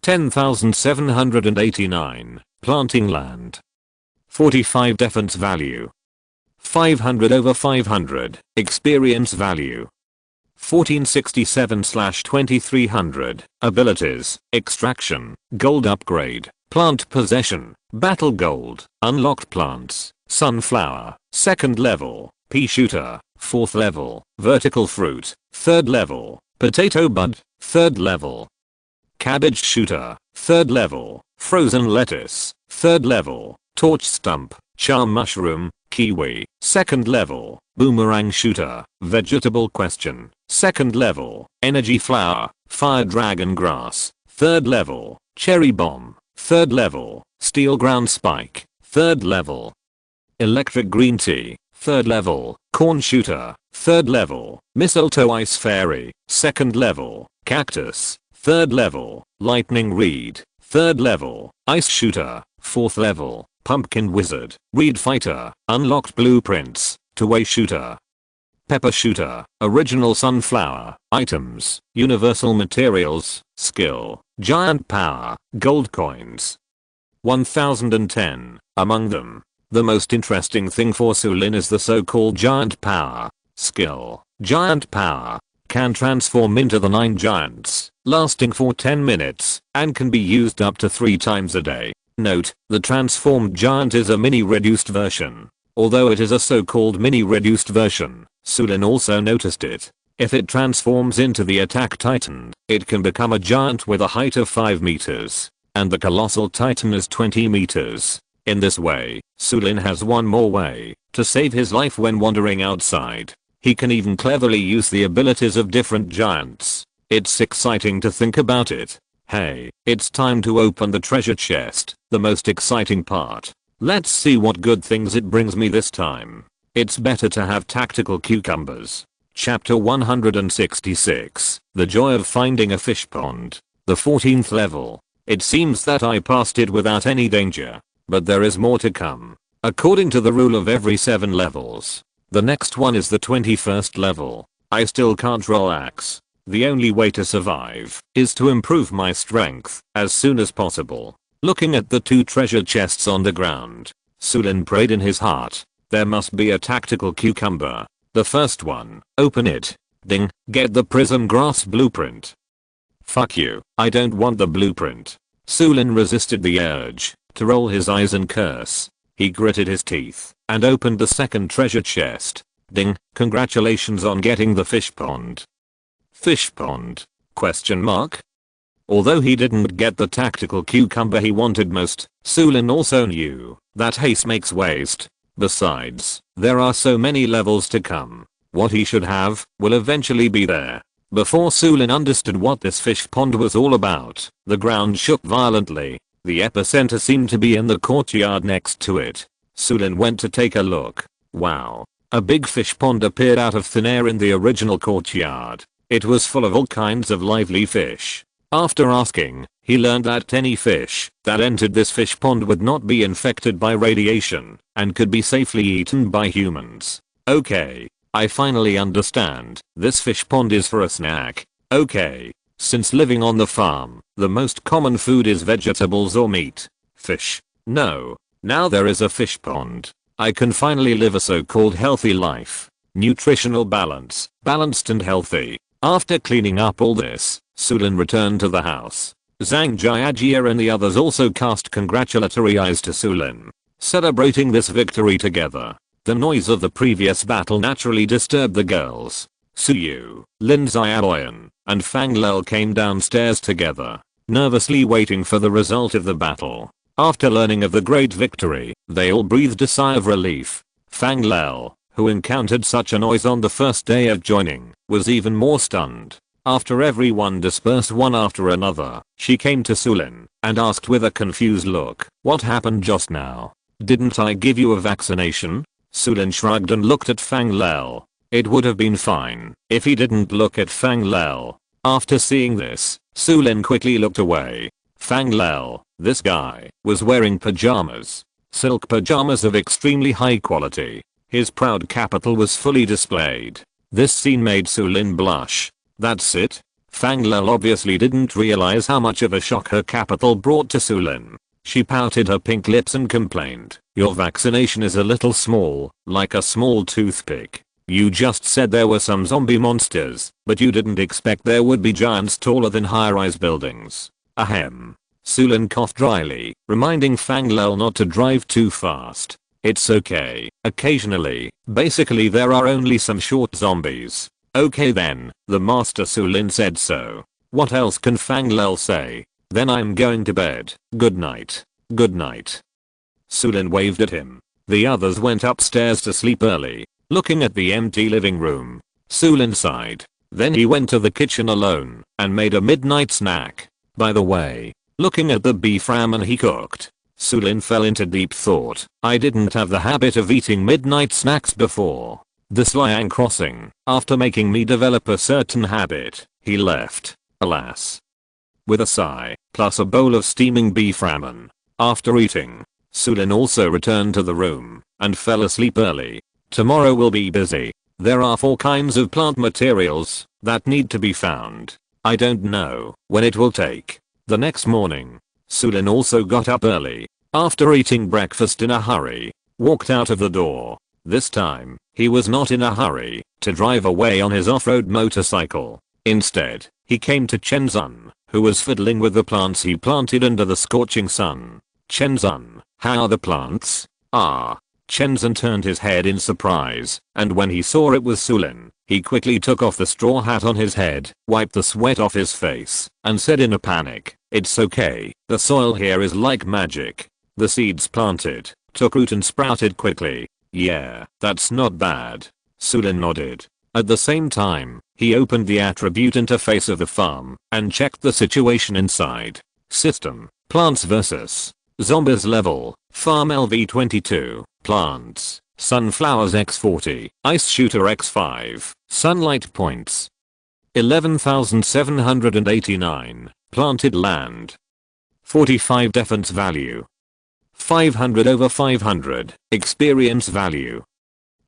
10,789, Planting Land. 45 Defense Value. 500 over 500, Experience Value. 1467/2300, Abilities, Extraction, Gold Upgrade, Plant Possession, Battle Gold, Unlocked Plants, Sunflower, 2nd level, Pea Shooter, 4th level, Vertical Fruit, 3rd level, Potato Bud, 3rd level, Cabbage Shooter, 3rd level, Frozen Lettuce, 3rd level, Torch Stump, Charm Mushroom, Kiwi, 2nd level, Boomerang Shooter, Vegetable Question, 2nd level, Energy Flower, Fire Dragon Grass, 3rd level, Cherry Bomb, 3rd level, Steel Ground Spike, 3rd level, Electric Green Tea, 3rd level, Corn Shooter, 3rd level, Mistletoe Ice Fairy, 2nd level, Cactus, 3rd level, Lightning Reed, 3rd level, Ice Shooter, 4th level, Pumpkin Wizard, Reed Fighter, Unlocked Blueprints, Two-Way Shooter, Pepper Shooter, Original Sunflower, Items, Universal Materials, Skill, Giant Power, Gold Coins. 1010, among them. The most interesting thing for Su Lin is the so-called Giant Power, Skill. Giant Power can transform into the 9 giants, lasting for 10 minutes, and can be used up to 3 times a day. Note, the transformed giant is a mini-reduced version. Although it is a so-called mini-reduced version, Su Lin also noticed it. If it transforms into the Attack Titan, it can become a giant with a height of 5 meters, and the Colossal Titan is 20 meters. In this way, Su Lin has one more way to save his life when wandering outside. He can even cleverly use the abilities of different giants. It's exciting to think about it. Hey, it's time to open the treasure chest, the most exciting part. Let's see what good things it brings me this time. It's better to have tactical cucumbers. Chapter 166, The Joy of Finding a Fish Pond. The 14th level. It seems that I passed it without any danger. But there is more to come. According to the rule of every 7 levels. The next one is the 21st level. I still can't roll axe. The only way to survive is to improve my strength as soon as possible. Looking at the 2 treasure chests on the ground, Su Lin prayed in his heart. There must be a tactical cucumber. The first one, open it. Ding, get the prism grass blueprint. Fuck you, I don't want the blueprint. Su Lin resisted the urge to roll his eyes and curse. He gritted his teeth and opened the second treasure chest. Ding, congratulations on getting the fish pond. Fish pond? Question mark? Although he didn't get the tactical cucumber he wanted most, Su Lin also knew that haste makes waste. Besides, there are so many levels to come. What he should have will eventually be there. Before Su Lin understood what this fish pond was all about, the ground shook violently. The epicenter seemed to be in the courtyard next to it. Su Lin went to take a look. Wow. A big fish pond appeared out of thin air in the original courtyard. It was full of all kinds of lively fish. After asking, he learned that any fish that entered this fish pond would not be infected by radiation and could be safely eaten by humans. Okay, I finally understand. This fish pond is for a snack. Okay. Since living on the farm, the most common food is vegetables or meat. Fish. No. Now there is a fish pond. I can finally live a so-called healthy life. Nutritional balance. Balanced and healthy. After cleaning up all this, Su Lin returned to the house. Zhang Jiajia and the others also cast congratulatory eyes to Su Lin, celebrating this victory together. The noise of the previous battle naturally disturbed the girls. Su Yue, Lin Xiaoyan, and Fang Lel came downstairs together, nervously waiting for the result of the battle. After learning of the great victory, they all breathed a sigh of relief. Fang Lel, who encountered such a noise on the first day of joining, was even more stunned. After everyone dispersed one after another, she came to Su Lin and asked with a confused look, "What happened just now? Didn't I give you a vaccination?" Su Lin shrugged and looked at Fang Lel. It would have been fine if he didn't look at Fang Lel. After seeing this, Su Lin quickly looked away. Fang Lel, this guy, was wearing pajamas. Silk pajamas of extremely high quality. His proud capital was fully displayed. This scene made Su Lin blush. That's it? Fang Lel obviously didn't realize how much of a shock her capital brought to Su Lin. She pouted her pink lips and complained, "Your vaccination is a little small, like a small toothpick. You just said there were some zombie monsters, but you didn't expect there would be giants taller than high-rise buildings." Ahem. Su Lin coughed dryly, reminding Fang Lel not to drive too fast. It's okay, occasionally. Basically there are only some short zombies. Okay then, the master. Su Lin said so. What else can Fang Lel say? Then I'm going to bed. Good night. Good night. Su Lin waved at him. The others went upstairs to sleep early. Looking at the empty living room, Su Lin sighed. Then he went to the kitchen alone and made a midnight snack. By the way, looking at the beef ramen he cooked, Su Lin fell into deep thought. I didn't have the habit of eating midnight snacks before. The Slyang crossing, after making me develop a certain habit, he left. Alas. With a sigh, plus a bowl of steaming beef ramen. After eating, Su Lin also returned to the room and fell asleep early. Tomorrow will be busy. There are 4 kinds of plant materials that need to be found. I don't know when it will take. The next morning, Su Lin also got up early. After eating breakfast in a hurry, walked out of the door. This time, he was not in a hurry to drive away on his off-road motorcycle. Instead, he came to Chenzun, who was fiddling with the plants he planted under the scorching sun. Chenzun, how are the plants? Ah. Chenzun turned his head in surprise, and when he saw it was Su Lin, he quickly took off the straw hat on his head, wiped the sweat off his face, and said in a panic, "It's okay, the soil here is like magic." The seeds planted, took root and sprouted quickly. Yeah, that's not bad. Su Lin nodded. At the same time, he opened the attribute interface of the farm and checked the situation inside. System, plants vs. zombies level, farm LV22, plants, sunflowers x40, ice shooter x5, sunlight points. 11,789, planted land. 45 defense value. 500 over 500, experience value.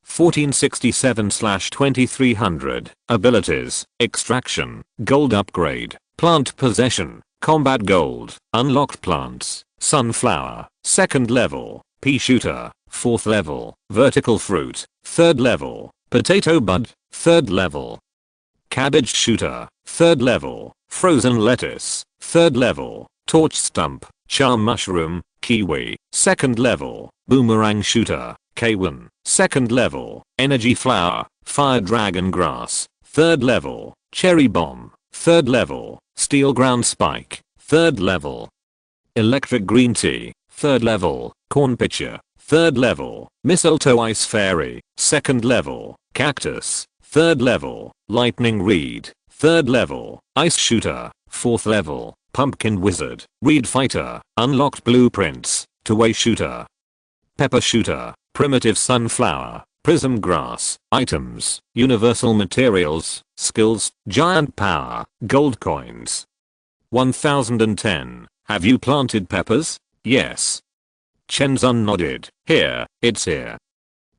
1467/2300, abilities, extraction, gold upgrade, plant possession, combat gold, unlocked plants, sunflower, 2nd level, pea shooter, 4th level, vertical fruit, 3rd level, potato bud, 3rd level, cabbage shooter, 3rd level, frozen lettuce, 3rd level, torch stump, charm mushroom, kiwi, 2nd level, boomerang shooter, K1, 2nd level, energy flower, fire dragon grass, 3rd level, cherry bomb, 3rd level, steel ground spike, 3rd level, electric green tea, 3rd level, corn pitcher, 3rd level, mistletoe ice fairy, 2nd level, cactus, 3rd level, lightning reed, 3rd level, ice shooter, 4th level, pumpkin wizard, reed fighter, unlocked blueprints, two-way shooter, pepper shooter, primitive sunflower, prism grass, items, universal materials, skills, giant power, gold coins. 1010, have you planted peppers? Yes. Chenzun nodded. Here, it's here.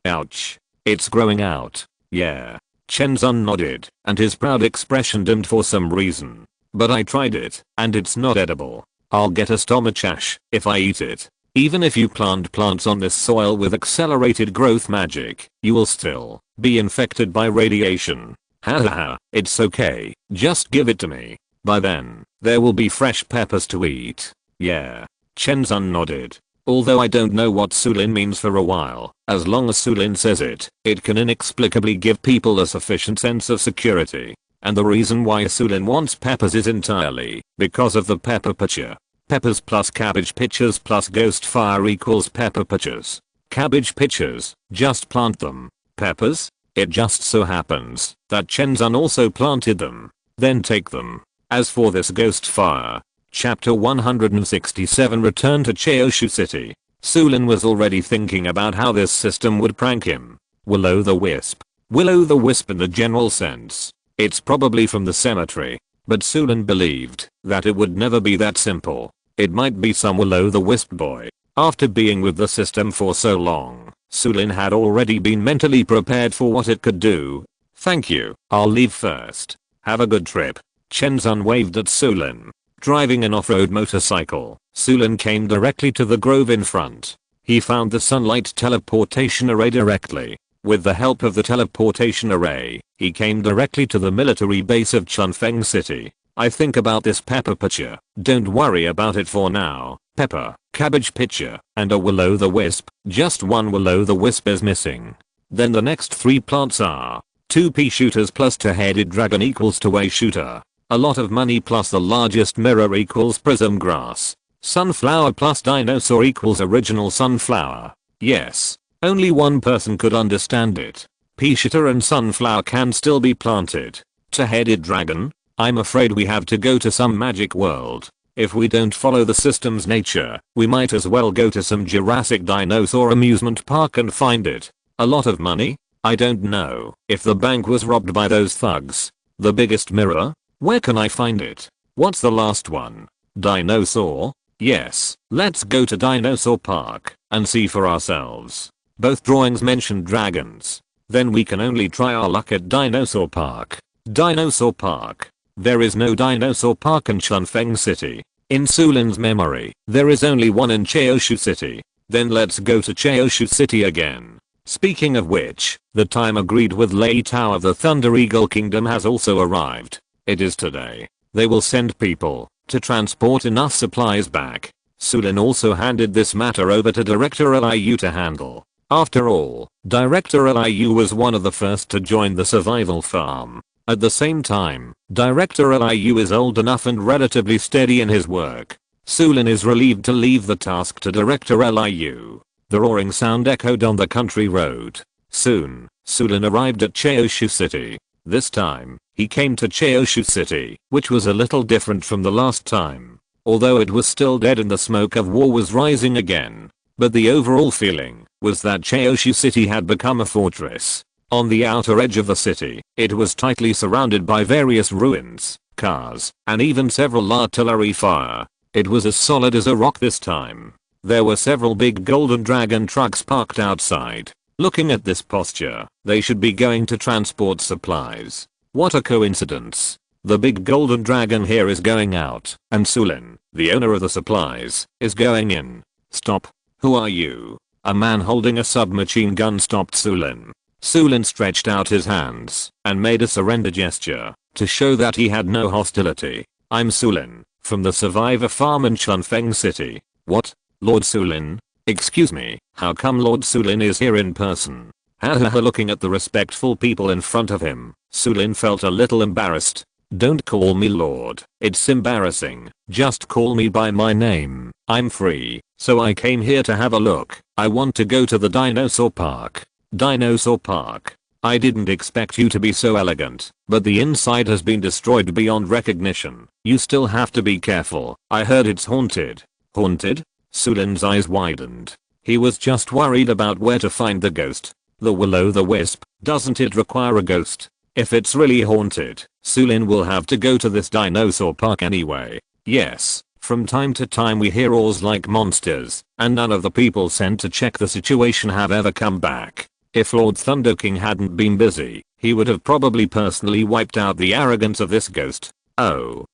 Ouch. It's growing out. Yeah. Chenzun nodded, and his proud expression dimmed for some reason. But I tried it, and it's not edible. I'll get a stomachache if I eat it. Even if you plant plants on this soil with accelerated growth magic, you will still be infected by radiation. Hahaha, it's okay, just give it to me. By then, there will be fresh peppers to eat. Yeah. Chenzun nodded. Although I don't know what Su Lin means for a while, as long as Su Lin says it, it can inexplicably give people a sufficient sense of security. And the reason why Su Lin wants peppers is entirely because of the pepper pitcher. Peppers plus cabbage pitchers plus ghost fire equals pepper pitchers. Cabbage pitchers, just plant them. Peppers? It just so happens that Chenzun also planted them. Then take them. As for this ghost fire, Chapter 167 Return to Chaoshu City. Su Lin was already thinking about how this system would prank him. Will-o'-the-wisp. Will-o'-the-wisp in the general sense. It's probably from the cemetery. But Su Lin believed that it would never be that simple. It might be some will-o'-the-wisp boy. After being with the system for so long, Su Lin had already been mentally prepared for what it could do. Thank you, I'll leave first. Have a good trip. Chenzun waved at Su Lin. Driving an off-road motorcycle, Su Lin came directly to the grove in front. He found the sunlight teleportation array directly. With the help of the teleportation array, he came directly to the military base of Chunfeng City. I think about this pepper pitcher. Don't worry about it for now. Pepper, cabbage pitcher, and a will-o'-the-wisp. Just one will-o'-the-wisp is missing. Then the next 3 plants are 2 pea shooters plus 2-headed dragon equals 2-way shooter. A lot of money plus the largest mirror equals prism grass. Sunflower plus dinosaur equals original sunflower. Yes. Only one person could understand it. Pea shooter and sunflower can still be planted. 2-headed dragon? I'm afraid we have to go to some magic world. If we don't follow the system's nature, we might as well go to some Jurassic dinosaur amusement park and find it. A lot of money? I don't know. If the bank was robbed by those thugs. The biggest mirror? Where can I find it? What's the last one? Dinosaur? Yes, let's go to Dinosaur Park and see for ourselves. Both drawings mentioned dragons. Then we can only try our luck at Dinosaur Park. Dinosaur Park. There is no Dinosaur Park in Chunfeng City. In Su Lin's memory, there is only one in Chaoshu City. Then let's go to Chaoshu City again. Speaking of which, the time agreed with Lei Tao of the Thunder Eagle Kingdom has also arrived. It is today. They will send people to transport enough supplies back. Su Lin also handed this matter over to Director Liu to handle. After all, Director Liu was one of the first to join the survival farm. At the same time, Director Liu is old enough and relatively steady in his work. Su Lin is relieved to leave the task to Director Liu. The roaring sound echoed on the country road. Soon, Su Lin arrived at Chaoshu City. This time, he came to Chaoshu City, which was a little different from the last time. Although it was still dead and the smoke of war was rising again. But the overall feeling was that Chaoshu City had become a fortress. On the outer edge of the city, it was tightly surrounded by various ruins, cars, and even several artillery fire. It was as solid as a rock this time. There were several big golden dragon trucks parked outside. Looking at this posture, they should be going to transport supplies. What a coincidence. The big golden dragon here is going out, and Su Lin, the owner of the supplies, is going in. Stop. Who are you? A man holding a submachine gun stopped Su Lin. Su Lin stretched out his hands and made a surrender gesture to show that he had no hostility. I'm Su Lin, from the Survivor Farm in Chunfeng City. What? Lord Su Lin? Excuse me, how come Lord Su Lin is here in person? Hahaha. Looking at the respectful people in front of him, Su Lin felt a little embarrassed. Don't call me Lord, it's embarrassing. Just call me by my name. I'm free, so I came here to have a look. I want to go to the dinosaur park. Dinosaur park? I didn't expect you to be so elegant, but the inside has been destroyed beyond recognition. You still have to be careful. I heard it's haunted. Haunted? Su Lin's eyes widened. He was just worried about where to find the ghost. The will-o'-the-wisp, doesn't it require a ghost? If it's really haunted, Su Lin will have to go to this dinosaur park anyway. Yes, from time to time we hear roars like monsters, and none of the people sent to check the situation have ever come back. If Lord Thunder King hadn't been busy, he would have probably personally wiped out the arrogance of this ghost. Oh,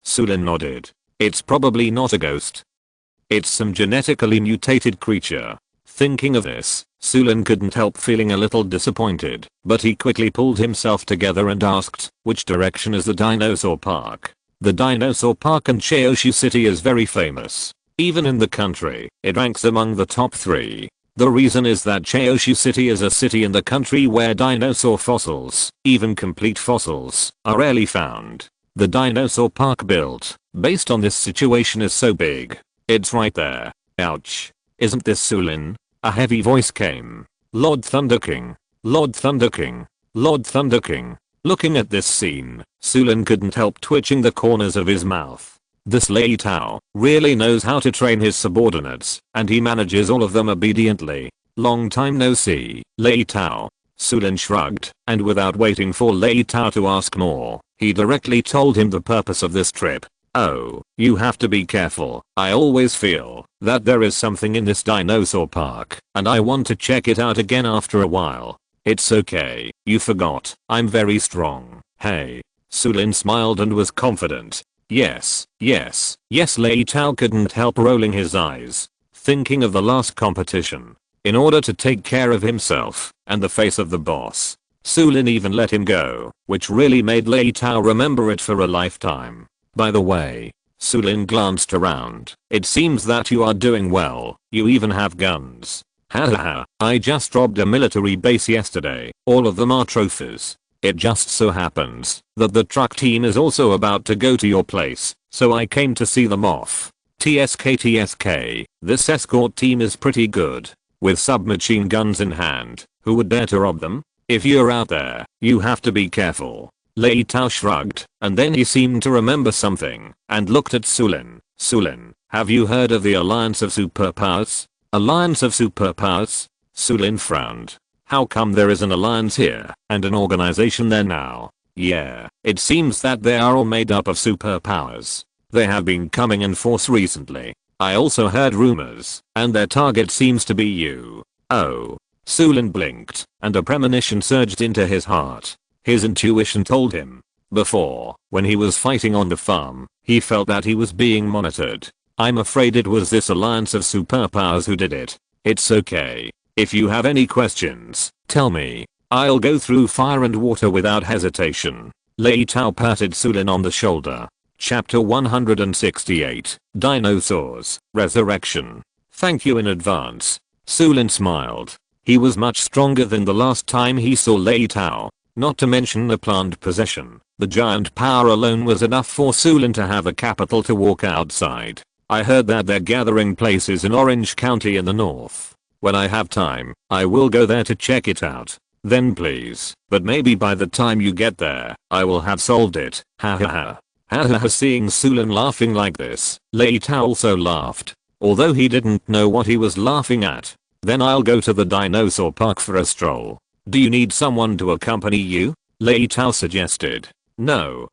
Su Lin nodded. It's probably not a ghost. It's some genetically mutated creature. Thinking of this, Su Lin couldn't help feeling a little disappointed, but he quickly pulled himself together and asked, which direction is the dinosaur park? The dinosaur park in Chaoshu City is very famous. Even in the country, it ranks among the top 3. The reason is that Chaoshu City is a city in the country where dinosaur fossils, even complete fossils, are rarely found. The dinosaur park built based on this situation is so big. It's right there. Ouch. Isn't this Su Lin? A heavy voice came. Lord Thunder King. Lord Thunder King. Lord Thunder King. Looking at this scene, Su Lin couldn't help twitching the corners of his mouth. This Lei Tao really knows how to train his subordinates, and he manages all of them obediently. Long time no see, Lei Tao. Su Lin shrugged, and without waiting for Lei Tao to ask more, he directly told him the purpose of this trip. Oh, you have to be careful. I always feel that there is something in this dinosaur park, and I want to check it out again after a while. It's okay, you forgot. I'm very strong. Hey. Su Lin smiled and was confident. Yes. Lei Tao couldn't help rolling his eyes, thinking of the last competition. In order to take care of himself and the face of the boss, Su Lin even let him go, which really made Lei Tao remember it for a lifetime. By the way, Su Lin glanced around. It seems that you are doing well. You even have guns. Hahaha, I just robbed a military base yesterday. All of them are trophies. It just so happens that the truck team is also about to go to your place, so I came to see them off. TSK. This escort team is pretty good. With submachine guns in hand, who would dare to rob them? If you're out there, you have to be careful. Lei Tao shrugged, and then he seemed to remember something, and looked at Su Lin. Su Lin, have you heard of the Alliance of Superpowers? Alliance of Superpowers? Su Lin frowned. How come there is an alliance here, and an organization there now? Yeah, it seems that they are all made up of superpowers. They have been coming in force recently. I also heard rumors, and their target seems to be you. Oh. Su Lin blinked, and a premonition surged into his heart. His intuition told him. Before, when he was fighting on the farm, he felt that he was being monitored. I'm afraid it was this alliance of superpowers who did it. It's okay. If you have any questions, tell me. I'll go through fire and water without hesitation. Lei Tao patted Su Lin on the shoulder. Chapter 168, Dinosaurs, Resurrection. Thank you in advance. Su Lin smiled. He was much stronger than the last time he saw Lei Tao. Not to mention the planned possession. The giant power alone was enough for Su Lin to have a capital to walk outside. I heard that they're gathering places in Orange County in the north. When I have time, I will go there to check it out. Then please, but maybe by the time you get there, I will have solved it. Ha ha ha. Ha ha ha. Seeing Su Lin laughing like this, Lei Tao also laughed. Although he didn't know what he was laughing at. Then I'll go to the dinosaur park for a stroll. Do you need someone to accompany you? Lei Tao suggested. No,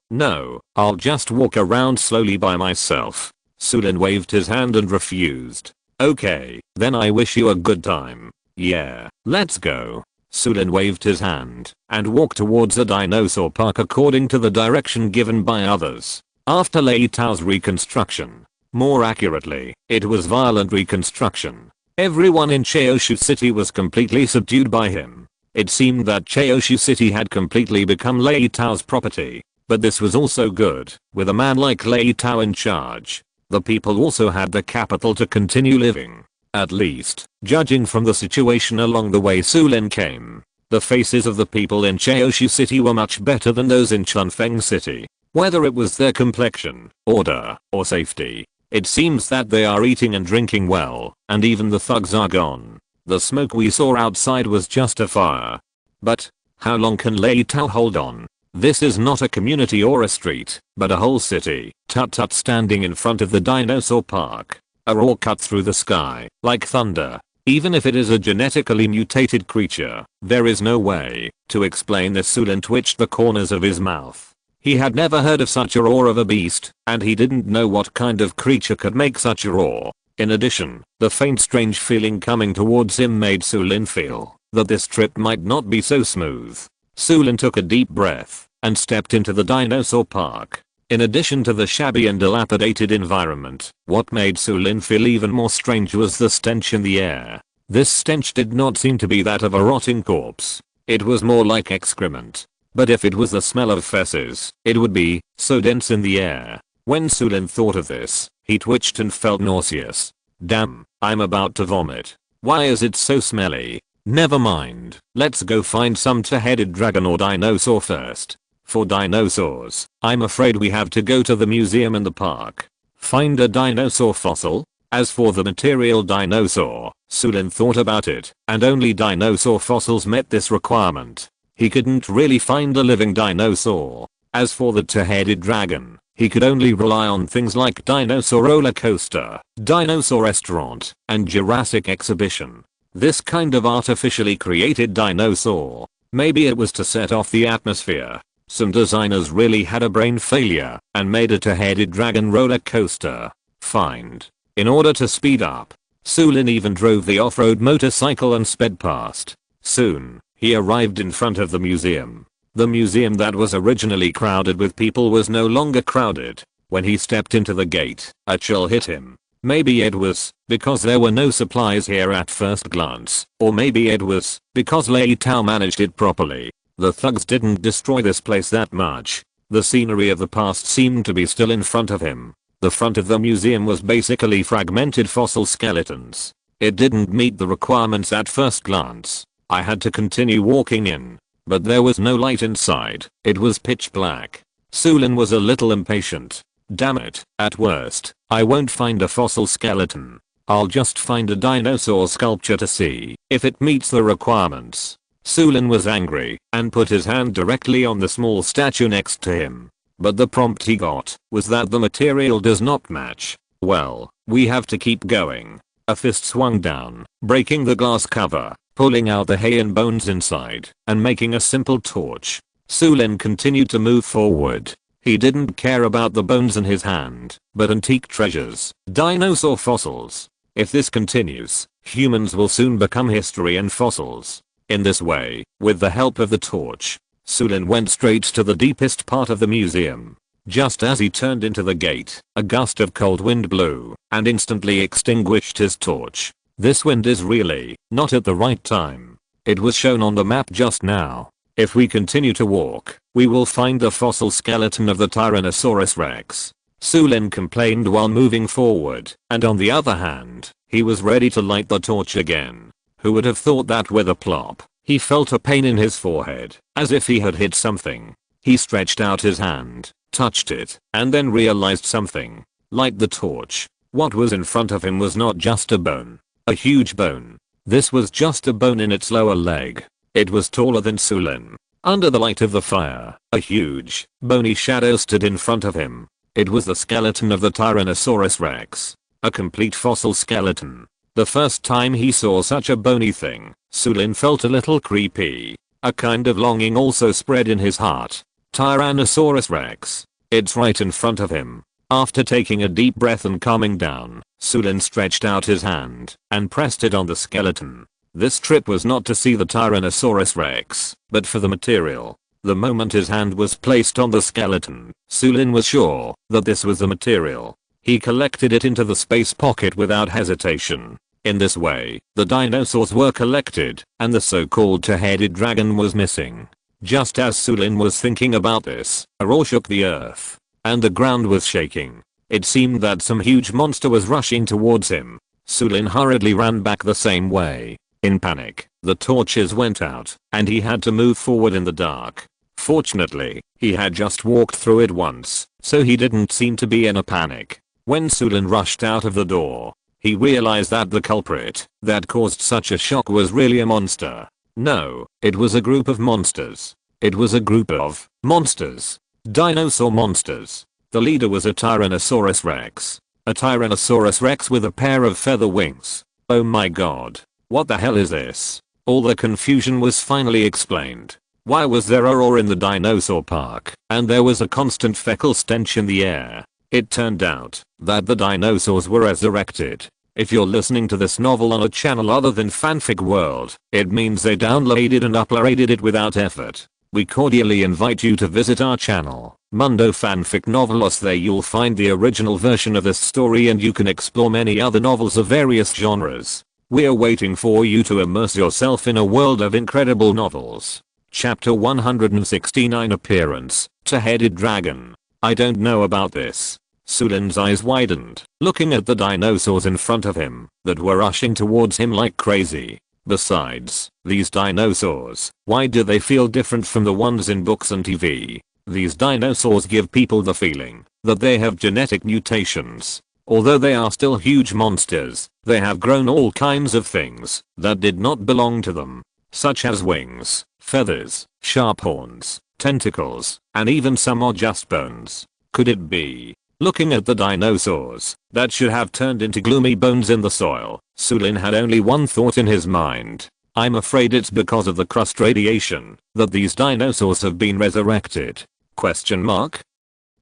I'll just walk around slowly by myself. Su Lin waved his hand and refused. Okay, then I wish you a good time. Yeah, let's go. Su Lin waved his hand and walked towards the dinosaur park according to the direction given by others. After Lei Tao's reconstruction, more accurately, it was violent reconstruction. Everyone in Chaoshu City was completely subdued by him. It seemed that Chaoshu City had completely become Lei Tao's property. But this was also good, with a man like Lei Tao in charge. The people also had the capital to continue living. At least, judging from the situation along the way Su Lin came. The faces of the people in Chaoshu City were much better than those in Chunfeng City. Whether it was their complexion, order, or safety. It seems that they are eating and drinking well, and even the thugs are gone. The smoke we saw outside was just a fire. But, how long can Lei Tao hold on? This is not a community or a street, but a whole city. Tut tut. Standing in front of the dinosaur park. A roar cut through the sky, like thunder. Even if it is a genetically mutated creature, there is no way to explain this. Su Lin twitched the corners of his mouth. He had never heard of such a roar of a beast, and he didn't know what kind of creature could make such a roar. In addition, the faint strange feeling coming towards him made Su Lin feel that this trip might not be so smooth. Su Lin took a deep breath and stepped into the dinosaur park. In addition to the shabby and dilapidated environment, what made Su Lin feel even more strange was the stench in the air. This stench did not seem to be that of a rotting corpse. It was more like excrement. But if it was the smell of feces, it would be so dense in the air. When Su Lin thought of this, he twitched and felt nauseous. Damn, I'm about to vomit. Why is it so smelly? Never mind, let's go find some two-headed dragon or dinosaur first. For dinosaurs, I'm afraid we have to go to the museum in the park. Find a dinosaur fossil? As for the material dinosaur, Su Lin thought about it, and only dinosaur fossils met this requirement. He couldn't really find a living dinosaur. As for the two-headed dragon, he could only rely on things like dinosaur roller coaster, dinosaur restaurant, and Jurassic exhibition. This kind of artificially created dinosaur, maybe it was to set off the atmosphere. Some designers really had a brain failure and made a two-headed dragon roller coaster. Find. In order to speed up, Su Lin even drove the off-road motorcycle and sped past. Soon, he arrived in front of the museum. The museum that was originally crowded with people was no longer crowded. When he stepped into the gate, a chill hit him. Maybe it was because there were no supplies here at first glance, or maybe it was because Lei Tao managed it properly. The thugs didn't destroy this place that much. The scenery of the past seemed to be still in front of him. The front of the museum was basically fragmented fossil skeletons. It didn't meet the requirements at first glance. I had to continue walking in, but there was no light inside. It was pitch black. Su Lin was a little impatient. Damn it, at worst, I won't find a fossil skeleton. I'll just find a dinosaur sculpture to see if it meets the requirements. Su Lin was angry and put his hand directly on the small statue next to him. But the prompt he got was that the material does not match. Well, we have to keep going. A fist swung down, breaking the glass cover, pulling out the hay and bones inside, and making a simple torch. Su Lin continued to move forward. He didn't care about the bones in his hand, but antique treasures, dinosaur fossils. If this continues, humans will soon become history and fossils. In this way, with the help of the torch, Su Lin went straight to the deepest part of the museum. Just as he turned into the gate, a gust of cold wind blew and instantly extinguished his torch. This wind is really not at the right time. It was shown on the map just now. If we continue to walk, we will find the fossil skeleton of the Tyrannosaurus Rex. Su Lin complained while moving forward, and on the other hand, he was ready to light the torch again. Who would have thought that with a plop, He felt a pain in his forehead, as if he had hit something. He stretched out his hand, touched it, and then realized something. Light the torch. What was in front of him was not just a bone. A huge bone. This was just a bone in its lower leg. It was taller than Su Lin. Under the light of the fire, a huge, bony shadow stood in front of him. It was the skeleton of the Tyrannosaurus Rex. A complete fossil skeleton. The first time he saw such a bony thing, Su Lin felt a little creepy. A kind of longing also spread in his heart. Tyrannosaurus Rex. It's right in front of him. After taking a deep breath and calming down, Su Lin stretched out his hand and pressed it on the skeleton. This trip was not to see the Tyrannosaurus Rex, but for the material. The moment his hand was placed on the skeleton, Su Lin was sure that this was the material. He collected it into the space pocket without hesitation. In this way, the dinosaurs were collected, and the so-called two-headed dragon was missing. Just as Su Lin was thinking about this, a roar shook the earth, and the ground was shaking. It seemed that some huge monster was rushing towards him. Su Lin hurriedly ran back the same way. In panic, the torches went out, and he had to move forward in the dark. Fortunately, he had just walked through it once, so he didn't seem to be in a panic. When Su Lin rushed out of the door, he realized that the culprit that caused such a shock was really a monster. No, it was a group of monsters. It was a group of monsters. Dinosaur monsters. The leader was a Tyrannosaurus Rex. A Tyrannosaurus Rex with a pair of feather wings. Oh my god. What the hell is this? All the confusion was finally explained. Why was there a roar in the dinosaur park, and there was a constant fecal stench in the air? It turned out that the dinosaurs were resurrected. If you're listening to this novel on a channel other than Fanfic World, it means they downloaded and uploaded it without effort. We cordially invite you to visit our channel, Mundo Fanfic Novelos. There you'll find the original version of this story, and you can explore many other novels of various genres. We're waiting for you to immerse yourself in a world of incredible novels. Chapter 169 Appearance, Two-Headed Dragon. I don't know about this. Su Lin's eyes widened, looking at the dinosaurs in front of him that were rushing towards him like crazy. Besides, these dinosaurs, why do they feel different from the ones in books and TV? These dinosaurs give people the feeling that they have genetic mutations. Although they are still huge monsters, they have grown all kinds of things that did not belong to them, such as wings, feathers, sharp horns, tentacles, and even some are just bones. Could it be? Looking at the dinosaurs that should have turned into gloomy bones in the soil, Su Lin had only one thought in his mind. I'm afraid it's because of the crust radiation that these dinosaurs have been resurrected. Question mark?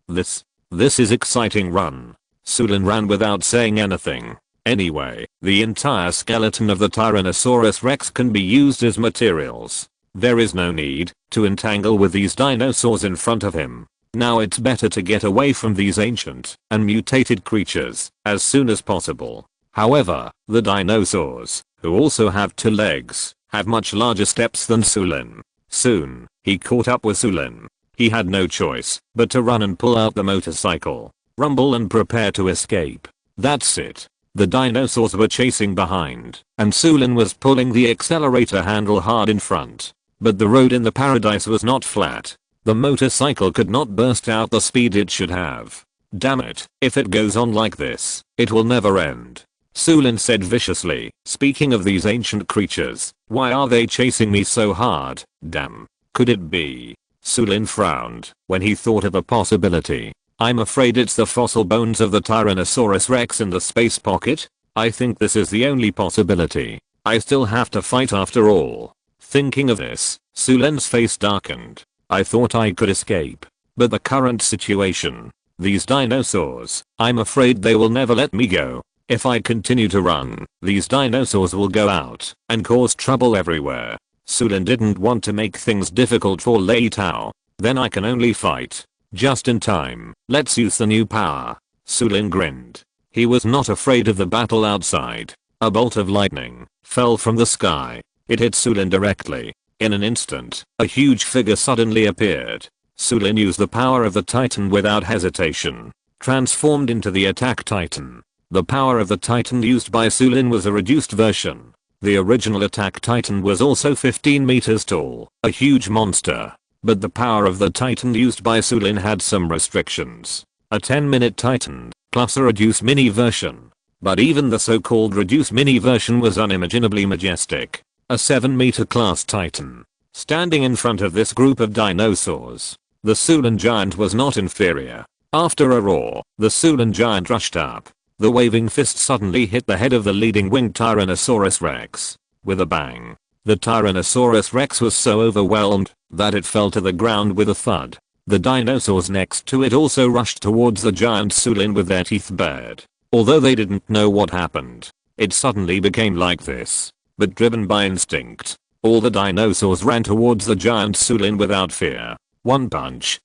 This is exciting. Run. Su Lin ran without saying anything. Anyway, the entire skeleton of the Tyrannosaurus Rex can be used as materials. There is no need to entangle with these dinosaurs in front of him. Now it's better to get away from these ancient and mutated creatures as soon as possible. However, the dinosaurs, who also have two legs, have much larger steps than Su Lin. Soon, he caught up with Su Lin. He had no choice but to run and pull out the motorcycle, rumble and prepare to escape. That's it. The dinosaurs were chasing behind, and Su Lin was pulling the accelerator handle hard in front. But the road in the paradise was not flat. The motorcycle could not burst out the speed it should have. Damn it, if it goes on like this, it will never end. Su Lin said viciously. Speaking of these ancient creatures, why are they chasing me so hard? Damn. Could it be? Su Lin frowned when he thought of a possibility. I'm afraid it's the fossil bones of the Tyrannosaurus Rex in the space pocket. I think this is the only possibility. I still have to fight after all. Thinking of this, Su Lin's face darkened. I thought I could escape. But the current situation. These dinosaurs, I'm afraid they will never let me go. If I continue to run, these dinosaurs will go out and cause trouble everywhere. Su Lin didn't want to make things difficult for Lei Tao. Then I can only fight. Just in time. Let's use the new power. Su Lin grinned. He was not afraid of the battle outside. A bolt of lightning fell from the sky. It hit Su Lin directly. In an instant, a huge figure suddenly appeared. Su Lin used the power of the Titan without hesitation. Transformed into the attack Titan. The power of the Titan used by Su Lin was a reduced version. The original attack titan was also 15 meters tall, a huge monster. But the power of the titan used by Su Lin had some restrictions. A 10-minute titan, plus a reduced mini version. But even the so-called reduced mini version was unimaginably majestic. A 7-meter class titan. Standing in front of this group of dinosaurs, the Su Lin giant was not inferior. After a roar, the Su Lin giant rushed up. The waving fist suddenly hit the head of the leading winged Tyrannosaurus Rex. With a bang. The Tyrannosaurus Rex was so overwhelmed that it fell to the ground with a thud. The dinosaurs next to it also rushed towards the giant Su Lin with their teeth bared. Although they didn't know what happened, it suddenly became like this. But driven by instinct, all the dinosaurs ran towards the giant Su Lin without fear. One punch,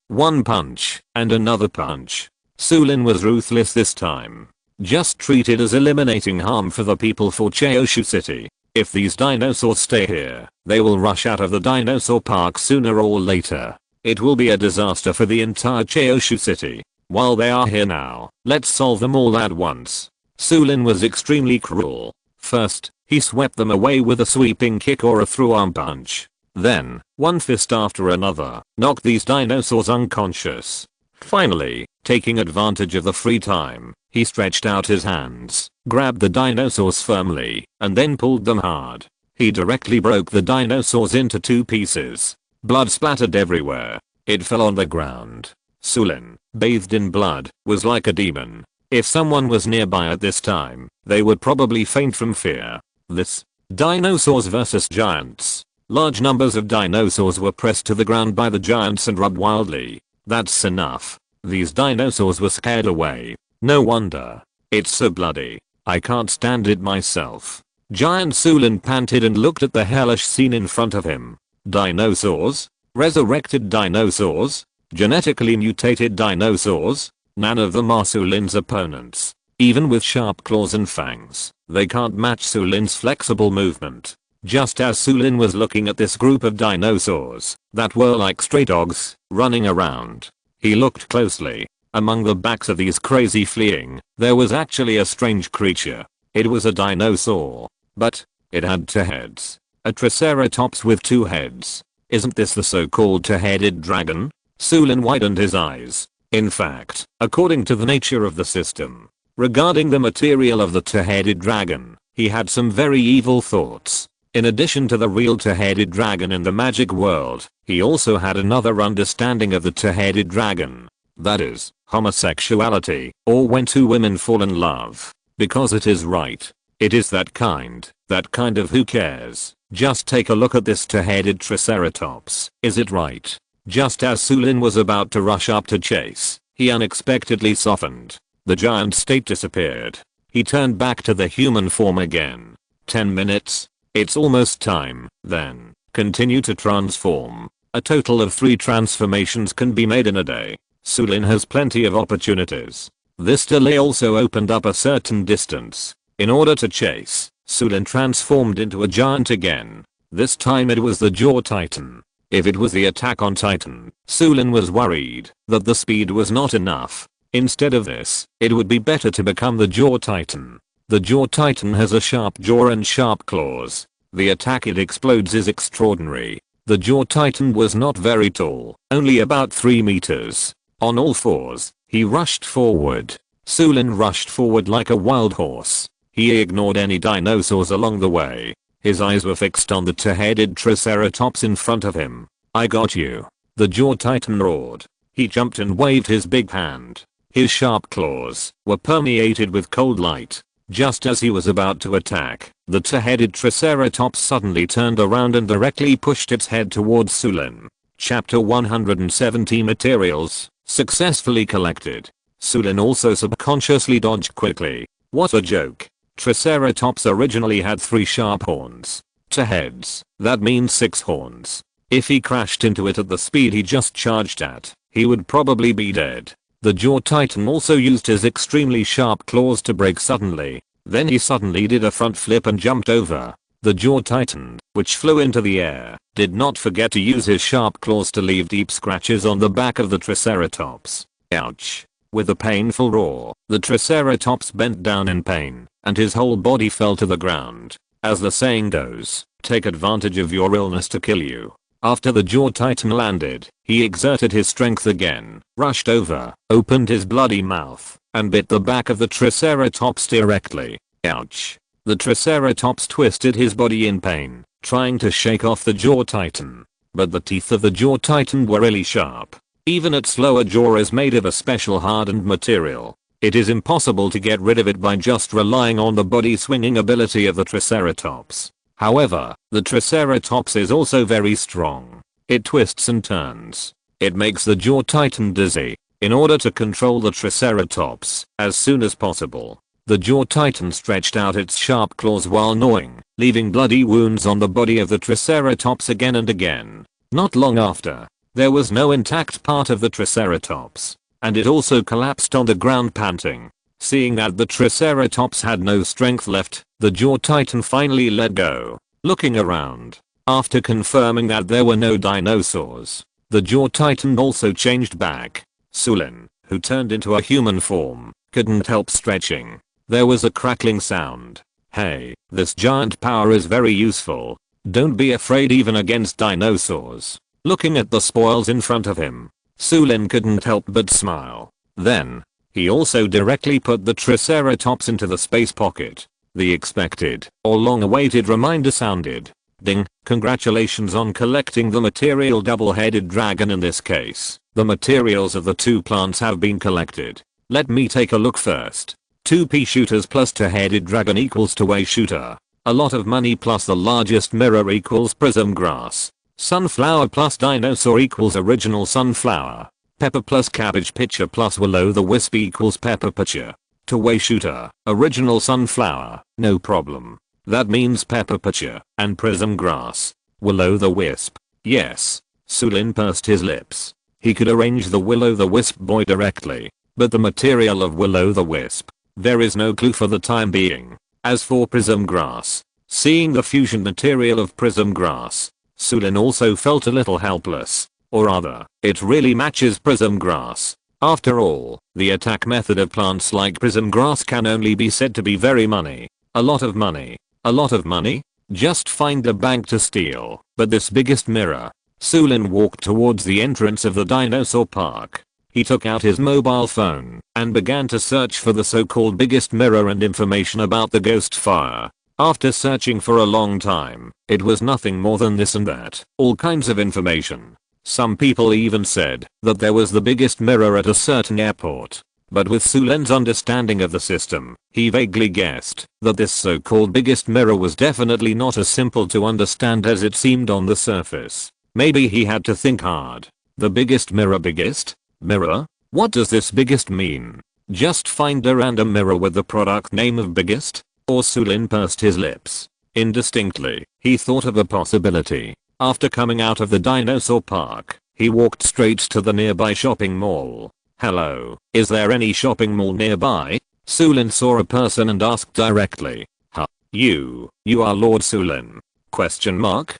and another punch. Su Lin was ruthless this time. Just treat it as eliminating harm for the people for Chaoshu City. If these dinosaurs stay here, they will rush out of the dinosaur park sooner or later. It will be a disaster for the entire Chaoshu City. While they are here now, let's solve them all at once. Su Lin was extremely cruel. First, he swept them away with a sweeping kick or a through-arm punch. Then, one fist after another, knocked these dinosaurs unconscious. Finally, taking advantage of the free time, he stretched out his hands, grabbed the dinosaurs firmly, and then pulled them hard. He directly broke the dinosaurs into 2 pieces. Blood splattered everywhere. It fell on the ground. Su Lin, bathed in blood, was like a demon. If someone was nearby at this time, they would probably faint from fear. This Dinosaurs vs Giants. Large numbers of dinosaurs were pressed to the ground by the giants and rubbed wildly. That's enough. These dinosaurs were scared away. No wonder. It's so bloody. I can't stand it myself. Giant Su Lin panted and looked at the hellish scene in front of him. Dinosaurs? Resurrected dinosaurs? Genetically mutated dinosaurs? None of them are Su Lin's opponents. Even with sharp claws and fangs, they can't match Su Lin's flexible movement. Just as Su Lin was looking at this group of dinosaurs that were like stray dogs running around, he looked closely. Among the backs of these crazy fleeing, there was actually a strange creature. It was a dinosaur, but it had 2 heads. A triceratops with 2 heads. Isn't this the so-called 2-headed dragon? Su Lin widened his eyes. In fact, according to the nature of the system, regarding the material of the 2-headed dragon, he had some very evil thoughts. In addition to the real 2-headed dragon in the magic world, he also had another understanding of the 2-headed dragon. That is, homosexuality, or when 2 women fall in love. Because it is right. It is that kind of who cares. Just take a look at this 2-headed triceratops. Is it right? Just as Su Lin was about to rush up to chase, he unexpectedly softened. The giant state disappeared. He turned back to the human form again. 10 minutes? It's almost time. Then, continue to transform. A total of 3 transformations can be made in a day. Su Lin has plenty of opportunities. This delay also opened up a certain distance. In order to chase, Su Lin transformed into a giant again. This time it was the Jaw Titan. If it was the attack on Titan, Su Lin was worried that the speed was not enough. Instead of this, it would be better to become the Jaw Titan. The Jaw Titan has a sharp jaw and sharp claws. The attack it explodes is extraordinary. The Jaw Titan was not very tall, only about 3 meters. On all fours, he rushed forward. Su Lin rushed forward like a wild horse. He ignored any dinosaurs along the way. His eyes were fixed on the 2-headed triceratops in front of him. I got you. The Jaw Titan roared. He jumped and waved his big hand. His sharp claws were permeated with cold light. Just as he was about to attack, the 2-headed triceratops suddenly turned around and directly pushed its head towards Su Lin. Chapter 170 Materials successfully collected. Su Lin also subconsciously dodged quickly. What a joke. Triceratops originally had 3 sharp horns. 2 heads. That means 6 horns. If he crashed into it at the speed he just charged at, he would probably be dead. The Jaw Titan also used his extremely sharp claws to break suddenly. Then he suddenly did a front flip and jumped over. The Jaw Titan, which flew into the air, did not forget to use his sharp claws to leave deep scratches on the back of the Triceratops. Ouch. With a painful roar, the Triceratops bent down in pain, and his whole body fell to the ground. As the saying goes, take advantage of your illness to kill you. After the jaw titan landed, he exerted his strength again, rushed over, opened his bloody mouth, and bit the back of the triceratops directly. Ouch. The triceratops twisted his body in pain, trying to shake off the jaw titan. But the teeth of the jaw titan were really sharp. Even its lower jaw is made of a special hardened material. It is impossible to get rid of it by just relying on the body swinging ability of the triceratops. However, the triceratops is also very strong. It twists and turns. It makes the jaw titan dizzy. In order to control the triceratops as soon as possible, the jaw titan stretched out its sharp claws while gnawing, leaving bloody wounds on the body of the triceratops again and again. Not long after, there was no intact part of the triceratops, and it also collapsed on the ground panting. Seeing that the triceratops had no strength left, the jaw titan finally let go. Looking around, after confirming that there were no dinosaurs, the jaw titan also changed back. Su Lin, who turned into a human form, couldn't help stretching. There was a crackling sound. Hey, this giant power is very useful. Don't be afraid even against dinosaurs. Looking at the spoils in front of him, Su Lin couldn't help but smile. Then, he also directly put the triceratops into the space pocket. The expected, or long-awaited reminder sounded. Ding, congratulations on collecting the material double-headed dragon. In this case, the materials of the two plants have been collected. Let me take a look first. 2 pea shooters plus 2-headed dragon equals 2-way shooter. A lot of money plus the largest mirror equals prism grass. Sunflower plus dinosaur equals original sunflower. Pepper plus cabbage pitcher plus will-o'-the-wisp equals pepper pitcher. 2-way shooter, original sunflower, no problem. That means pepper pitcher and prism grass. Will-o'-the-wisp. Yes. Su Lin pursed his lips. He could arrange the will-o'-the-wisp boy directly, but the material of will-o'-the-wisp, there is no clue for the time being. As for prism grass, seeing the fusion material of prism grass, Su Lin also felt a little helpless. Or rather, it really matches prism grass. After all, the attack method of plants like prism grass can only be said to be very money. A lot of money. A lot of money? Just find a bank to steal. But this biggest mirror. Su Lin walked towards the entrance of the dinosaur park. He took out his mobile phone and began to search for the so-called biggest mirror and information about the ghost fire. After searching for a long time, it was nothing more than this and that. All kinds of information. Some people even said that there was the biggest mirror at a certain airport. But with Su Lin's understanding of the system, he vaguely guessed that this so-called biggest mirror was definitely not as simple to understand as it seemed on the surface. Maybe he had to think hard. The biggest mirror? Biggest? Mirror? What does this biggest mean? Just find a random mirror with the product name of biggest? Or Su Lin pursed his lips. Indistinctly, he thought of a possibility. After coming out of the dinosaur park, he walked straight to the nearby shopping mall. Hello, is there any shopping mall nearby? Su Lin saw a person and asked directly. Huh? You are Lord Su Lin? Question mark?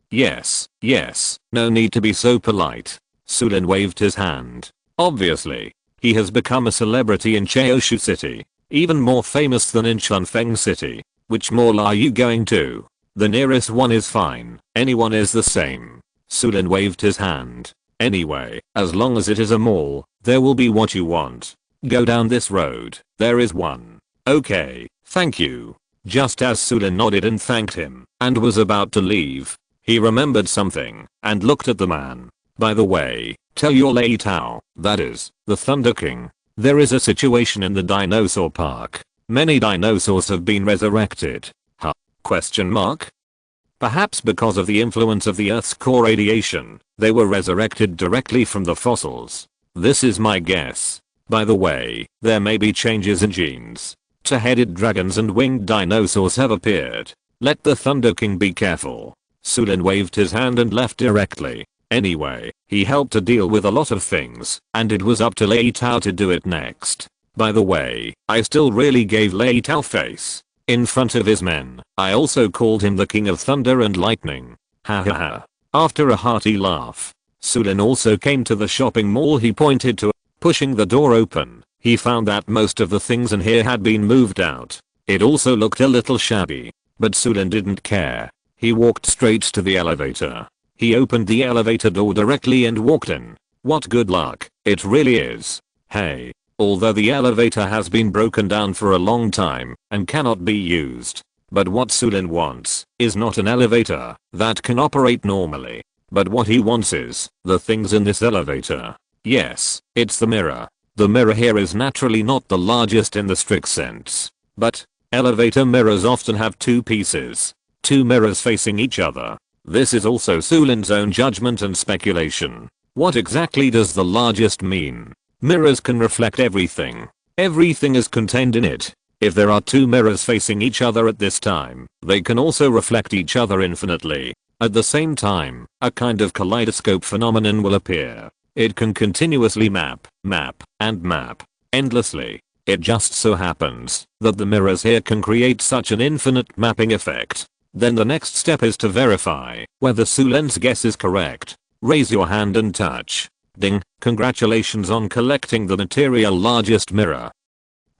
Yes, no need to be so polite. Su Lin waved his hand. Obviously, he has become a celebrity in Chaoshu City. Even more famous than in Chunfeng City. Which mall are you going to? The nearest one is fine. Anyone is the same. Su Lin waved his hand. Anyway, as long as it is a mall, there will be what you want. Go down this road. There is one. Okay, thank you. Just as Su Lin nodded and thanked him, and was about to leave, he remembered something, and looked at the man. By the way, tell your Lei Tao, that is, the Thunder King. There is a situation in the dinosaur park. Many dinosaurs have been resurrected. Huh? Question mark? Perhaps because of the influence of the Earth's core radiation, they were resurrected directly from the fossils. This is my guess. By the way, there may be changes in genes. Two-headed dragons and winged dinosaurs have appeared. Let the Thunder King be careful. Su Lin waved his hand and left directly. Anyway, he helped to deal with a lot of things, and it was up to Lei Tao to do it next. By the way, I still really gave Lei Tao face. In front of his men, I also called him the King of Thunder and Lightning. Ha ha ha. After a hearty laugh, Su Lin also came to the shopping mall he pointed to. Pushing the door open, he found that most of the things in here had been moved out. It also looked a little shabby. But Su Lin didn't care. He walked straight to the elevator. He opened the elevator door directly and walked in. What good luck, it really is. Hey. Although the elevator has been broken down for a long time and cannot be used. But what Su Lin wants is not an elevator that can operate normally. But what he wants is the things in this elevator. Yes, it's the mirror. The mirror here is naturally not the largest in the strict sense. But elevator mirrors often have two pieces. Two mirrors facing each other. This is also Su Lin's own judgment and speculation. What exactly does the largest mean? Mirrors can reflect everything. Everything is contained in it. If there are two mirrors facing each other at this time, they can also reflect each other infinitely. At the same time, a kind of kaleidoscope phenomenon will appear. It can continuously map, and map, endlessly. It just so happens that the mirrors here can create such an infinite mapping effect. Then the next step is to verify whether Su Lin's guess is correct. Raise your hand and touch. Ding, congratulations on collecting the material largest mirror.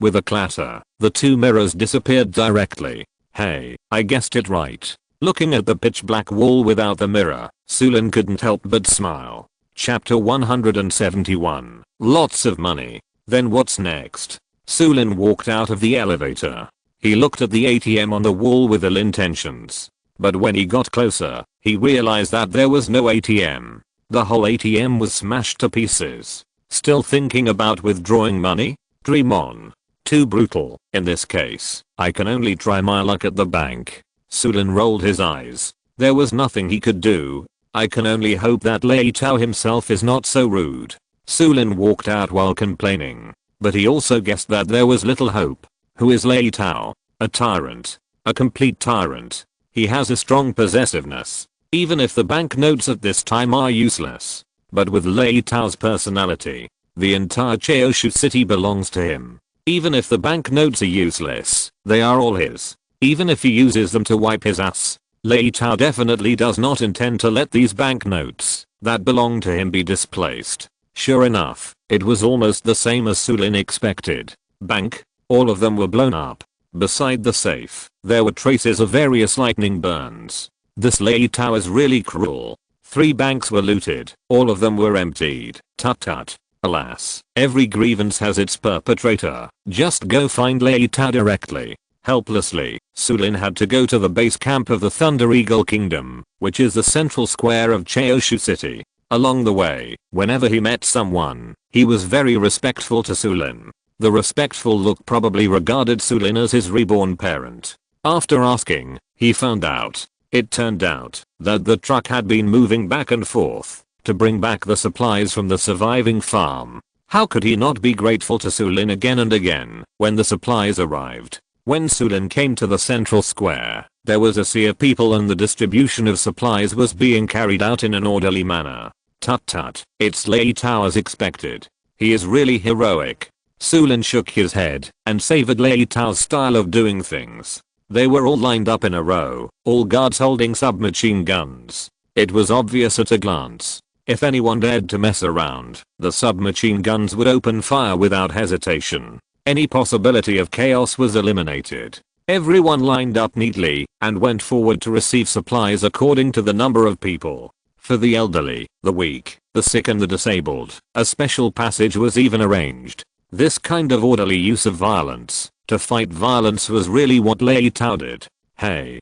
With a clatter, the two mirrors disappeared directly. Hey, I guessed it right. Looking at the pitch black wall without the mirror, Su Lin couldn't help but smile. Chapter 171. Lots of money. Then what's next? Su Lin walked out of the elevator. He looked at the ATM on the wall with ill intentions. But when he got closer, he realized that there was no ATM. The whole ATM was smashed to pieces. Still thinking about withdrawing money? Dream on. Too brutal. In this case, I can only try my luck at the bank. Su Lin rolled his eyes. There was nothing he could do. I can only hope that Lei Tao himself is not so rude. Su Lin walked out while complaining. But he also guessed that there was little hope. Who is Lei Tao? A tyrant. A complete tyrant. He has a strong possessiveness. Even if the banknotes at this time are useless. But with Lei Tao's personality, the entire Chaoshu city belongs to him. Even if the banknotes are useless, they are all his. Even if he uses them to wipe his ass, Lei Tao definitely does not intend to let these banknotes that belong to him be displaced. Sure enough, it was almost the same as Su Lin expected. Bank? All of them were blown up. Beside the safe, there were traces of various lightning burns. This Lei Tao is really cruel. 3 banks were looted. All of them were emptied. Tut tut. Alas, every grievance has its perpetrator. Just go find Lei Tao directly. Helplessly, Su Lin had to go to the base camp of the Thunder Eagle Kingdom, which is the central square of Chaoshu City. Along the way, whenever he met someone, he was very respectful to Su Lin. The respectful look probably regarded Su Lin as his reborn parent. After asking, he found out. It turned out that the truck had been moving back and forth to bring back the supplies from the surviving farm. How could he not be grateful to Su Lin again and again when the supplies arrived? When Su Lin came to the central square, there was a sea of people and the distribution of supplies was being carried out in an orderly manner. Tut tut, it's Lei Tao as expected. He is really heroic. Su Lin shook his head and savored Lei Tao's style of doing things. They were all lined up in a row, all guards holding submachine guns. It was obvious at a glance. If anyone dared to mess around, the submachine guns would open fire without hesitation. Any possibility of chaos was eliminated. Everyone lined up neatly and went forward to receive supplies according to the number of people. For the elderly, the weak, the sick and the disabled, a special passage was even arranged. This kind of orderly use of violence to fight violence was really what Lei Tao did. Hey,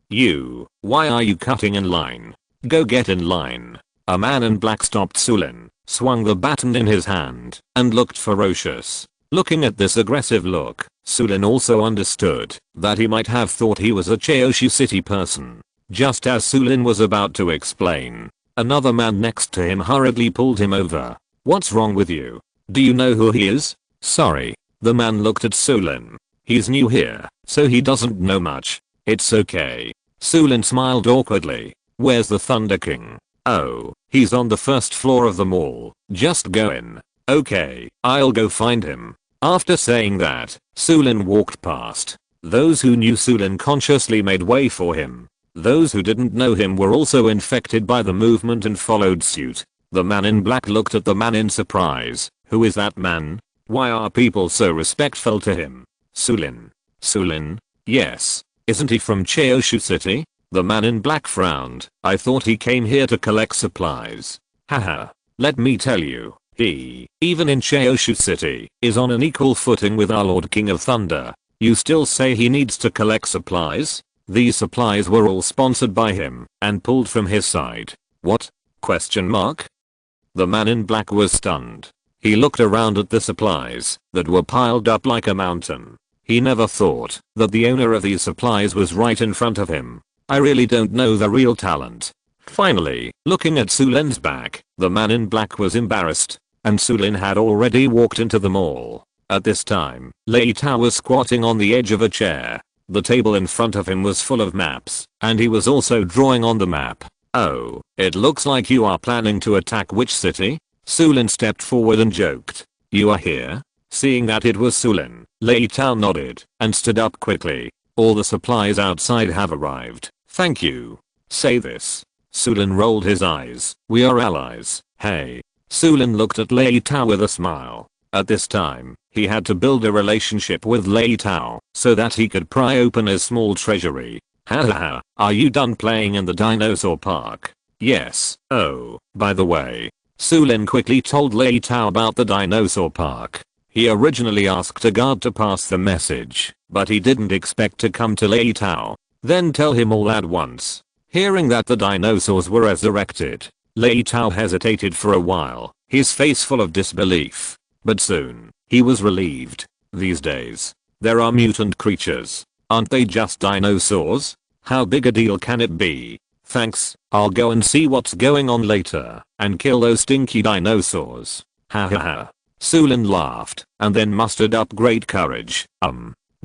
you, why are you cutting in line? Go get in line. A man in black stopped Su Lin, swung the baton in his hand, and looked ferocious. Looking at this aggressive look, Su Lin also understood that he might have thought he was a Chaoshu City person. Just as Su Lin was about to explain, another man next to him hurriedly pulled him over. What's wrong with you? Do you know who he is? Sorry. The man looked at Su Lin. He's new here, so he doesn't know much. It's okay. Su Lin smiled awkwardly. Where's the Thunder King? Oh, he's on the first floor of the mall. Just go in. Okay, I'll go find him. After saying that, Su Lin walked past. Those who knew Su Lin consciously made way for him. Those who didn't know him were also infected by the movement and followed suit. The man in black looked at the man in surprise. Who is that man? Why are people so respectful to him? Su Lin. Su Lin? Yes. Isn't he from Chaoshu City? The man in black frowned. I thought he came here to collect supplies. Haha. Let me tell you, he, even in Chaoshu City, is on an equal footing with our Lord King of Thunder. You still say he needs to collect supplies? These supplies were all sponsored by him and pulled from his side. What? Question mark? The man in black was stunned. He looked around at the supplies that were piled up like a mountain. He never thought that the owner of these supplies was right in front of him. I really don't know the real talent. Finally, looking at Su Lin's back, the man in black was embarrassed, and Su Lin had already walked into the mall. At this time, Lei Tao was squatting on the edge of a chair. The table in front of him was full of maps, and he was also drawing on the map. Oh, it looks like you are planning to attack which city? Su Lin stepped forward and joked. You are here? Seeing that it was Su Lin, Lei Tao nodded and stood up quickly. All the supplies outside have arrived. Thank you. Say this. Su Lin rolled his eyes. We are allies. Hey. Su Lin looked at Lei Tao with a smile. At this time, he had to build a relationship with Lei Tao so that he could pry open his small treasury. Hahaha, are you done playing in the dinosaur park? Yes. Oh, by the way. Su Lin quickly told Lei Tao about the dinosaur park. He originally asked a guard to pass the message, but he didn't expect to come to Lei Tao, then tell him all at once. Hearing that the dinosaurs were resurrected, Lei Tao hesitated for a while, his face full of disbelief. But soon, he was relieved. These days, there are mutant creatures. Aren't they just dinosaurs? How big a deal can it be? Thanks, I'll go and see what's going on later, and kill those stinky dinosaurs. Ha ha ha. Su Lin laughed, and then mustered up great courage.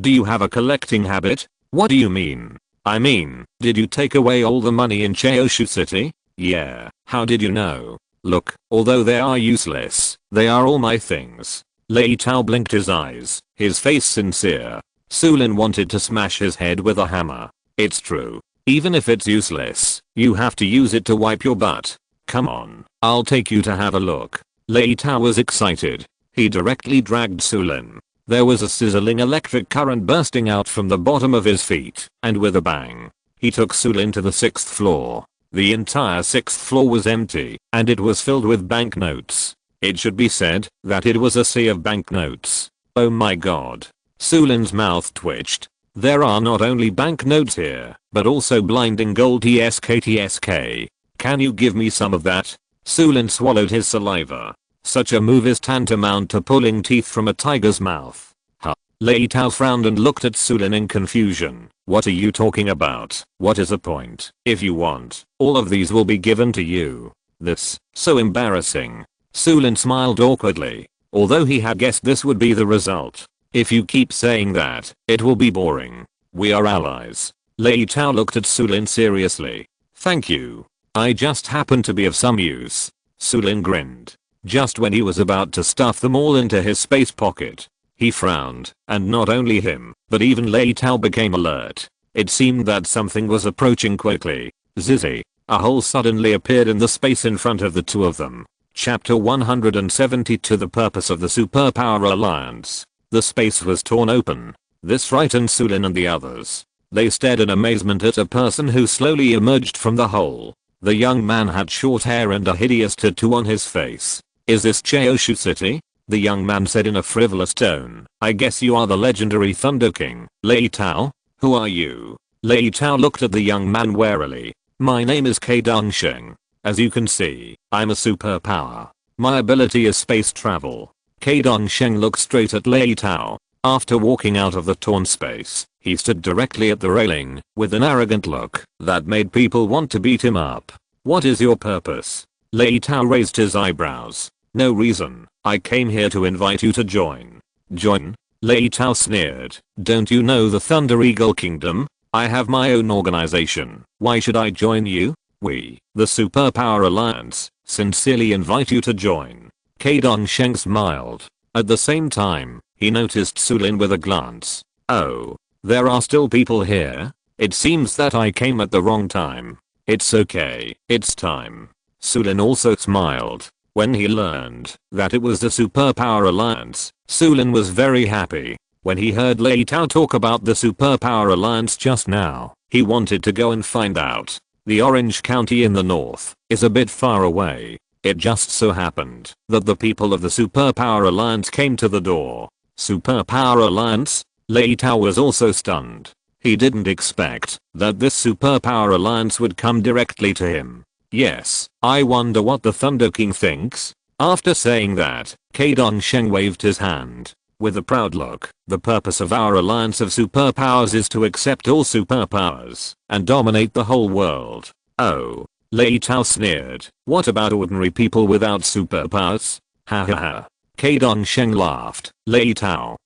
Do you have a collecting habit? What do you mean? I mean, did you take away all the money in Chaoshu City? Yeah, how did you know? Look, although they are useless, they are all my things. Lei Tao blinked his eyes, his face sincere. Su Lin wanted to smash his head with a hammer. It's true. Even if it's useless, you have to use it to wipe your butt. Come on, I'll take you to have a look. Lei Tao was excited. He directly dragged Su Lin. There was a sizzling electric current bursting out from the bottom of his feet, and with a bang, he took Su Lin to the 6th floor. The entire 6th floor was empty, and it was filled with banknotes. It should be said that it was a sea of banknotes. Oh my god. Su Lin's mouth twitched. There are not only banknotes here, but also blinding gold TSK. Can you give me some of that? Su Lin swallowed his saliva. Such a move is tantamount to pulling teeth from a tiger's mouth. Huh. Lei Tao frowned and looked at Su Lin in confusion. What are you talking about? What is the point? If you want, all of these will be given to you. This, so embarrassing. Su Lin smiled awkwardly. Although he had guessed this would be the result. If you keep saying that, it will be boring. We are allies. Lei Tao looked at Su Lin seriously. Thank you. I just happen to be of some use. Su Lin grinned. Just when he was about to stuff them all into his space pocket, he frowned, and not only him, but even Lei Tao became alert. It seemed that something was approaching quickly. Zizzy. A hole suddenly appeared in the space in front of the two of them. Chapter 172. The purpose of the Superpower Alliance. The space was torn open. This frightened Su Lin and the others. They stared in amazement at a person who slowly emerged from the hole. The young man had short hair and a hideous tattoo on his face. Is this Chaoshu City? The young man said in a frivolous tone. I guess you are the legendary Thunder King, Lei Tao? Who are you? Lei Tao looked at the young man warily. My name is K Dongsheng. As you can see, I'm a superpower. My ability is space travel. K Dongsheng looked straight at Lei Tao. After walking out of the torn space, he stood directly at the railing, with an arrogant look that made people want to beat him up. What is your purpose? Lei Tao raised his eyebrows. No reason. I came here to invite you to join. Join? Lei Tao sneered. Don't you know the Thunder Eagle Kingdom? I have my own organization. Why should I join you? We, the Superpower Alliance, sincerely invite you to join. K Dongsheng smiled. At the same time, he noticed Su Lin with a glance. Oh, there are still people here? It seems that I came at the wrong time. It's okay, it's time. Su Lin also smiled. When he learned that it was the Superpower Alliance, Su Lin was very happy. When he heard Lei Tao talk about the superpower alliance just now, he wanted to go and find out. The Orange County in the north is a bit far away. It just so happened that the people of the Superpower Alliance came to the door. Superpower Alliance? Lei Tao was also stunned. He didn't expect that this Superpower Alliance would come directly to him. Yes, I wonder what the Thunder King thinks? After saying that, Kai Dongsheng waved his hand. With a proud look, the purpose of our alliance of superpowers is to accept all superpowers and dominate the whole world. Oh. Lei Tao sneered. What about ordinary people without superpowers? Ha ha ha. Kai Dongsheng laughed. Lei Tao,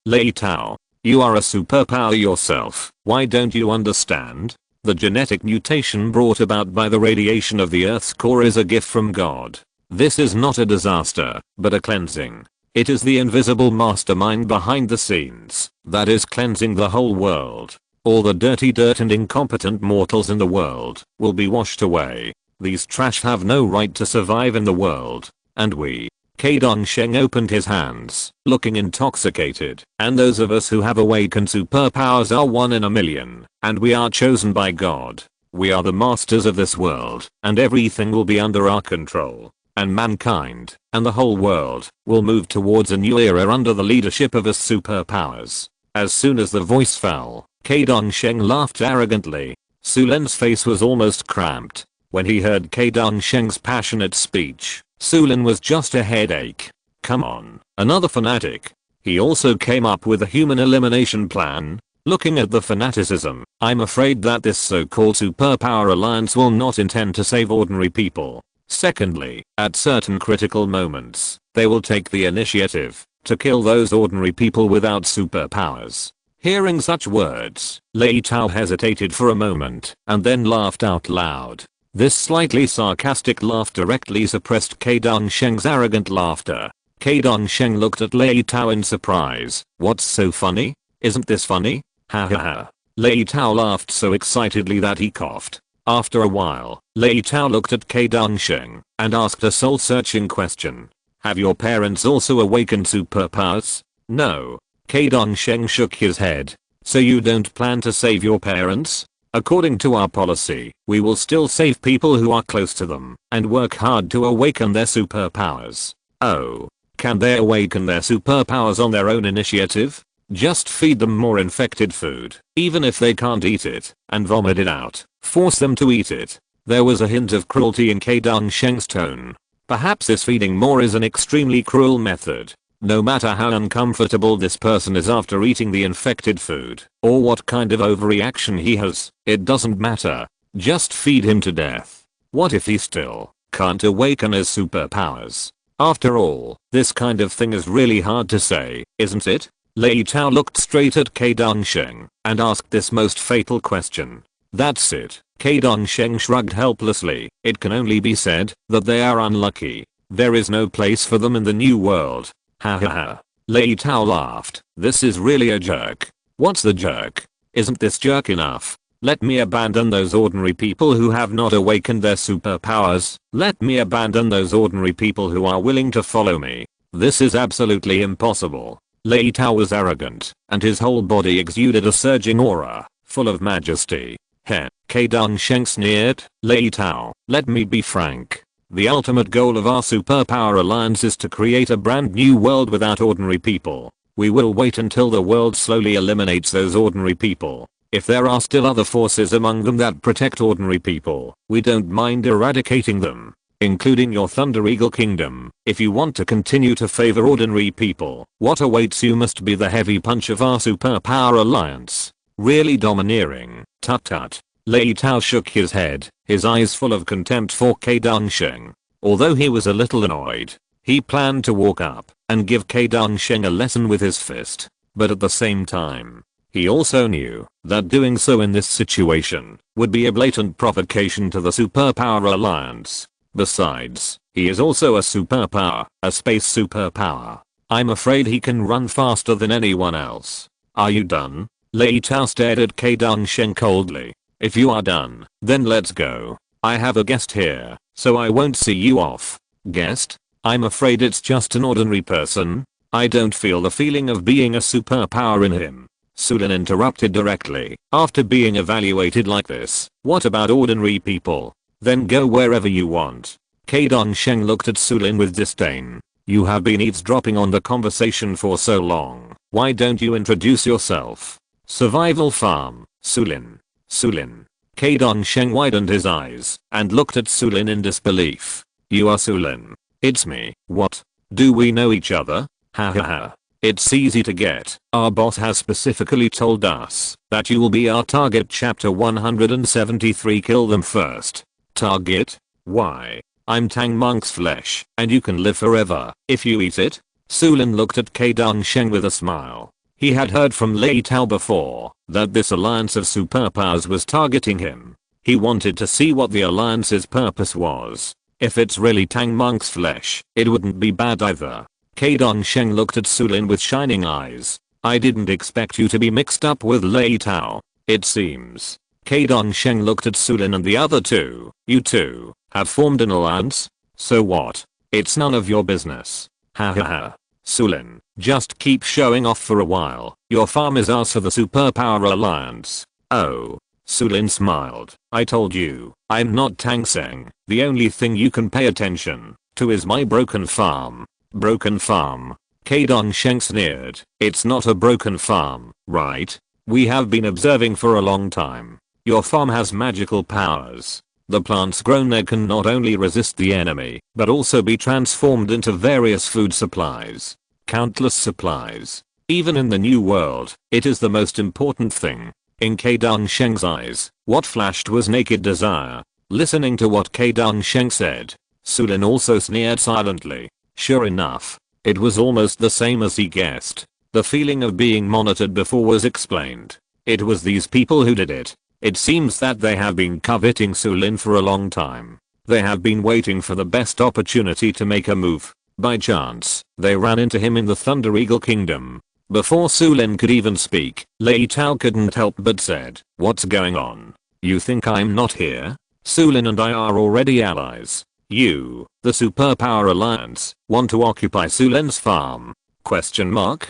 you are a superpower yourself. Why don't you understand? The genetic mutation brought about by the radiation of the Earth's core is a gift from God. This is not a disaster, but a cleansing. It is the invisible mastermind behind the scenes that is cleansing the whole world. All the dirty dirt and incompetent mortals in the world will be washed away. These trash have no right to survive in the world. And we. Kai Dongsheng opened his hands, looking intoxicated. And those of us who have awakened superpowers are 1 in a million. And we are chosen by God. We are the masters of this world. And everything will be under our control. And mankind, and the whole world, will move towards a new era under the leadership of us superpowers. As soon as the voice fell, Kai Dongsheng laughed arrogantly. Su Lin's face was almost cramped. When he heard Kai Dongsheng's passionate speech, Su Lin was just a headache. Come on, another fanatic. He also came up with a human elimination plan. Looking at the fanaticism, I'm afraid that this so-called superpower alliance will not intend to save ordinary people. Secondly, at certain critical moments, they will take the initiative to kill those ordinary people without superpowers. Hearing such words, Lei Tao hesitated for a moment and then laughed out loud. This slightly sarcastic laugh directly suppressed Kai Dongsheng's arrogant laughter. Kai Dongsheng looked at Lei Tao in surprise. What's so funny? Isn't this funny? Ha ha ha. Lei Tao laughed so excitedly that he coughed. After a while, Lei Tao looked at Kai Dongsheng and asked a soul-searching question. Have your parents also awakened superpowers? No. Kai Dongsheng shook his head. So you don't plan to save your parents? According to our policy, we will still save people who are close to them and work hard to awaken their superpowers. Oh. Can they awaken their superpowers on their own initiative? Just feed them more infected food, even if they can't eat it, and vomit it out. Force them to eat it. There was a hint of cruelty in Kai Dongsheng's tone. Perhaps this feeding more is an extremely cruel method. No matter how uncomfortable this person is after eating the infected food, or what kind of overreaction he has, it doesn't matter. Just feed him to death. What if he still can't awaken his superpowers? After all, this kind of thing is really hard to say, isn't it? Lei Tao looked straight at Kai Dongsheng and asked this most fatal question. That's it. Kai Dongsheng shrugged helplessly. It can only be said that they are unlucky. There is no place for them in the new world. Ha ha ha. Lei Tao laughed. This is really a jerk. What's the jerk? Isn't this jerk enough? Let me abandon those ordinary people who have not awakened their superpowers. Let me abandon those ordinary people who are willing to follow me. This is absolutely impossible. Lei Tao was arrogant, and his whole body exuded a surging aura, full of majesty. Heh. Kai Dongsheng sneered. Lei Tao, let me be frank. The ultimate goal of our superpower alliance is to create a brand new world without ordinary people. We will wait until the world slowly eliminates those ordinary people. If there are still other forces among them that protect ordinary people, we don't mind eradicating them, including your Thunder Eagle Kingdom. If you want to continue to favor ordinary people, what awaits you must be the heavy punch of our superpower alliance. Really domineering. Tut tut. Lei Tao shook his head, his eyes full of contempt for Kai Dongsheng. Although he was a little annoyed, he planned to walk up and give Kai Dongsheng a lesson with his fist. But at the same time, he also knew that doing so in this situation would be a blatant provocation to the superpower alliance. Besides, he is also a superpower, a space superpower. I'm afraid he can run faster than anyone else. Are you done? Lei Tao stared at Kai Dongsheng coldly. If you are done, then let's go. I have a guest here, so I won't see you off. Guest? I'm afraid it's just an ordinary person. I don't feel the feeling of being a superpower in him. Su Lin interrupted directly. After being evaluated like this, what about ordinary people? Then go wherever you want. Kai Dongsheng looked at Su Lin with disdain. You have been eavesdropping on the conversation for so long. Why don't you introduce yourself? Survival farm, Su Lin. Su Lin. Kai Dongsheng widened his eyes and looked at Su Lin in disbelief. You are Su Lin. It's me. What? Do we know each other? Ha ha ha. It's easy to get. Our boss has specifically told us that you will be our target. Chapter 173. Kill them first. Target? Why? I'm Tang Monk's flesh, and you can live forever if you eat it. Su Lin looked at Kai Dongsheng with a smile. He had heard from Lei Tao before that this alliance of superpowers was targeting him. He wanted to see what the alliance's purpose was. If it's really Tang Monk's flesh, it wouldn't be bad either. Kai Dongsheng looked at Su Lin with shining eyes. I didn't expect you to be mixed up with Lei Tao, it seems. Kai Dongsheng looked at Su Lin and the other two. You two have formed an alliance? So what? It's none of your business. Ha ha ha. Su Lin, just keep showing off for a while. Your farm is ours for the superpower alliance. Oh. Su Lin smiled. I told you, I'm not Tang Seng. The only thing you can pay attention to is my broken farm. Broken farm? Kai Dongsheng sneered. It's not a broken farm, right? We have been observing for a long time. Your farm has magical powers. The plants grown there can not only resist the enemy, but also be transformed into various food supplies. Countless supplies. Even in the new world, it is the most important thing. In Kai Dongsheng's eyes, what flashed was naked desire. Listening to what Kai Dongsheng said, Su Lin also sneered silently. Sure enough, it was almost the same as he guessed. The feeling of being monitored before was explained. It was these people who did it. It seems that they have been coveting Su Lin for a long time. They have been waiting for the best opportunity to make a move. By chance, they ran into him in the Thunder Eagle Kingdom. Before Su Lin could even speak, Lei Tao couldn't help but said, "What's going on? You think I'm not here? Su Lin and I are already allies. You, the Superpower Alliance, want to occupy Su Lin's farm? Question mark?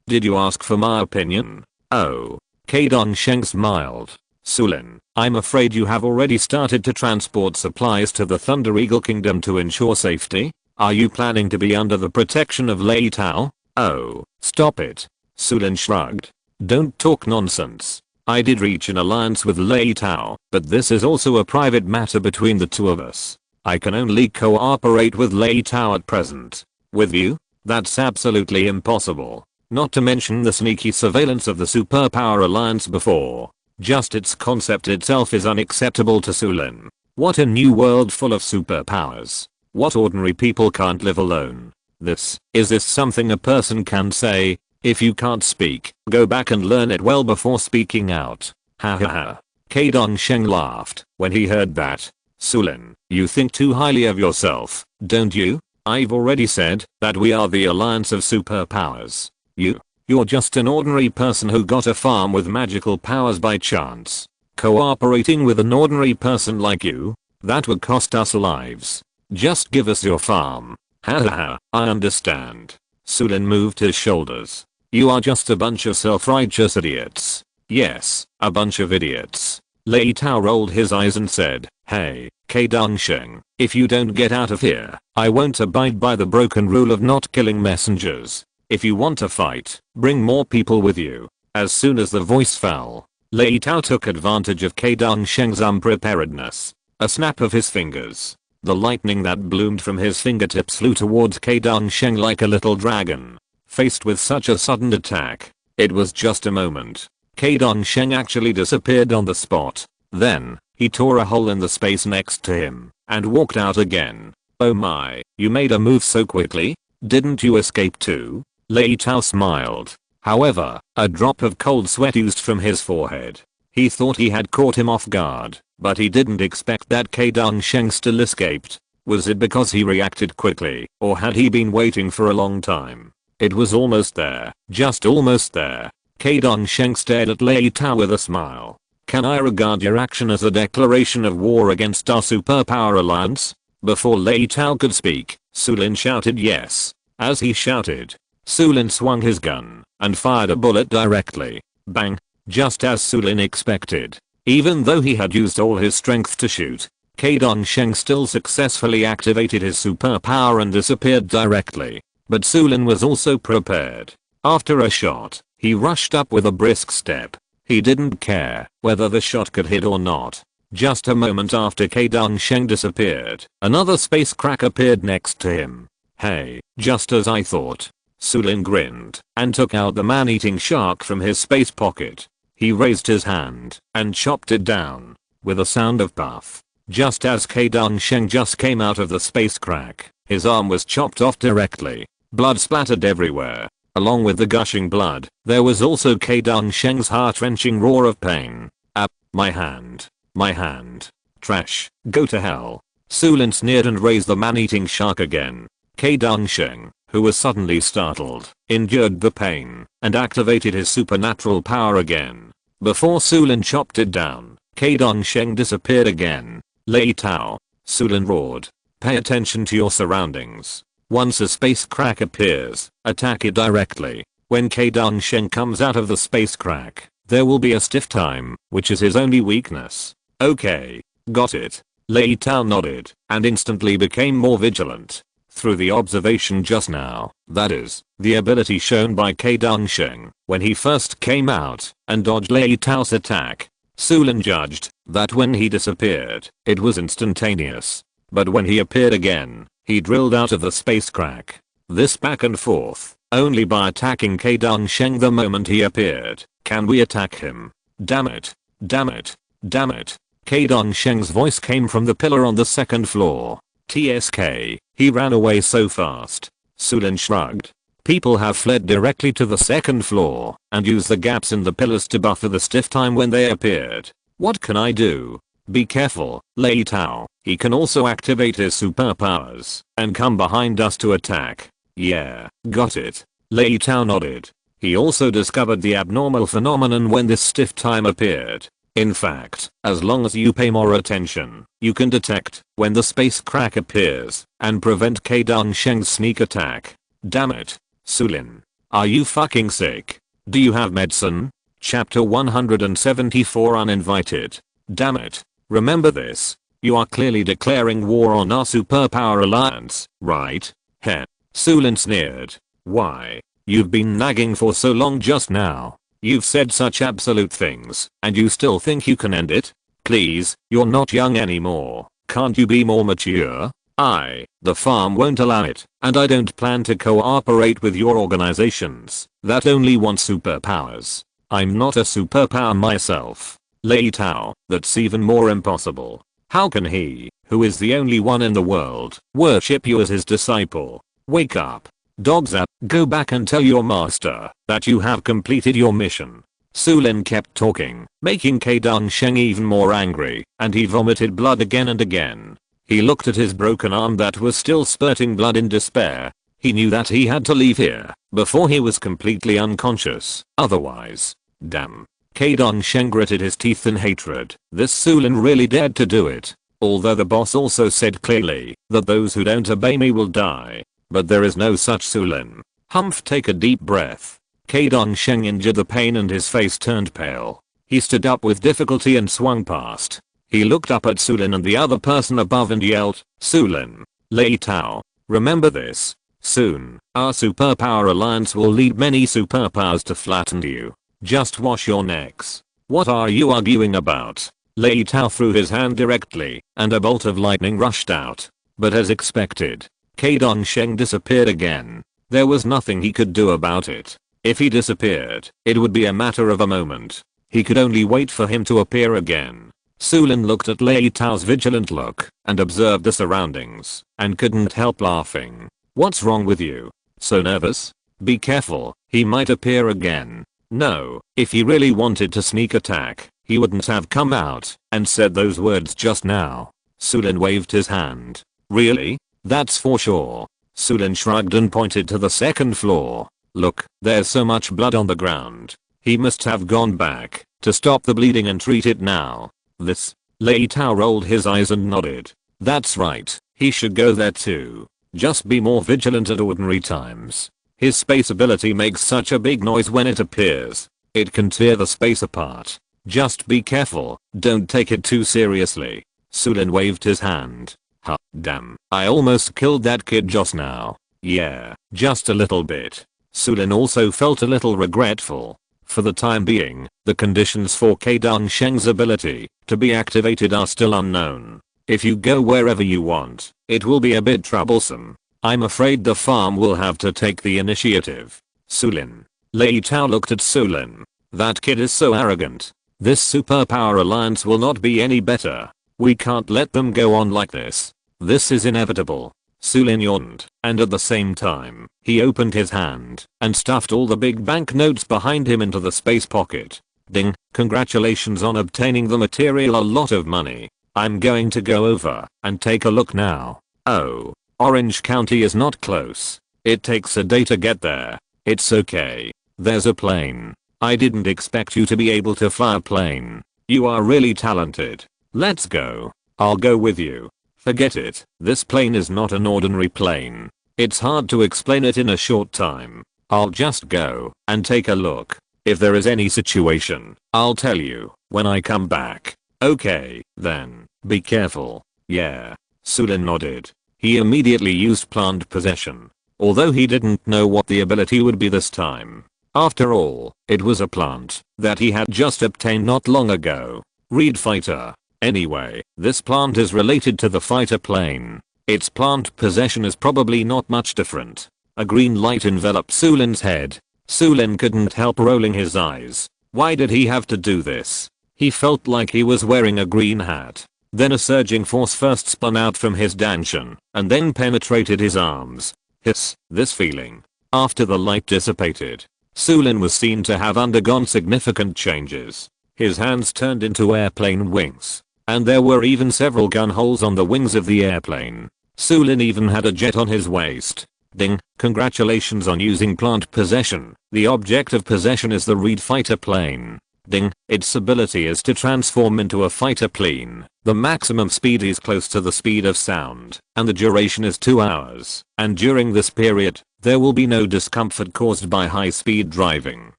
Did you ask for my opinion?" Oh. Kai Dongsheng smiled. Su Lin, I'm afraid you have already started to transport supplies to the Thunder Eagle Kingdom to ensure safety? Are you planning to be under the protection of Lei Tao? Oh, stop it. Su Lin shrugged. Don't talk nonsense. I did reach an alliance with Lei Tao, but this is also a private matter between the two of us. I can only cooperate with Lei Tao at present. With you? That's absolutely impossible. Not to mention the sneaky surveillance of the Superpower Alliance before. Just its concept itself is unacceptable to Su Lin. What a new world full of superpowers. What ordinary people can't live alone. Is this something a person can say? If you can't speak, go back and learn it well before speaking out. Ha ha ha. Kai Dongsheng laughed when he heard that. Su Lin, you think too highly of yourself, don't you? I've already said that we are the alliance of superpowers. You're just an ordinary person who got a farm with magical powers by chance. Cooperating with an ordinary person like you? That would cost us lives. Just give us your farm. Ha ha ha, I understand. Su Lin moved his shoulders. You are just a bunch of self-righteous idiots. Yes, a bunch of idiots. Lei Tao rolled his eyes and said, Hey, Kai Dongsheng, if you don't get out of here, I won't abide by the broken rule of not killing messengers. If you want to fight, bring more people with you. As soon as the voice fell, Lei Tao took advantage of Kai Dongsheng's unpreparedness. A snap of his fingers. The lightning that bloomed from his fingertips flew towards Kai Dongsheng like a little dragon. Faced with such a sudden attack, it was just a moment. Kai Dongsheng actually disappeared on the spot. Then, he tore a hole in the space next to him and walked out again. Oh my, you made a move so quickly? Didn't you escape too? Lei Tao smiled. However, a drop of cold sweat oozed from his forehead. He thought he had caught him off guard, but he didn't expect that Kai Dongsheng still escaped. Was it because he reacted quickly, or had he been waiting for a long time? It was almost there, just almost there. Kai Dongsheng stared at Lei Tao with a smile. Can I regard your action as a declaration of war against our superpower alliance? Before Lei Tao could speak, Su Lin shouted yes. As he shouted, Su Lin swung his gun and fired a bullet directly. Bang! Just as Su Lin expected. Even though he had used all his strength to shoot, Kai Dongsheng still successfully activated his superpower and disappeared directly. But Su Lin was also prepared. After a shot, he rushed up with a brisk step. He didn't care whether the shot could hit or not. Just a moment after Kai Dongsheng disappeared, another space crack appeared next to him. Hey, just as I thought. Su Lin grinned and took out the man-eating shark from his space pocket. He raised his hand and chopped it down with a sound of puff. Just as Kai Dongsheng just came out of the space crack, his arm was chopped off directly. Blood splattered everywhere. Along with the gushing blood, there was also Kai Dongsheng's heart-wrenching roar of pain. Ah, my hand. My hand. Trash. Go to hell. Su Lin sneered and raised the man-eating shark again. Kai Dongsheng, who was suddenly startled, endured the pain and activated his supernatural power again. Before Su Lin chopped it down, Kai Dongsheng disappeared again. Lei Tao. Su Lin roared. Pay attention to your surroundings. Once a space crack appears, attack it directly. When Kai Dongsheng comes out of the space crack, there will be a stiff time, which is his only weakness. Okay, got it. Lei Tao nodded and instantly became more vigilant. Through the observation just now, that is, the ability shown by Kai Dongsheng when he first came out and dodged Lei Tao's attack, Su Lin judged that when he disappeared, it was instantaneous. But when he appeared again, he drilled out of the space crack. This back and forth, only by attacking Kai Dongsheng the moment he appeared. Can we attack him? Damn it. Damn it. Damn it. Kai Dongsheng's voice came from the pillar on the second floor. TSK, he ran away so fast. Su Lin shrugged. People have fled directly to the second floor and used the gaps in the pillars to buffer the stiff time when they appeared. What can I do? Be careful, Lei Tao. He can also activate his superpowers and come behind us to attack. Yeah, got it. Lei Tao nodded. He also discovered the abnormal phenomenon when this stiff time appeared. In fact, as long as you pay more attention, you can detect when the space crack appears and prevent Kai Dongsheng's sneak attack. Damn it. Su Lin. Are you fucking sick? Do you have medicine? Chapter 174 Uninvited. Damn it. Remember this. You are clearly declaring war on our superpower alliance, right? Heh. Su Lin sneered. Why? You've been nagging for so long just now. You've said such absolute things, and you still think you can end it? Please, you're not young anymore. Can't you be more mature? The farm won't allow it, and I don't plan to cooperate with your organizations that only want superpowers. I'm not a superpower myself. Lei Tao, that's even more impossible. How can he, who is the only one in the world, worship you as his disciple? Wake up. Dogs up, go back and tell your master that you have completed your mission. Su Lin kept talking, making Kai Dongsheng even more angry, and he vomited blood again and again. He looked at his broken arm that was still spurting blood in despair. He knew that he had to leave here before he was completely unconscious, otherwise. Damn. Kai Dongsheng gritted his teeth in hatred. This Su Lin really dared to do it. Although the boss also said clearly that those who don't obey me will die. But there is no such Su Lin. Humph, take a deep breath. Kai Dongsheng endured the pain and his face turned pale. He stood up with difficulty and swung past. He looked up at Su Lin and the other person above and yelled, Su Lin. Lei Tao. Remember this. Soon, our superpower alliance will lead many superpowers to flatten you. Just wash your necks. What are you arguing about? Lei Tao threw his hand directly, and a bolt of lightning rushed out. But as expected, Kai Dongsheng disappeared again. There was nothing he could do about it. If he disappeared, it would be a matter of a moment. He could only wait for him to appear again. Su Lin looked at Lei Tao's vigilant look and observed the surroundings and couldn't help laughing. What's wrong with you? So nervous? Be careful, he might appear again. No, if he really wanted to sneak attack, he wouldn't have come out and said those words just now. Su Lin waved his hand. Really? That's for sure. Su Lin shrugged and pointed to the second floor. Look, there's so much blood on the ground. He must have gone back to stop the bleeding and treat it now. This. Lei Tao rolled his eyes and nodded. That's right, he should go there too. Just be more vigilant at ordinary times. His space ability makes such a big noise when it appears. It can tear the space apart. Just be careful, don't take it too seriously. Su Lin waved his hand. Ha, damn, I almost killed that kid just now. Yeah, just a little bit. Su Lin also felt a little regretful. For the time being, the conditions for Keidang Sheng's ability to be activated are still unknown. If you go wherever you want, it will be a bit troublesome. I'm afraid the farm will have to take the initiative. Su Lin. Lei Tao looked at Su Lin. That kid is so arrogant. This superpower alliance will not be any better. We can't let them go on like this. This is inevitable. Su Lin yawned, and at the same time, he opened his hand and stuffed all the big banknotes behind him into the space pocket. Ding, congratulations on obtaining the material, a lot of money. I'm going to go over and take a look now. Oh, Orange County is not close. It takes a day to get there. It's okay. There's a plane. I didn't expect you to be able to fly a plane. You are really talented. Let's go. I'll go with you. Forget it, this plane is not an ordinary plane. It's hard to explain it in a short time. I'll just go and take a look. If there is any situation, I'll tell you when I come back. Okay, then, be careful. Yeah. Su Lin nodded. He immediately used plant possession. Although he didn't know what the ability would be this time. After all, it was a plant that he had just obtained not long ago. Read fighter. Anyway, this plant is related to the fighter plane. Its plant possession is probably not much different. A green light enveloped Su Lin's head. Su Lin couldn't help rolling his eyes. Why did he have to do this? He felt like he was wearing a green hat. Then a surging force first spun out from his danshan and then penetrated his arms. Hiss, this feeling. After the light dissipated, Su Lin was seen to have undergone significant changes. His hands turned into airplane wings. And there were even several gun holes on the wings of the airplane. Su Lin even had a jet on his waist. Ding, congratulations on using plant possession. The object of possession is the Reed fighter plane. Ding, its ability is to transform into a fighter plane. The maximum speed is close to the speed of sound, and the duration is 2 hours. And during this period, there will be no discomfort caused by high speed driving.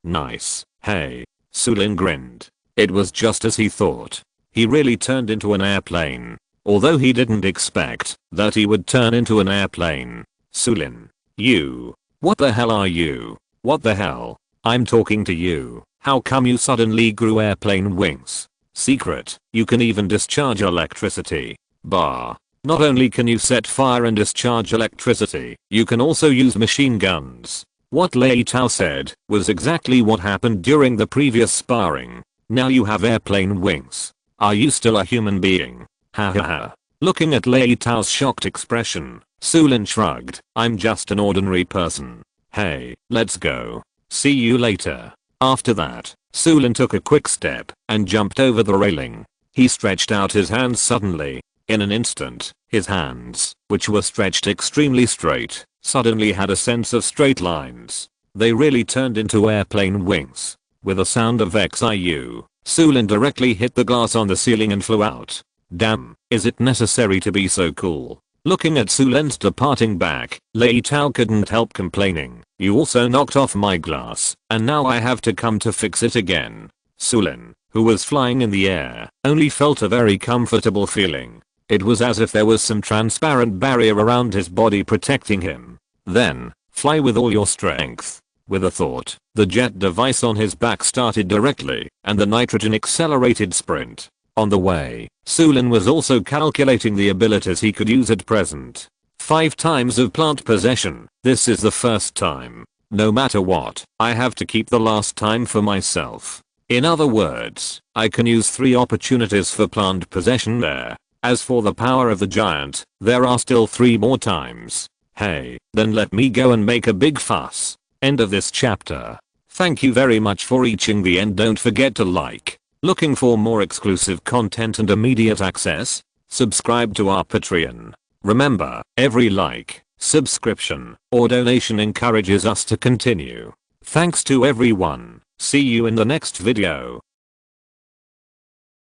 Nice. Hey. Su Lin grinned. It was just as he thought. He really turned into an airplane. Although he didn't expect that he would turn into an airplane. Su Lin. You. What the hell are you? What the hell? I'm talking to you. How come you suddenly grew airplane wings? Secret, you can even discharge electricity. Bah. Not only can you set fire and discharge electricity, you can also use machine guns. What Lei Tao said was exactly what happened during the previous sparring. Now you have airplane wings. Are you still a human being? Ha ha ha. Looking at Lei Tao's shocked expression, Su Lin shrugged. I'm just an ordinary person. Hey, let's go. See you later. After that, Su Lin took a quick step and jumped over the railing. He stretched out his hands suddenly. In an instant, his hands, which were stretched extremely straight, suddenly had a sense of straight lines. They really turned into airplane wings. With a sound of XIU, Su Lin directly hit the glass on the ceiling and flew out. Damn, is it necessary to be so cool? Looking at Su Lin's departing back, Lei Tao couldn't help complaining. You also knocked off my glass, and now I have to come to fix it again. Su Lin, who was flying in the air, only felt a very comfortable feeling. It was as if there was some transparent barrier around his body protecting him. Then, fly with all your strength. With a thought, the jet device on his back started directly, and the nitrogen accelerated sprint. On the way, Su Lin was also calculating the abilities he could use at present. 5 times of plant possession, this is the first time. No matter what, I have to keep the last time for myself. In other words, I can use 3 opportunities for plant possession there. As for the power of the giant, there are still 3 more times. Hey, then let me go and make a big fuss. End of this chapter. Thank you very much for reaching the end. Don't forget to like. Looking for more exclusive content and immediate access? Subscribe to our Patreon. Remember, every like, subscription, or donation encourages us to continue. Thanks to everyone. See you in the next video.